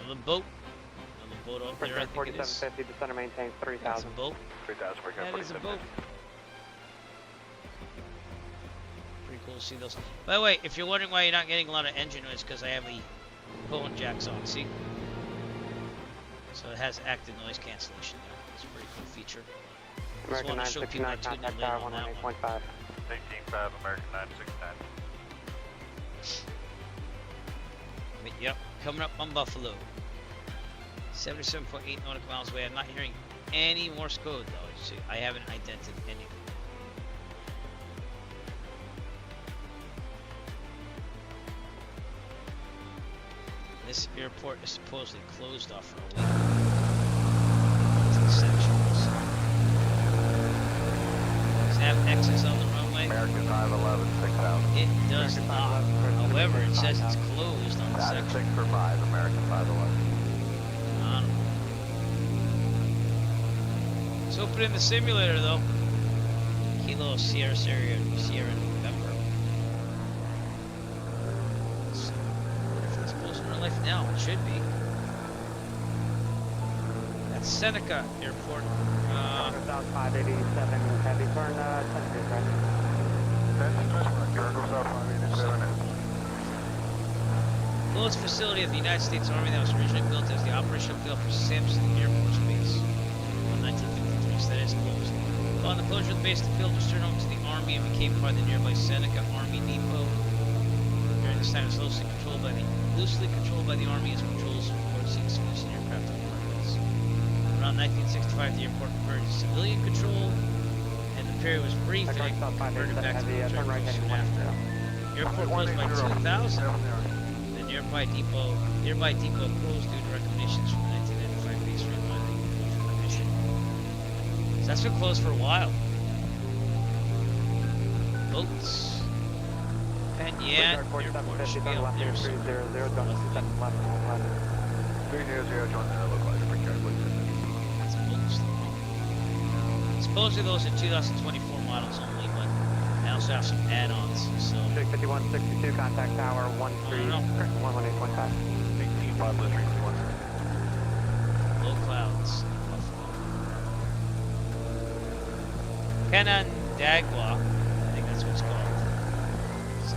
Another boat. Another boat up there, I think it is. 4750 to center maintain 3000. That's a boat. 3000, That is a boat. Pretty cool to see those. By the way, if you're wondering why you're not getting a lot of engine noise, because I have the Bowen jacks on, see? So it has active noise cancellation there. It's a pretty cool feature. Just want to show people I tuned in later on that one. 18.5 American 969. But yep, coming up on Buffalo. 77.8 nautical miles away. I'm not hearing any Morse code though. So I haven't indented any. This airport is supposedly closed off for a week. Does it have X's on the runway? American 511, 6000. It does not. However, it says it's closed on the section. 6 for 5, American 511. I don't know. So Let's open in the simulator though. Kilo Sierra November. So, if it's close in real life now, it should be. That's Seneca Airport. South 587 heavy turn 10 degrees right. Lowest facility of the United States Army that was originally built as the operational field for Sampson Air Force Base in 1953, so that is closed. Upon the closure of the base, the field was turned over to the Army and became part of the nearby Seneca Army Depot. During this time, it was loosely controlled by the Army as patrols for civilian aircraft on the runways. Around 1965, the airport converted to civilian control, and the period was brief and it converted back to military control soon after. The airport closed by 2000. The nearby depot closed due to recommendations from the 1995 base realigning commission. So that's been closed for a while. Boats. Penyan Airport should be up there somewhere. 300, Supposedly those are 2024 models only, but I also have some add-ons, so... 65162, contact tower 118.5. Low clouds. Canandaigua, I think that's what it's called. It's a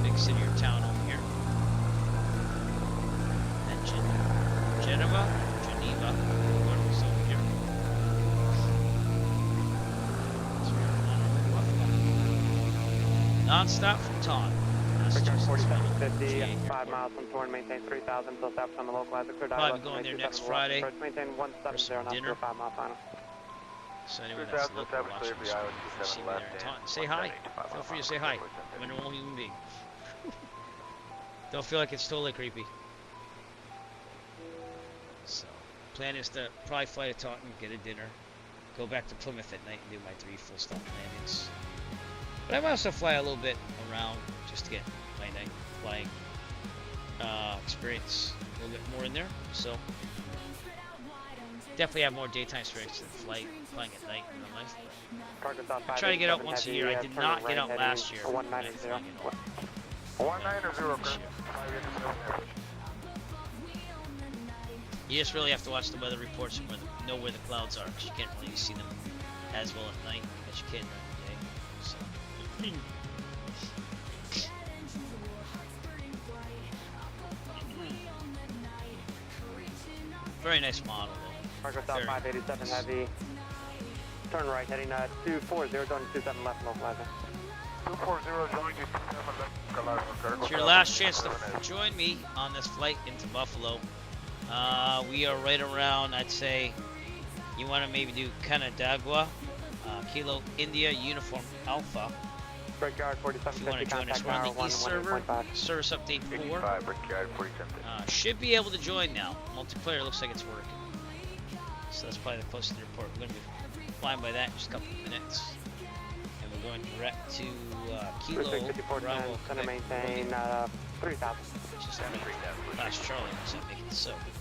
big city or town over here. And Geneva, whatever's over here. Non-stop from Taunton. 4750, 5 miles from Taunton, maintain 3000 until stops on the localizer. Probably going there next Friday maintain 170 knots to 5 mile final. So anyone that's local watching this, see me there in Taunton. Say hi. Feel free to say hi. I'm a normal human being. Don't feel like it's totally creepy. So, plan is to probably fly to Taunton, get a dinner, go back to Plymouth at night and do my 3 full stop landings. But I might also fly a little bit around just to get my night flying experience a little bit more in there. So definitely have more daytime experience than flying at night in real life. I try to get out once a year. I did not get out last year. 190. You just really have to watch the weather reports and know where the clouds are, because you can't really see them as well at night as you can during the day. So. Very nice model though. Marco South 587 heavy. Turn right, heading 240, going 27 left, localizer. 240, join you 27 left. It's your last chance to join me on this flight into Buffalo. We are right around, I'd say, you want to maybe do Canandaigua, Kilo India Uniform Alpha. Brickyard 4750, if you want to join us, we're on the East server, service update 4. Should be able to join now. Multiplayer looks like it's working. So that's probably the closest to the report. We're going to be flying by that in just a couple of minutes. And we're going direct to Kilo Bravo. Going to maintain 3000. Just last Charlie was making it so. Okay.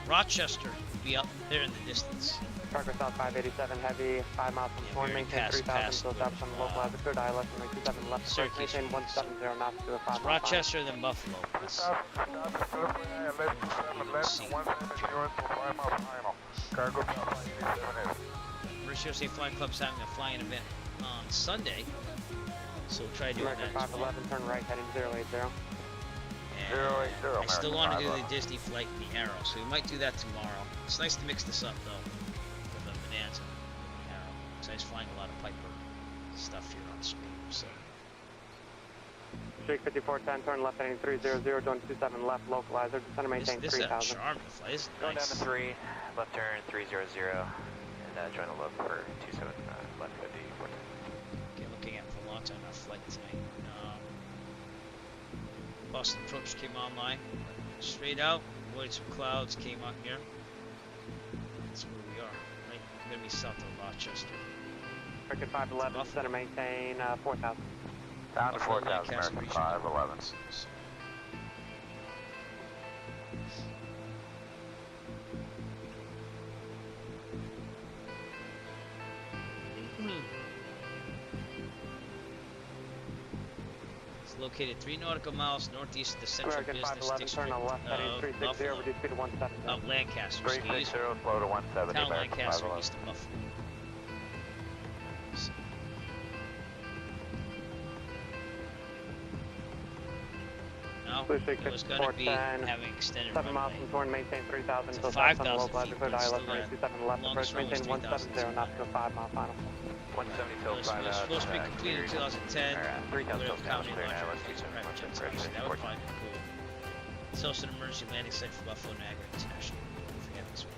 Rochester will be up there in the distance. Marco South 587 heavy, 5 miles from Taunton, maintain 3000 until stops on the localizer. Clear ILS and 27 left. Maintain 170 knots to a 5 mile. Rochester then Buffalo. Mercy USA Flying Club's having a flying event on Sunday, so we'll try to do that. 511, turn right, heading 080. I still want to do the Disney flight in the Arrow, so we might do that tomorrow. It's nice to mix this up though, with the Bonanza Arrow, because I was flying a lot of Piper stuff here on stream. So. Streak 5410, turn left, heading 300, going 27 left, localizer. Descend and maintain 3000. This is a charm to fly. This is going nice. down to 3, left turn 300, and join the loop for 27 left 50. Okay, looking at for a long time our flight tonight. Boston approach came online. Straight out, avoided some clouds, came up here. That's where we are, right? We're gonna be south of Rochester. Cricket 511, center maintain 4000. Down to 4000, American 511. It's located 3 nautical miles northeast of the central American business 511, district turn left heading of 360, Buffalo. reduce speed to 170. Of Lancaster, 360, slow to 170, Town American Lancaster, 511. east of Buffalo. So. No, it was going to be having extended 7 miles runway. from Torn, maintain 3,000 to until 5,000 local feet, altitude, but it's ILS still there. 27 left approach, Longest runway is maintain 170, knots to 5 mile final. 170 till It 5 was out. supposed to be completed in 2010. 3,000 till County clear now, let's Electric, keep it private jets, that would fine, cool. It's also an emergency landing site for Buffalo Niagara International. Forget this one.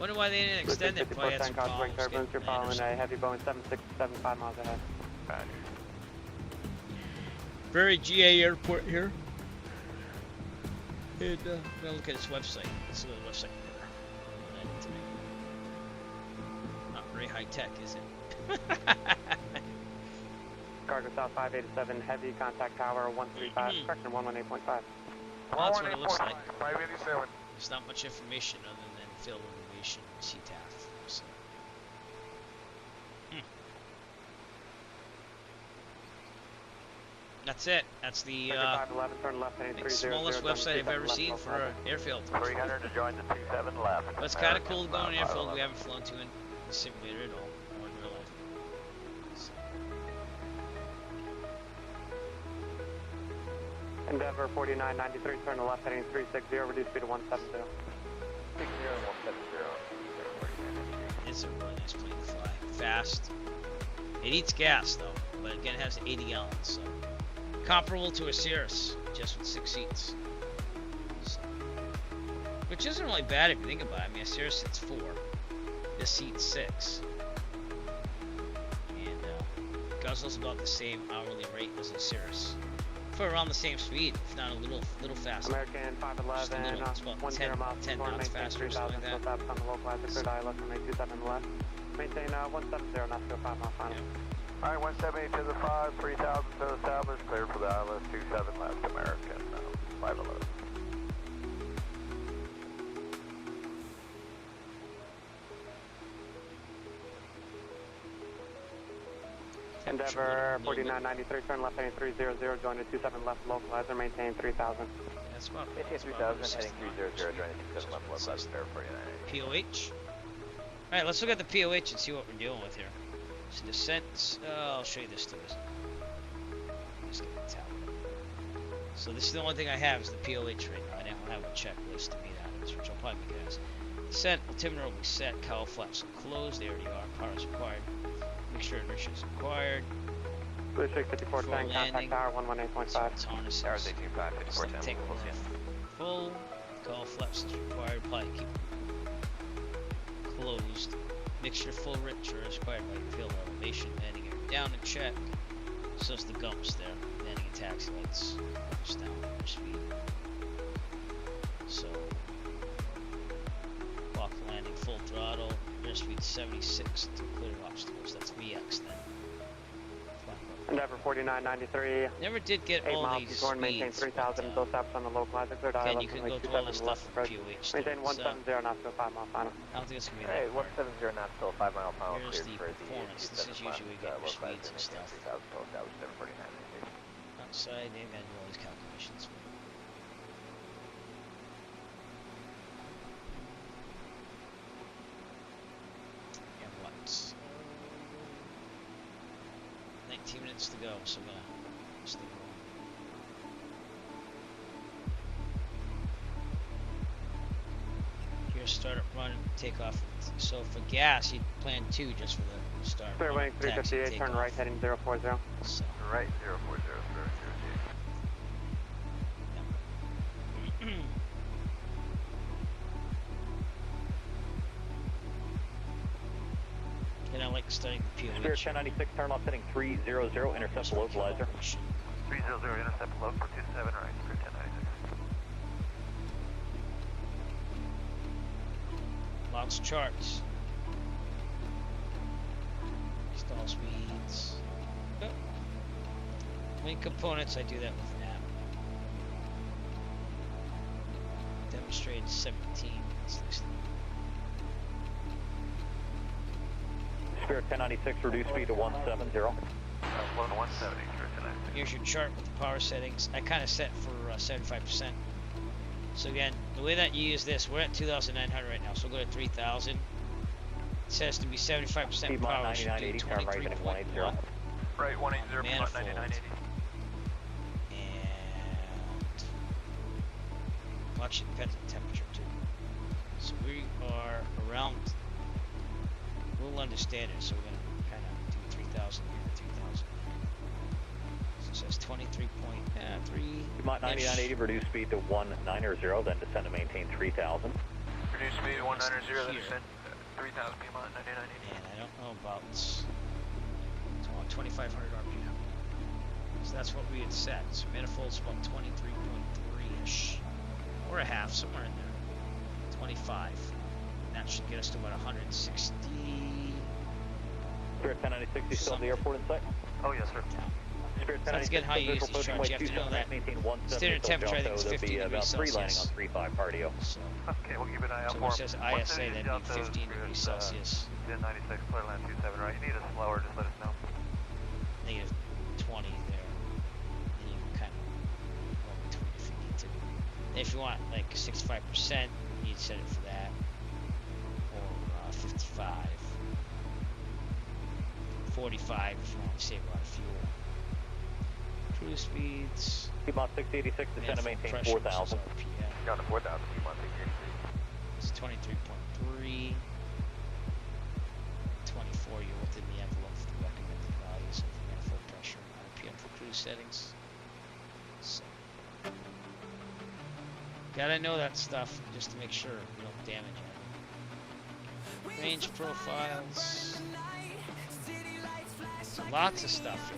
Wonder why they didn't extend it. Probably had some problems Turbulence, you're getting following landers. a heavy Boeing 767, 5 miles ahead. Very GA airport here. And gotta look at its website. It's a little website. Not very high tech, is it? Cargo South 587, heavy contact tower 135, correction 118.5. Well, that's what it looks like. 587. There's not much information other than field elevation and CTAF. So. That's it. That's the 511, turn left heading 300, smallest website I've ever seen for an airfield. 300 to join the 27 left. But it's kind of cool to go on an airfield we haven't flown to in the simulator at all, or in real life. So. Endeavor 4993, turn left heading 360, reduce speed to 170. 60 and 170. It's a really nice plane to fly. Fast. It eats gas though, but again it has 80 gallons, so comparable to a Cirrus, just with 6 seats. So. Which isn't really bad if you think about it. I mean, a Cirrus sits 4. This seats 6. And guzzles about the same hourly rate as a Cirrus. For around the same speed, if not a little faster. American 511, it's about 10 knots faster or something like that. On the local altitude, ILS from 27 left. Maintain 170, knots to 5 mile final. Alright, 178 to the 5, 3,000 to establish, clear for the ILS 27 left, American 511. Endeavor 4993, turn left heading 300, join the 27 left localizer, maintain 3000. That's about maintain 3000, heading 300, join the 27 left localizer, there 49. POH. Alright, let's look at the POH and see what we're dealing with here. So descent, I'll show you this too. Just get the tab. So this is the only thing I have is the POH right now. I don't have a checklist to meet out of this, which I'll probably make it as. Descent, altimeter will be set, cowl flaps are closed, they already are, power is required. Mixture inertia is required. Blue 654 tank, contact tower 118.5. It's harnesses. Hours 18.5, 54 Take full, cowl flaps is required, probably keep closed. Mixture full rich or is required by field elevation, landing gear down and check. So it's the gumps there. Landing and taxi lights just down for speed. So walk landing full throttle, airspeed 76 to clear obstacles. That's VX then. Endeavor 4993. Never did get all these speeds. Maintain 3000 until stops on the localizer. Third Again, ILS you can go through all this stuff for POH. Maintain 170 knots to 5 mile final. I don't think it's going to be Hey, that hard. 170 knots till 5 mile final. Here's the performance. This is usually we get your speeds and stuff. Outside, they've got to do all these calculations. And what? 19 minutes to go, so I'm gonna stick around. Here's start up run, take off. So for gas, you'd plan 2 just for the start. Fairway 358, turn right heading 040. So. Right 040, And I like studying the POH. Spirit 1096, turn left heading 300, intercept the localizer. 300, intercept local 27 right, Spirit 1096. Lots of charts. Stall speeds. Oh. Main components, I do that with NAP. Demonstrated 17. That's next thing. Spirit 1096, reduce speed to 170. 170, Here's your chart with the power settings. I kind of set for 75%. So again, the way that you use this, we're at 2,900 right now, so we'll go to 3,000. It says to be 75% power, should do 23.1. Right, 180, manifold. 9980. And much depends on temperature too. So we are around, we'll understand it, so we're going to kind of do 3,000 here, 2,000. So it says 23.3. Piedmont 9980, reduce speed to 190, then descend to maintain 3,000. Reduce speed to 190, then descend 3,000 Piedmont 9980. And I don't know about, it's about 2,500 RPM. So that's what we had set. So manifold's about 23.3-ish. Or a half, somewhere in there. 25. And that should get us to about 160. Spirit 1096, you still at the airport in sight? Oh, yes, sir. Spirit So that's again how you use these charts. You have to know that standard temperature, I think, is 15 degrees Celsius. Landing on 3.5 cardio. So, okay, we'll keep an eye out so for it says ISA, that'd be 15 degrees Celsius. 96, clear land 27, right? You need us slower, just let us know. Negative 20 there. And you can kind of go between if you need to. And if you want like 65%, you'd set it for that. Or 55. 45 if you want to save a lot of fuel. Cruise speeds. Piedmont 686, descend to maintain 4,000. Down to 4,000, Piedmont 686. It's 23.3. 24, you're within the envelope for the recommended values of manifold pressure and RPM for cruise settings. So, gotta know that stuff just to make sure you don't damage it. Range profiles. Lots of stuff.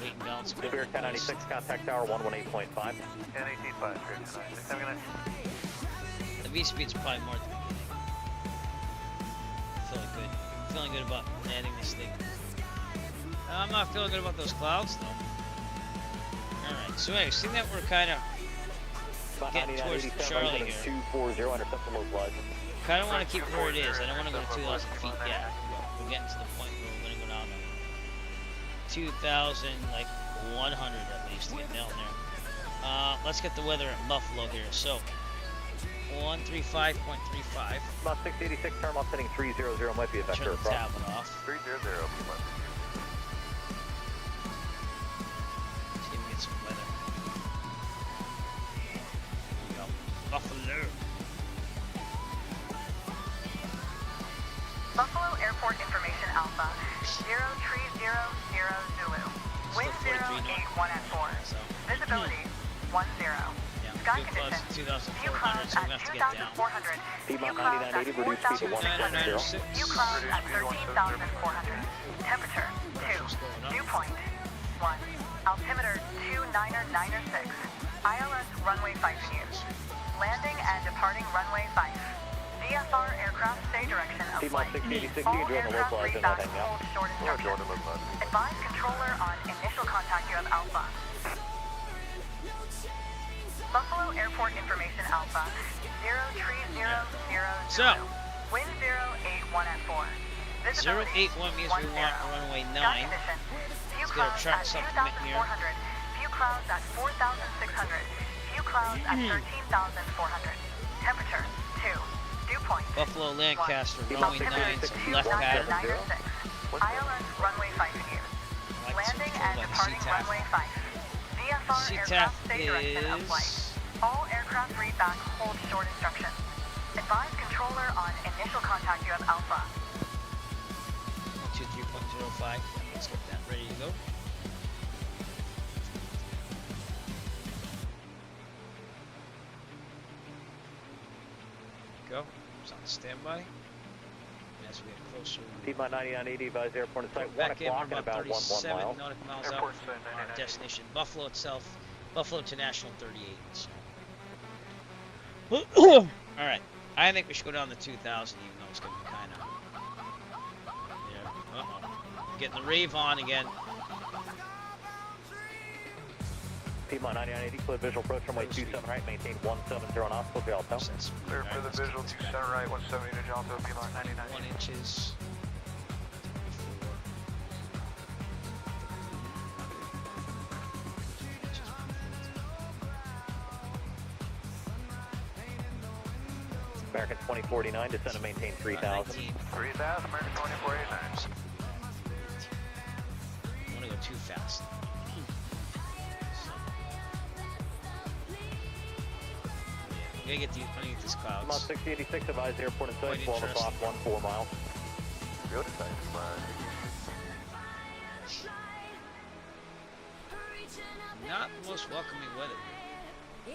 Weight and balance. Spirit 1096, contact tower 118.5. 1018.5, Spirit 1096. Have a good night. The V speeds are probably more at the beginning. Feeling good. Feeling good about landing this thing. I'm not feeling good about those clouds though. Alright, so anyway, seeing that we're kind of getting towards Charlie here. 240, intercept the low slide. Kind of want to keep it where it is. I don't want to go to 2,000 feet yet. We're getting to the point where we're going to go down to 2,000, like 100 at least to get down there. Let's get the weather at Buffalo here. So, 135.35. About 686, turn off setting 300, might be a vector Turn the across. tablet off. 300, Piedmont. See if we can get some weather. Here we go. Buffalo. Buffalo Airport Information Alpha, 0300 Zulu. Wind 081 at 4. Visibility 10. Sky conditions. Few clouds at 2,400. Few clouds at 4,600. Few clouds at 13,400. Temperature 2. Dew point 1. Altimeter 2996. ILS runway 5 use. Landing and departing runway 5. VFR aircraft stay direction of flight. All aircraft read back, hold short instructions. Advise controller on initial contact you have Alpha. Buffalo Airport Information Alpha, 0300 So, wind 081 at 4. 081 means we want runway 9. Let's get a chart supplement here. Few clouds at 4,600. Few clouds at 13,400. Temperature 2. Dew point. Buffalo Lancaster, runway 9, some left pattern. ILS runway 5 here. Landing and departing runway 5. VFR aircraft stay direction of flight. All aircraft read back, hold short instructions. Advise controller on initial contact you have Alpha. 123.05. Let's get that ready to go. Go. It's on standby. As we get closer, Piedmont 9980, advise airport in sight. 1 back in o'clock and about about 11 37 miles. nautical miles out from our destination, Buffalo itself. Buffalo International 38. So. Alright, I think we should go down to 2,000 even though it's going to be kind of... Yeah, uh-oh. Getting the rave on again. Piedmont 9980, clear visual approach runway 27 right, maintain 170 knots, clear Delta. Clear for the visual 27 right, 170 to Delta, Piedmont 99. 1 inches. American 2049, descend and maintain 3,000. 3,000, American 2489. I want to go too fast. I'm gonna get these clouds. I'm on 6086, advise airport in sight, 12 o'clock, 14 miles. Good sight, Not the most welcoming weather. We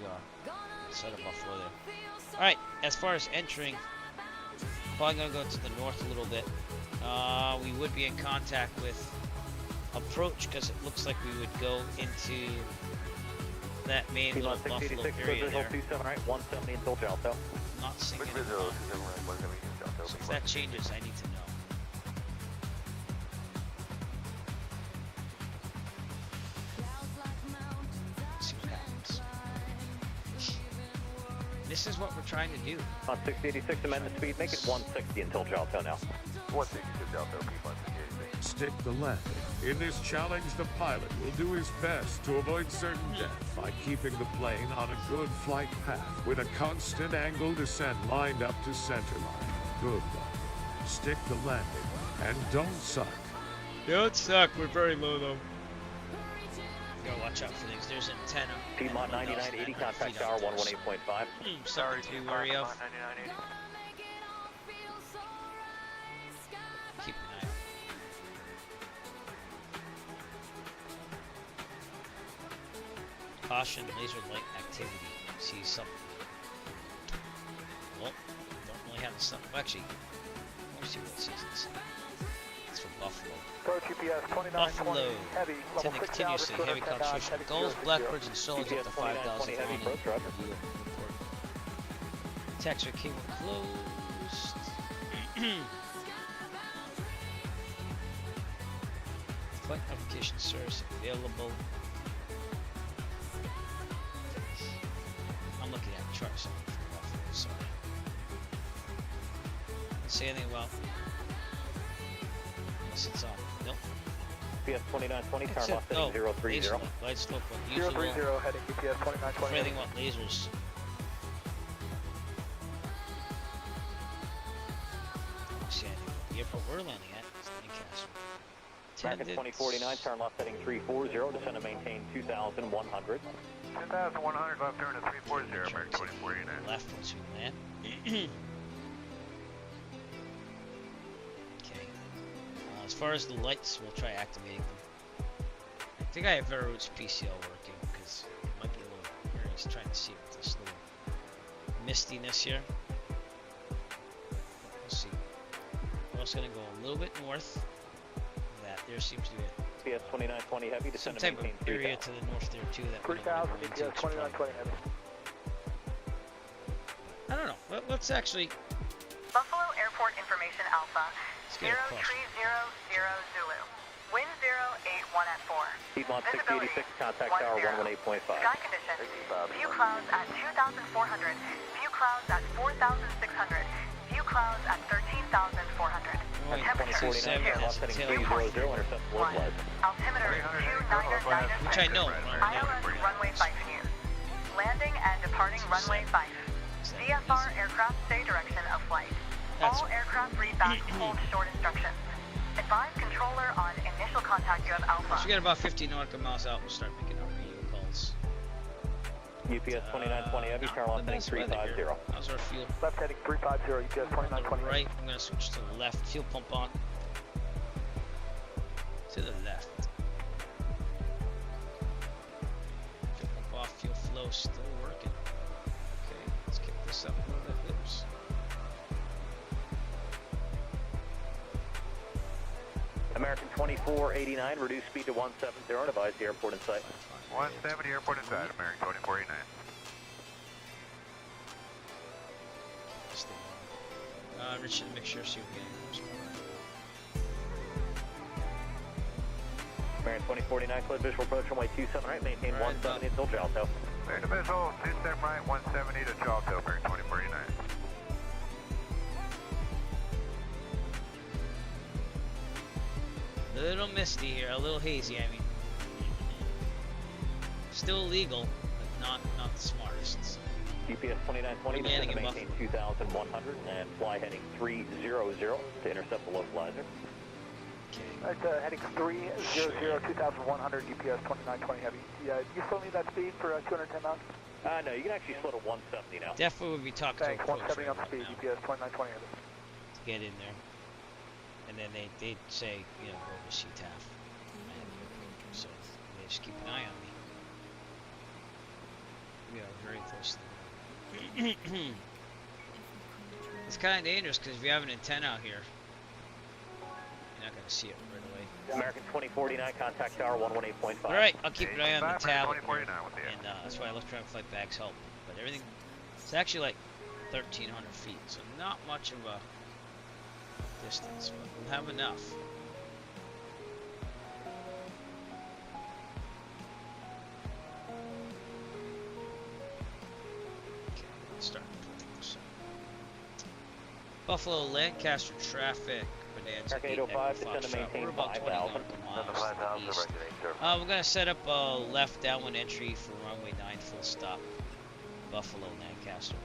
are. Set up Buffalo there. Alright, as far as entering, probably gonna go to the north a little bit. We would be in contact with approach because it looks like we would go into that main little Buffalo area there. 170 until Delta. Not seeing it. So if that changes, I need to know. See what happens. This is what we're trying to do. On 686, amend the speed, make it 160 until Delta now. 160 Delta, P168. Stick the landing. In this challenge, the pilot will do his best to avoid certain death by keeping the plane on a good flight path with a constant angle descent lined up to center line. Good luck. Stick the landing and don't suck. Don't suck. We're very low though. Gotta watch out for things. There's an antenna. Piedmont 9980, contact tower 118.5. Sorry to be wary of. Keep an eye out. Caution, laser light activity. See something. Well, don't really have the stuff. Actually, let me see what it says. It's from Buffalo. Buffalo. Intend to continuously heavy concentration of gulls, blackbirds, and solos up to 5,000 feet. Taxi cable closed. Flight application service available. I'm looking at charts from Buffalo, sorry. Say anything about unless it's on. Nope. GPS 2920, turn left Oh, heading 030. light slope one. Usually 030 heading GPS 2920. for anything want lasers. See anything about the airport we're landing at is Lancaster. American 2049, turn left heading 340, descend and maintain 2,100. 2,100, left turn to 340, American 2489. Left once we land. Okay. As far as the lights, we'll try activating them. I think I have Vero's PCL working because it might be a little here. He's trying to see with this little mistiness here. We'll see. We're also going to go a little bit north. That there seems to be PS 2920 heavy, descend some and type of maintain area to the north there too that we don't 3,000, want to go into. GPS 2920 heavy. I don't know. Let's actually. Buffalo Airport Information Alpha, Let's get a 0300 Zulu. Wind 081 at 4. Piedmont Visibility 686, contact tower 118.5. Sky conditions. Few clouds at 2,400. Few clouds at 4,600. Few clouds at 13,400. Temperature 2. Dew point 1. Altimeter 2999. Which I know. ILS runway 5 news. Landing and departing runway 5. VFR aircraft stay direction of flight. All aircraft read back hold short instructions. Advise controller on initial contact you have Alpha. Once we get about 50 nautical miles out, we'll start making our radio calls. UPS 2920 heavy, turn left heading 350. How's our fuel? Left heading 350, UPS 2920. Right, I'm going to switch to the left. Fuel pump on. To the left. Fuel pump off, fuel flow still working. Okay, let's kick this up a little bit. Oops. American 2489, reduce speed to 170, advise the airport in sight. 170, airport inside, American 2489. Stay on. Richard, make sure see if we're getting horsepower. American 2049, clear visual approach runway 27 right, maintain 170 until Jalto. Clear to visual, 27 right, 170 to Jalto, American 2489. A little misty here, a little hazy, I mean. Still legal, but not the smartest. So. GPS 2920, descend to maintain 2,100 and fly heading 300 to intercept the localizer. Alright, heading 300, 2,100, GPS 2920 heavy. Yeah, you still need that speed for 210 knots? No, you can actually slow to 170 now. Definitely would be talking Thanks, to a coach 170 on the speed, GPS 2920 heavy. to get in there. And then they'd say, you know, go to CTAF. So they just keep an eye on me. We are very close to the It's kind of dangerous because if you have an antenna out here, you're not going to see it right away. American 2049, contact tower 118.5. Alright, I'll keep an eye on the tablet. And that's why electronic flight bags help. But everything, it's actually like 1,300 feet, so not much of a distance, but we'll have enough. Okay, let's start pulling this up. Buffalo Lancaster traffic. Bonanza 805, descend to maintain 5,000. We're going to set up a left downwind entry for runway 9 full stop. Buffalo Lancaster.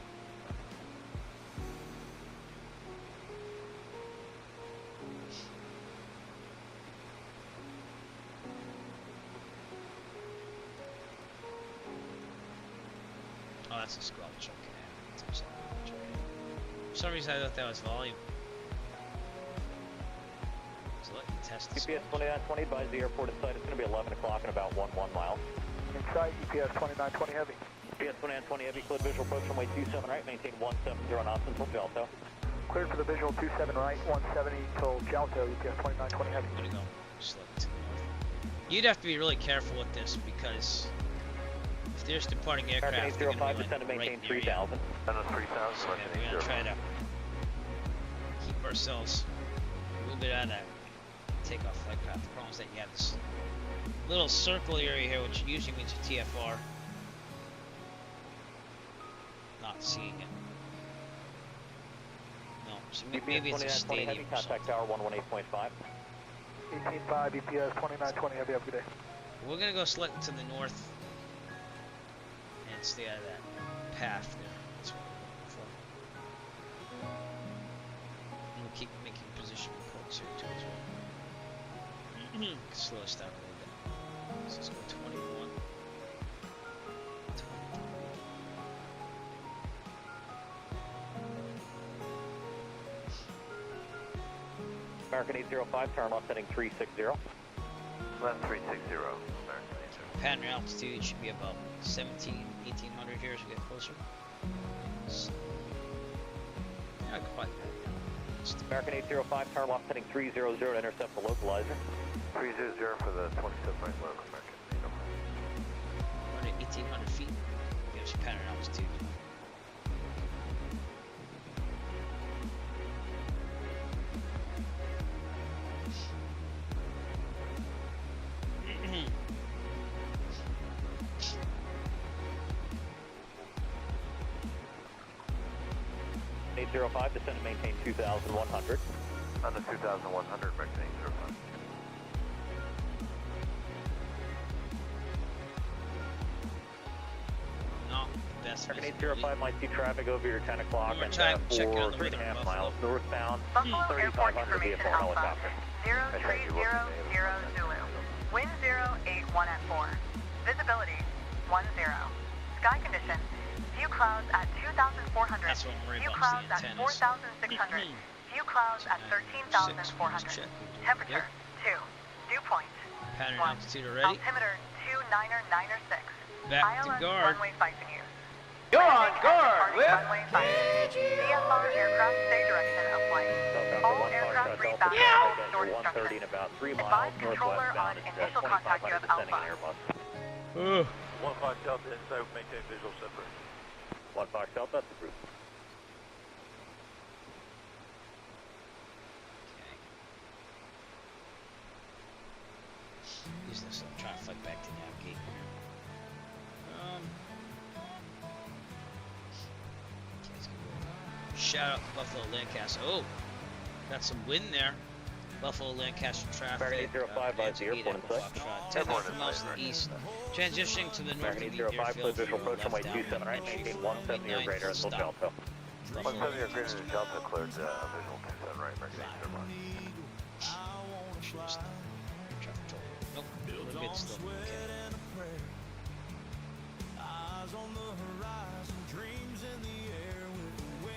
Oh, that's a squelch. Okay. For some reason I thought that was volume. So let me test this. GPS 2920, advise the airport in sight. It's going to be 11 o'clock in about 11 miles. Inside, GPS 2920 heavy. GPS 2920 heavy, cleared visual approach runway 27 right, maintain 170 knots until Jalto. Cleared for the visual 27 right, 170 till Jalto, UPS 2920 heavy. I'm gonna go select to the north. You'd have to be really careful with this because if there's departing aircraft, they're gonna be like right near you. 3,000. And 3,000, So we're gonna try to keep ourselves a little bit out of that takeoff flight path. The problem is that you have this little circle area here, which usually means a TFR. Not seeing it. No, so maybe it's a stadium. Heavy, contact tower 118.5. 18.5, EPS 2920 heavy, have a good day. We're gonna go slightly to the north and stay out of that path there. That's what we're looking for. And we'll keep making position reports here too as well. Slow us down a little bit. So let's go 21. American 805, turn left heading 360. Left 360, American 805. Pattern altitude should be about 1,800 here as we get closer. So, not quite that. American 805, turn left heading 300 to intercept the localizer. 300 for the 27 right local, American 805. Running 1,800 feet. Gives you pattern altitude. Descend and maintain 2,100. On the 2,100, American 805. No, best. American 805 might see traffic over your 10 o'clock and for 3.5 miles northbound. Buffalo Airport 3,500 to be a information foreign Alpha. helicopter. 0300 Zulu. Wind 081 at 4. Visibility 10. Sky condition. Few clouds at 2,400. That's what I'm worried Few about, clouds the at antennas. 4,600. Few clouds at 13,400. Temperature 2. Dew point Pattern 1. altitude already. Altimeter 2996. Back to ILS guard. runway 5 in use. You're on guard, Liv. Runway 5. DFR aircraft stay direction of flight. All aircraft read back to stored 130 instructions. and about 3 miles Advise controller on northwestbound. initial contact you have 2,500 descending Alpha. an Airbus. 15 Delta inside, maintain visual separate. 15 Delta, that's approved. Use this. I'm trying to flight back to navigate here. Okay, let's go. Shout out to Buffalo Lancaster. Oh, got some wind there. Buffalo, Lancaster traffic. American 805 by the airport in sight. 10 miles to the east. Transitioning to the north American of the 805, airfield. clear visual approach runway 27 right, maintain 170 or greater until Delta. 170 or greater to Delta, cleared visual 27 right, American 805. Nope, we're good still. Okay.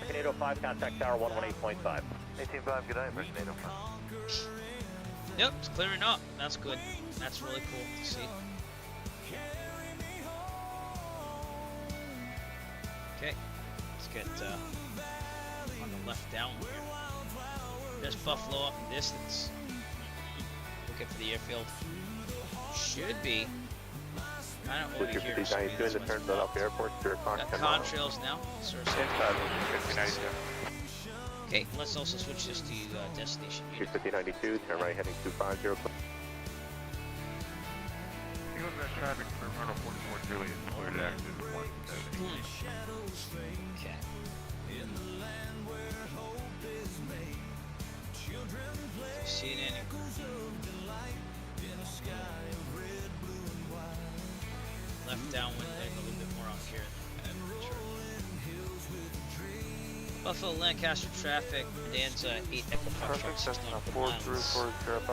American 805, contact tower 118.5. 18.5, good night, American 805. Yep, it's clearing up. That's good. That's really cool to see. Okay, let's get on the left down here. There's Buffalo up in distance. Looking for the airfield. Should be kind of over here. So doing the turns off the airport. got contrails now. Okay, let's also switch this to destination. 25092, turn right heading 250. You look at traffic for runner 44 Juliet, cleared active 170. Okay. See it anywhere. Left downwind, a little bit more up here. Buffalo, Lancaster traffic, Bonanza 8 Echo Foxtrot 6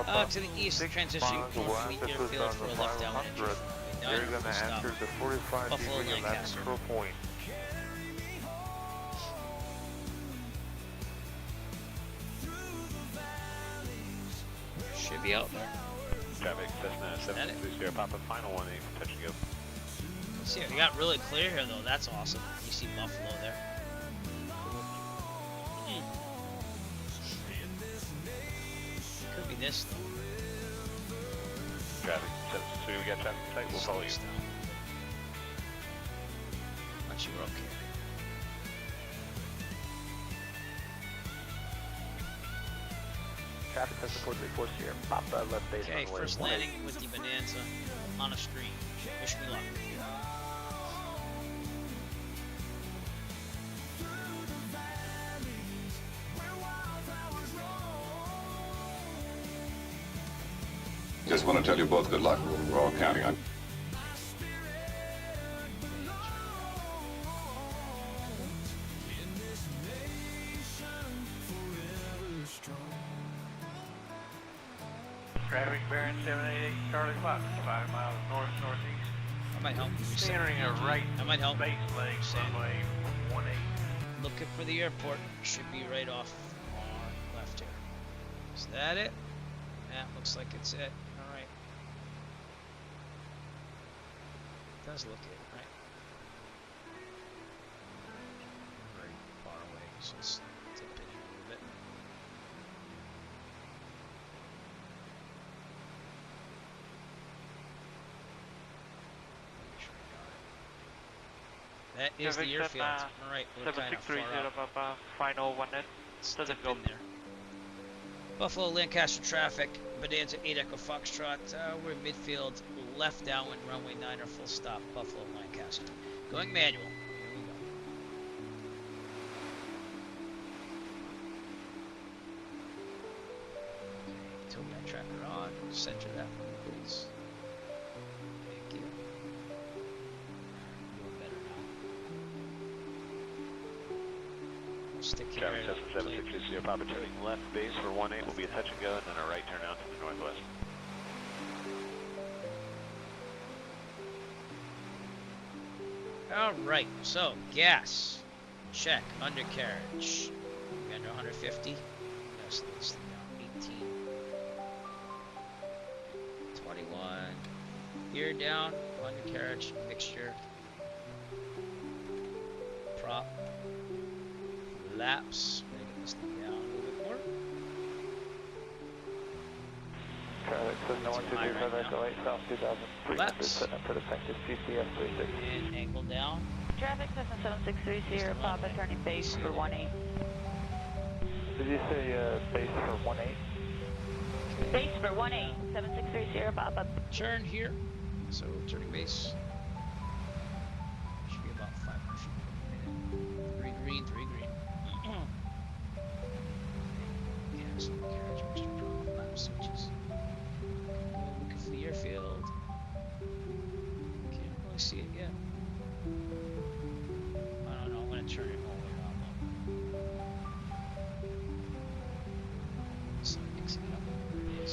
miles. To the east, transitioning from Fleet Airfield for a left downwind entry. You're going to enter the 45 Buffalo, degree left Lancaster. control point. Should be out there. Traffic, Cessna 730, Papa, final 18, touch and go. See, we got really clear here though, that's awesome. You see Buffalo there. Could be this though. Traffic, so we got traffic in sight, we'll follow you. Once you were okay. Traffic Cessna 434 Sierra, Papa, left base Okay, runway first landing with the Bonanza on a screen. Wish me luck. Just want to tell you both good luck. We're all counting on. Traffic bearing 788 Charlie Fox, 5 miles north-northeast. I might help. Centering a right I might help. base leg, runway 18. Looking for the airport. Should be right off our left here. Is that it? Yeah, looks like it's it. Alright. Does look it, right? Very far away, so let's dip in here a little bit. Make sure I got it. That is the airfield. Alright, we're kind of far out. Papa, final 1 net. Let's dip in there. Buffalo, Lancaster traffic, Bonanza 8 Echo Foxtrot, we're in midfield, left downwind, runway 9 or full stop, Buffalo, Lancaster. Going manual, here we go. Okay, tilt that tracker on, center that one, please. Thank you. Doing better now. We'll stick here. Traffic, Cessna 760, Papa, turning left base for 18 will be a touch and go, and then a right turn out to the northwest. Alright, so gas, check, undercarriage, we under 150, yes, this thing down, 18, 21, gear down, undercarriage, mixture, prop, laps, we're gonna get this thing down a little bit more. Traffic Cessna 1235 Echo 8 South 2300, setting up for defective CCS 36. And angle down. Traffic Cessna 763 Sierra, Papa, turning base for 18. Did you say base for 18? Base for 18, 763 Sierra, Papa. Turn here, so turning base. Should be about 500 feet per minute. 3 green, 3 green. Gas, undercarriage, mixture, prop,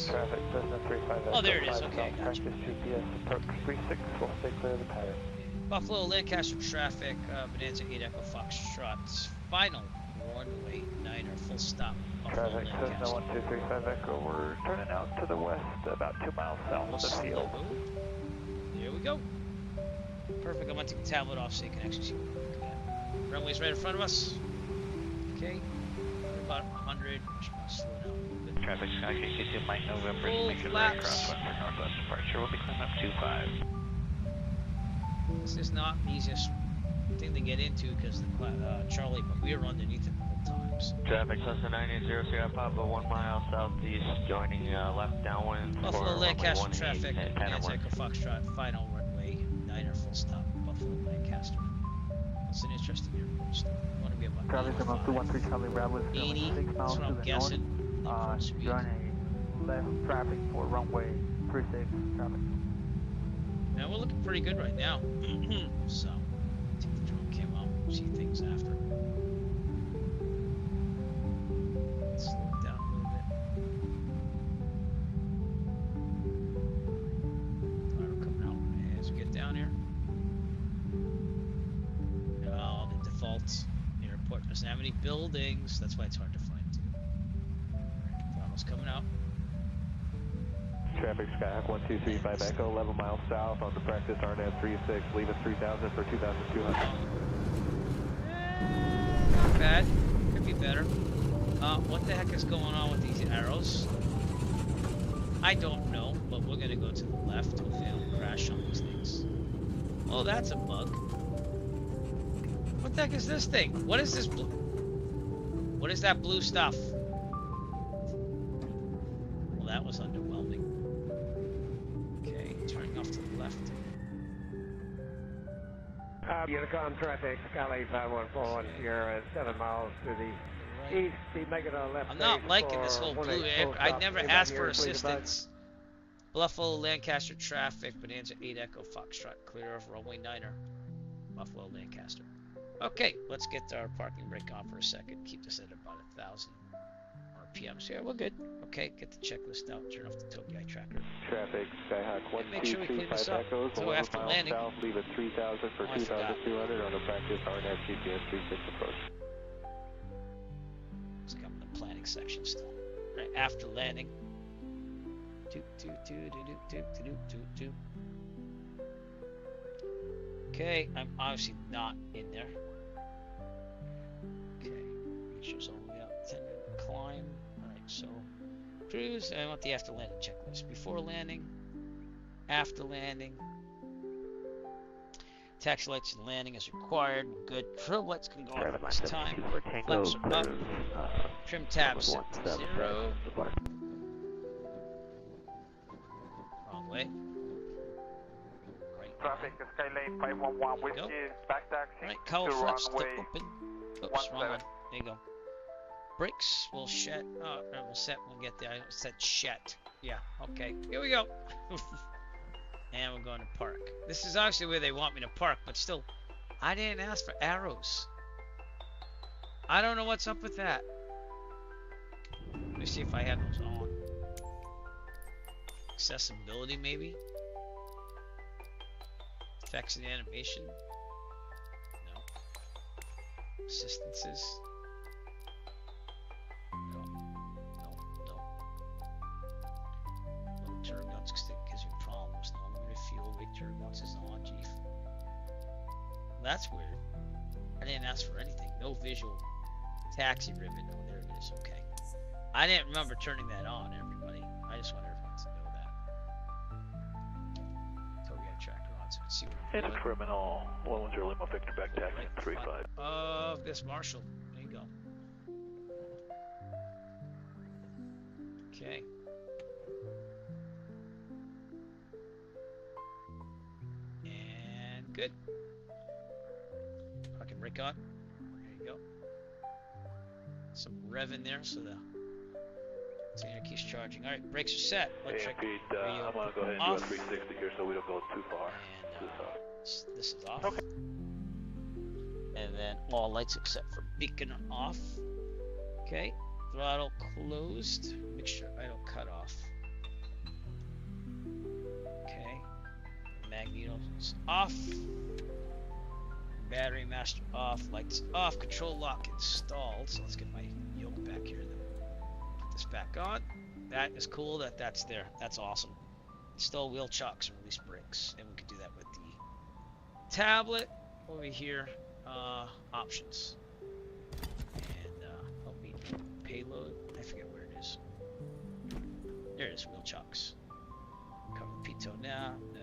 is. Traffic, Cessna 35. Oh, there it is. Okay, gotcha. Practice GPS approach 36. We'll stay clear of the pattern. Buffalo, Lancaster traffic, Bonanza 8 Echo Foxtrot, final runway 9er, full stop. Buffalo, Traffic, Cessna 1235 Echo. We're turning out to the west, about 2 miles south of the field. Here we go. Perfect. I'm going to take the tablet off so you can actually see what we're looking at. Runway's right in front of us. Okay. We're about 100. Slow down a little bit. Traffic, Sky KC2 Mike November. Full Make sure the flaps. right crosswind for northwest departure. We'll be climbing up 25. This is not the easiest thing to get into because the Charlie, but we were underneath it the whole time. So. Traffic, Cessna 9800 Sierra Papa, 1 mile southeast, joining left downwind. Buffalo, Lancaster traffic, Bonanza Echo Foxtrot, final runway 9er, full stop. Buffalo, Lancaster. That's an interesting airport still. I want to be about Traffic, 85. 213 Charlie Bravo, 80, 6 that's miles what to I'm the guessing. north. Joining left traffic for runway 36 traffic. Now we're looking pretty good right now. So, take the drone cam out, see things after. Slow it down a little bit. Throttle coming out as we get down here. Oh, the default airport doesn't have any buildings. That's why it's hard to find too. Throttle's coming out. Traffic, Skyhawk 1235 Echo, 11 miles south on the practice RNAV 36, leave us 3000 for 2200. Not bad. Could be better. What the heck is going on with these arrows? I don't know, but we're gonna go to the left. Hopefully I don't crash on these things. Oh, that's a bug. What the heck is this thing? What is this blue? What is that blue stuff? Well, that was underwhelming. Okay, turning off to the left. Unicom traffic, Skyline 514, you're 7 miles to the east, be making a left. I'm not liking this whole blue. I never asked for assistance. Buffalo, Lancaster traffic, Bonanza 8 Echo Foxtrot, clear of runway 9er. Buffalo, Lancaster. Okay, let's get our parking brake on for a second. Keep this at about 1,000 RPMs. Yeah, we're good. Okay, get the checklist out. Turn off the tow guide tracker. Traffic, Skyhawk Make sure we clean this 1235 up. Echoes, So 11 after miles landing. south, leave at 3000 for 2200 on the practice RNAV GPS 36 approach. It's coming to the planning section still. Right after landing. Toot. Okay, I'm obviously not in there. Okay, reaches all the way up, 10-minute climb. Alright, so cruise, I want the after landing checklist. Before landing, after landing. Taxi lights and landing is required. We're good. Strobe lights can go off this time. Flaps are up. Trim tabs set to 0. Wrong way. Right. Traffic, Skylane 511, whiskey, back taxi. Right, cowl to flaps still runway open. Oops, wrong one. There you go. Brakes will set. Oh, we'll set. We'll get there. I said shet. Yeah. Okay. Here we go. And we're going to park. This is actually where they want me to park, but still, I didn't ask for arrows. I don't know what's up with that. Let me see if I have those on. Accessibility, maybe? Effects and animation? No. Assistances? No. Low turbulence gives you problems. No limited fuel, big turbulence is on, Chief. That's weird. I didn't ask for anything. No visual taxi ribbon. Oh, there it is. Okay. I didn't remember turning that on, everybody. I just want everyone to know that. Tow guide tracker on so we can see what we're doing. Criminal 110 Lima Victor back taxi 35. Of this Marshall. There you go. Okay. And good. Parking brake on. There you go. Some rev in there so the container keeps charging. Alright, brakes are set. Electric I'm going to go ahead and off. do a 360 here so we don't go too far. And this is off. Okay. And then all lights except for beacon are off. Okay. Throttle closed. Make sure I don't cut off. Modes off. Battery master off. Lights off. Control lock installed. So let's get my yoke back here. Then put this back on. That is cool. That's there. That's awesome. Install wheel chocks and release brakes, and we can do that with the tablet over here. Options. And help me payload. I forget where it is. There it is. Wheel chocks. Cover pitot now. No.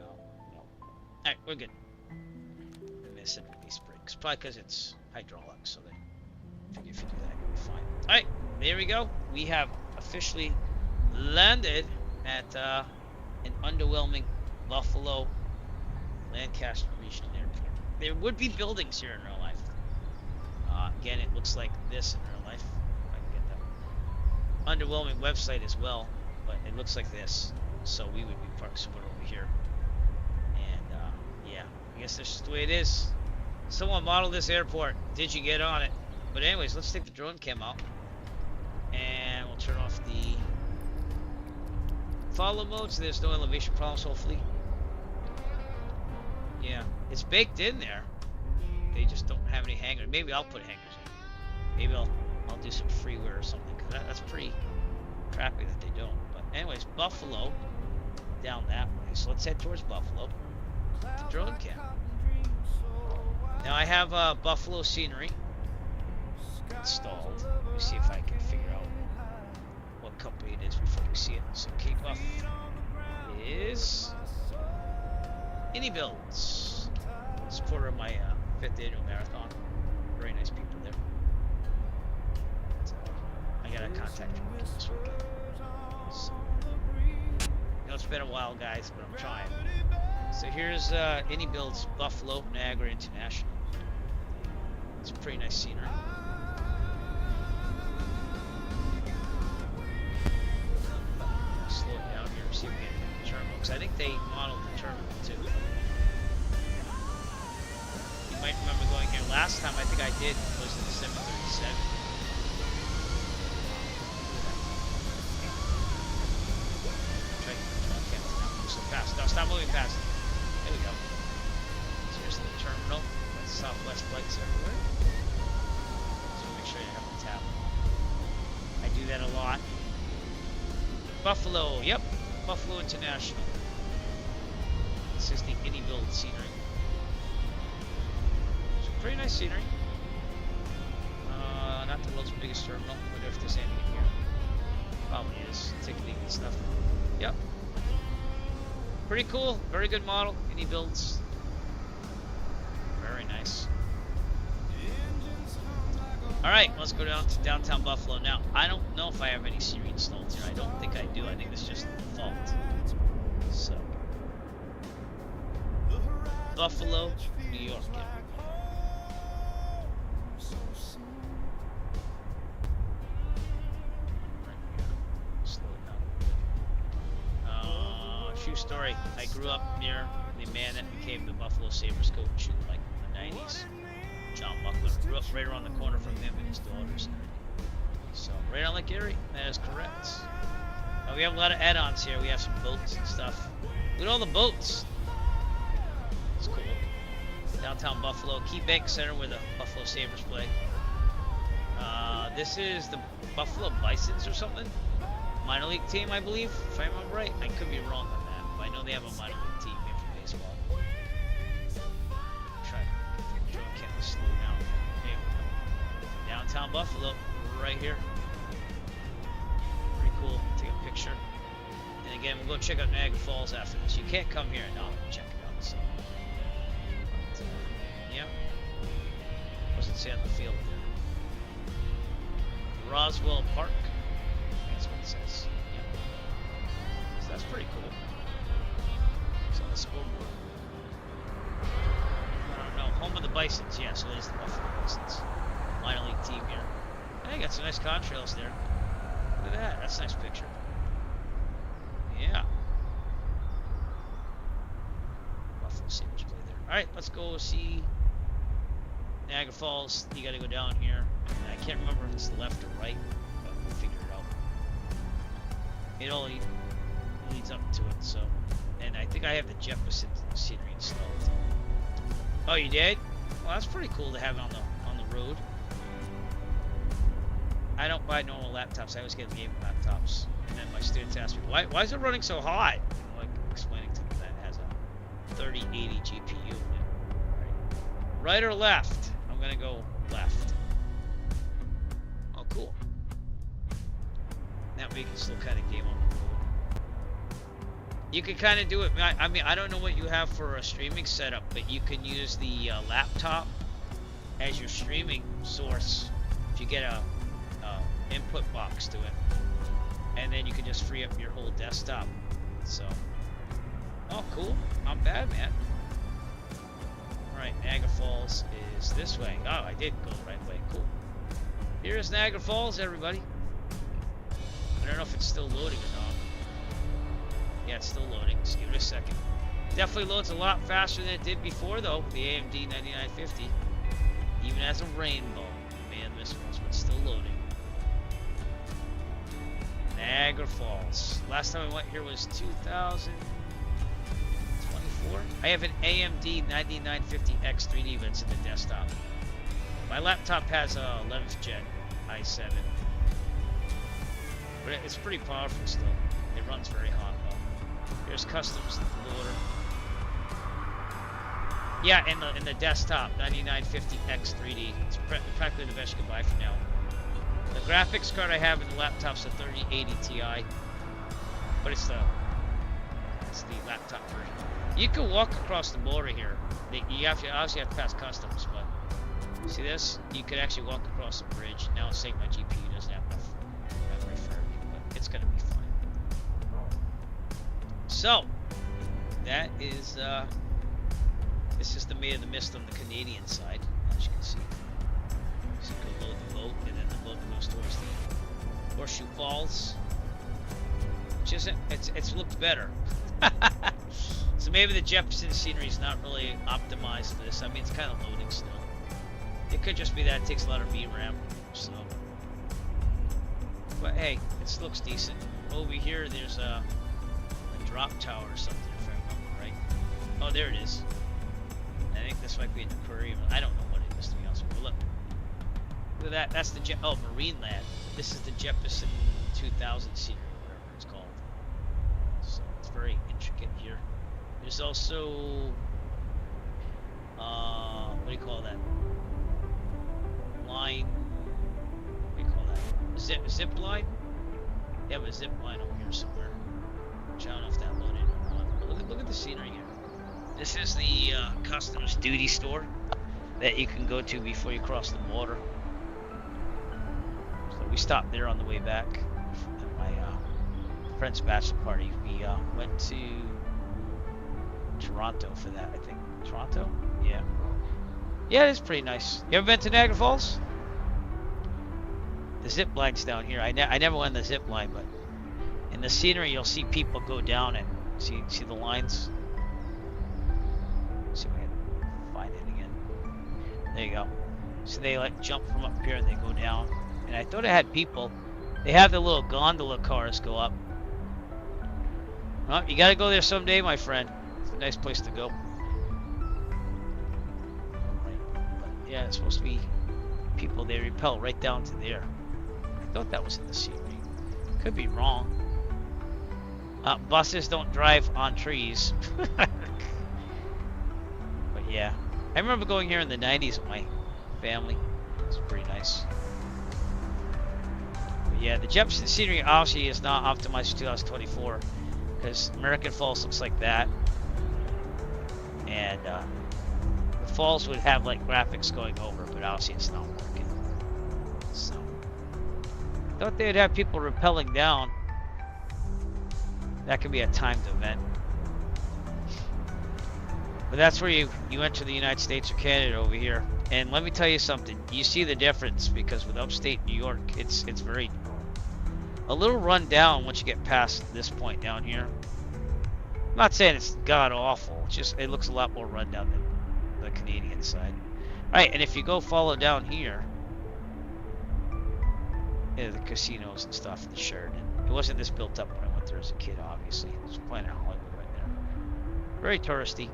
Alright, we're good. And they said release brakes. Probably because it's hydraulic, so they figure if you do that, you'll be fine. Alright, there we go. We have officially landed at an underwhelming Buffalo Lancaster Regional Airport. There would be buildings here in real life. Again, it looks like this in real life. If I can get that underwhelming website as well, but it looks like this. So we would be parked somewhere over here. And yeah, I guess that's just the way it is. Someone modeled this airport. Did you get on it? But anyways, let's take the drone cam out. And we'll turn off the follow mode so there's no elevation problems, hopefully. Yeah, it's baked in there. They just don't have any hangers. Maybe I'll put hangers in. Maybe I'll do some freeware or something, because that's pretty crappy that they don't. But anyways, Buffalo down that way. So let's head towards Buffalo. The drone cam. Now I have Buffalo scenery installed. Let me see if I can figure out what company it is before we see it. So K-Buff is AnyBuilds, supporter of my 5th annual marathon. Very nice people there. I gotta contact you this weekend. So, I know it's been a while, guys, but I'm trying. So here's AnyBuilds Buffalo Niagara International. It's pretty nice scenery. Slow it down here, see if we get the terminal, because I think they modeled the terminal too. You might remember going here last time. I think I did was in the 737. Try to get the drone cam to not move so fast. No, stop moving fast. There we go. So here's the terminal. That's Southwest flights everywhere. So make sure you have the tab. I do that a lot. Buffalo, yep, Buffalo International. This is the AnyBuild scenery. It's pretty nice scenery. Not the world's biggest terminal. Wonder if there's anything in here. Probably is. Ticketing and stuff. Yep. Pretty cool. Very good model. AnyBuilds. Very nice. Alright, let's go down to downtown Buffalo. Now, I don't know if I have any Siri installed here. I don't think I do. I think it's just the default. So, Buffalo, New York. Yeah. Slow it down. True story. I grew up near the man that became the Buffalo Sabres coach in like the 90s. John Buckler. Grew up right around the corner from him and his daughters. So, right on Lake Erie. That is correct. Now, we have a lot of add-ons here. We have some boats and stuff. Look at all the boats. It's cool. Downtown Buffalo. Key Bank Center where the Buffalo Sabres play. This is the Buffalo Bisons or something. Minor league team, I believe. If I remember right. I could be wrong on that. But I know they have a minor league team here for baseball. Slow down. There we go. Downtown Buffalo, right here. Pretty cool. Take a picture. And again, we'll go check out Niagara Falls after this. You can't come here and not check it out. So, but, yeah. Wasn't say on the field there. Roswell Park. That's what it says. Yeah. So that's pretty cool. It's on the scoreboard. Home of the Bisons, yeah, so it is the Buffalo Bisons. Minor league team here. Hey, got some nice contrails there. Look at that, that's a nice picture. Yeah. Buffalo Sabres play there. Alright, let's go see Niagara Falls. You gotta go down here. I can't remember if it's the left or right, but we'll figure it out. It all leads up to it, so. And I think I have the Jefferson scenery installed. Oh, you did? Well, that's pretty cool to have it on the road. I don't buy normal laptops. I always get gaming laptops. And then my students ask me, why is it running so hot? I'm like explaining to them that it has a 3080 GPU in it. Right or left? I'm gonna go left. Oh, cool. That way you can still kind of game on the road. You can kind of do it. I mean, I don't know what you have for a streaming setup, but you can use the laptop as your streaming source. If you get a input box to it, and then you can just free up your whole desktop. So, oh, cool. Not bad, man. All right, Niagara Falls is this way. Oh, I did go the right way. Cool. Here's Niagara Falls, everybody. I don't know if it's still loading or not. Yeah, it's still loading. Just give it a second. Definitely loads a lot faster than it did before, though. The AMD 9950, even as a rainbow. Man, this one's but still loading. Niagara Falls. Last time I went here was 2024. I have an AMD 9950X 3D, but it's in the desktop. My laptop has a 11th gen i7, but it's pretty powerful still. It runs very hot though. Here's customs loader. Yeah, in the desktop 9950X 3D. It's practically the best you can buy for now. The graphics card I have in the laptop's a 3080 Ti, but it's the laptop version. You can walk across the border here. You obviously have to pass customs, but see this? You could actually walk across the bridge. Now it's saying my GPU doesn't have enough memory for it, but it's gonna be fine. So that is this is the May of the Mist on the Canadian side, as you can see. So you go load the boat, and then the boat goes towards the Horseshoe Falls, which isn't. It's looked better. So maybe the Jefferson scenery is not really optimized for this. I mean, it's kind of loading still. It could just be that it takes a lot of VRAM. So, but hey, it looks decent. Over here, there's a drop tower or something, if I remember right. Oh, there it is. I think this might be an aquarium. I don't know what it is, to be honest with you. Look at that. That's the Marine Land. This is the Jefferson 2000 scenery, whatever it's called. So it's very intricate here. There's also what do you call that? Line. What do you call that? Zip line? They have a zip line over here somewhere. Which I don't know if that loaded or not. But look at the scenery here. This is the customs duty store that you can go to before you cross the border. So we stopped there on the way back at my friend's bachelor party. We went to Toronto for that, I think. Toronto? Yeah. Yeah, it's pretty nice. You ever been to Niagara Falls? The zip line's down here. I never went on the zip line, but in the scenery you'll see people go down it. See the lines? Let's see if I can find it again. There you go. So they like jump from up here and they go down. And I thought it had people. They have the little gondola cars go up. Well, you gotta go there someday, my friend. It's a nice place to go. But yeah, it's supposed to be people. They rappel right down to there. I thought that was in the scenery. Could be wrong. Buses don't drive on trees. But yeah, I remember going here in the 90s with my family. It's pretty nice. But yeah, the Jefferson scenery obviously is not optimized for 2024 because American Falls looks like that, and the falls would have like graphics going over, but obviously it's not working. So I thought they'd have people rappelling down. That could be a timed event. But that's where you enter the United States or Canada over here. And let me tell you something. You see the difference because with upstate New York, it's very a little run down once you get past this point down here. I'm not saying it's god awful. It's just it looks a lot more run down than the Canadian side. All right, and if you go follow down here, yeah, the casinos and stuff, the Sheraton. It wasn't this built up when I went there as a kid, obviously. It was Planet Hollywood right there. Very touristy.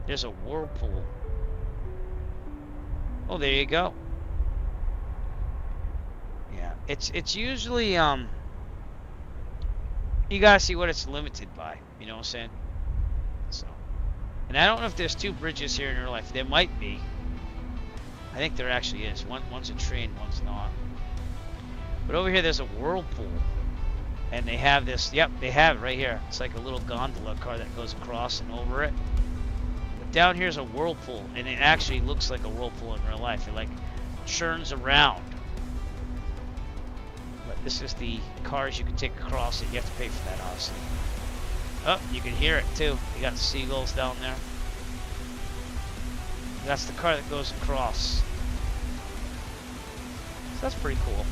There's a whirlpool. Oh, there you go. Yeah, it's usually you gotta see what it's limited by. You know what I'm saying? So, and I don't know if there's two bridges here in real life. There might be. I think there actually is. One's a train, one's not. But over here, there's a whirlpool, and they have this. Yep, they have it right here. It's like a little gondola car that goes across and over it. But down here's a whirlpool, and it actually looks like a whirlpool in real life. It like churns around. But this is the cars you can take across it. You have to pay for that, obviously. Oh, you can hear it too. You got the seagulls down there. That's the car that goes across. So that's pretty cool.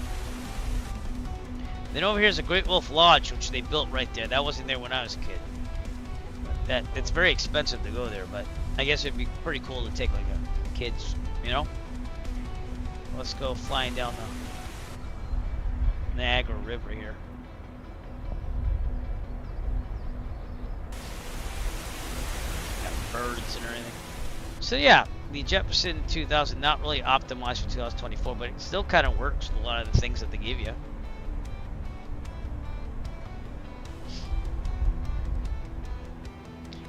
Then over here is a Great Wolf Lodge, which they built right there. That wasn't there when I was a kid. But it's very expensive to go there, but I guess it'd be pretty cool to take like a kids, you know. Let's go flying down the Niagara River here. Got birds and everything. So yeah, the Jefferson 2000 not really optimized for 2024, but it still kind of works with a lot of the things that they give you.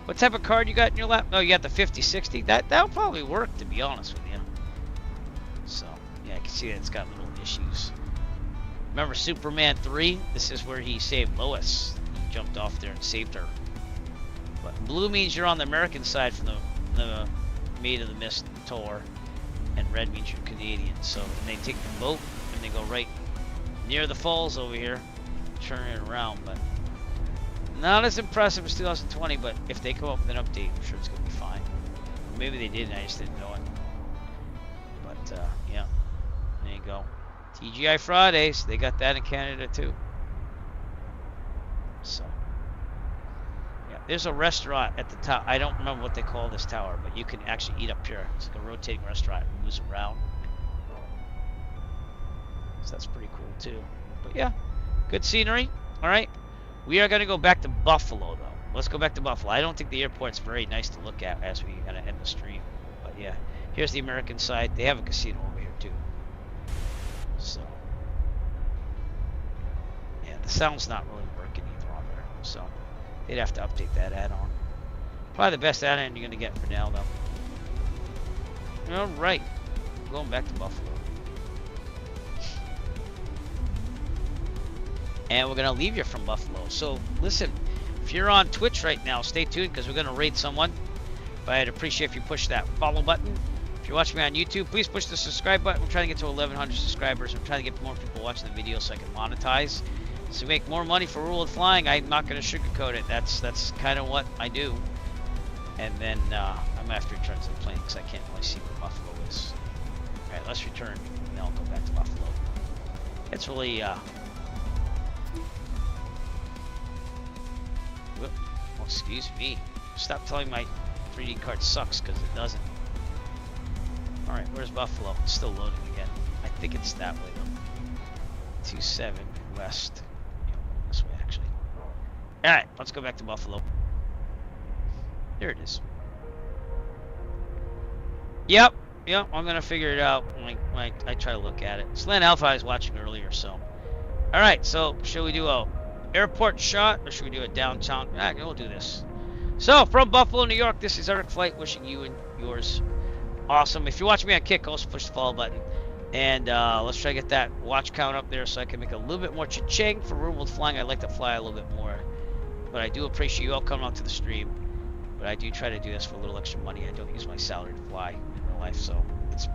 What type of card you got in your lap? Oh, you got the 5060. That'll probably work, to be honest with you. So yeah, I can see that it's got little issues. Remember Superman 3? This is where he saved Lois. He jumped off there and saved her. But blue means you're on the American side from the Maid of the Mist tour, and red means you're Canadian. So they take the boat and they go right near the falls over here, turn it around. But not as impressive as 2020. But if they come up with an update, I'm sure it's gonna be fine. Or maybe they didn't. I just didn't know it. But yeah, there you go. TGI Fridays. They got that in Canada too. So. There's a restaurant at the top. I don't remember what they call this tower, but you can actually eat up here. It's like a rotating restaurant. It moves around. So that's pretty cool too. But yeah, good scenery. All right. We are going to go back to Buffalo though. Let's go back to Buffalo. I don't think the airport's very nice to look at as we kind of end the stream. But yeah, here's the American side. They have a casino over here too. So yeah, the sound's not really working either on there. So they'd have to update that add-on. Probably the best add-on you're going to get for now, though. All right. Going back to Buffalo. And we're going to leave you from Buffalo. So, listen. If you're on Twitch right now, stay tuned because we're going to raid someone. But I'd appreciate if you push that follow button. If you're watching me on YouTube, please push the subscribe button. We're trying to get to 1,100 subscribers. I'm trying to get more people watching the video so I can monetize. So make more money for Rule of Flying. I'm not going to sugarcoat it. That's kind of what I do. And then I'm going to have to return to the plane because I can't really see where Buffalo is. Alright, let's return and then I'll go back to Buffalo. It's really oh, excuse me. Stop telling my 3D card sucks because it doesn't. Alright, where's Buffalo? It's still loading again. I think it's that way though. 27 west. This way actually. Alright, let's go back to Buffalo. There it is. Yep, I'm gonna figure it out when I try to look at it. Slant Alpha I was watching earlier, so. Alright, so should we do a airport shot or should we do a downtown? We'll do this. So from Buffalo, New York, this is Eric Flight wishing you and yours awesome. If you're watching me on Kick, also push the follow button. And let's try to get that watch count up there so I can make a little bit more cha-ching for Rumored Flying. I like to fly a little bit more. But I do appreciate you all coming out to the stream. But I do try to do this for a little extra money. I don't use my salary to fly in real life. So it's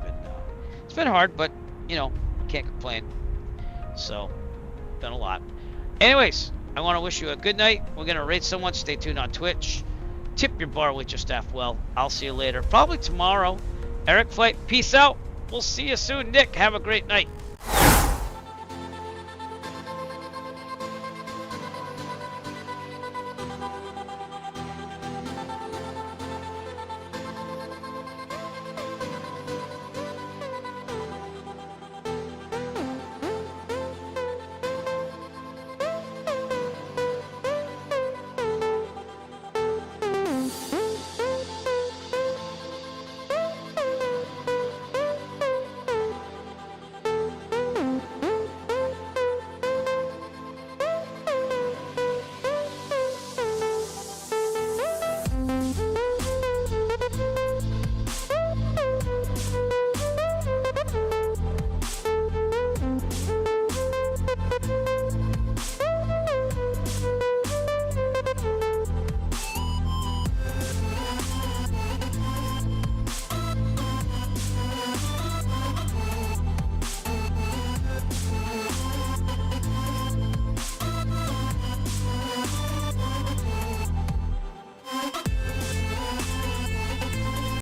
been hard, but you know, can't complain. So, done a lot. Anyways, I want to wish you a good night. We're going to rate someone. Stay tuned on Twitch. Tip your bar with your staff well. I'll see you later. Probably tomorrow. Eric Flight, peace out. We'll see you soon, Nick. Have a great night.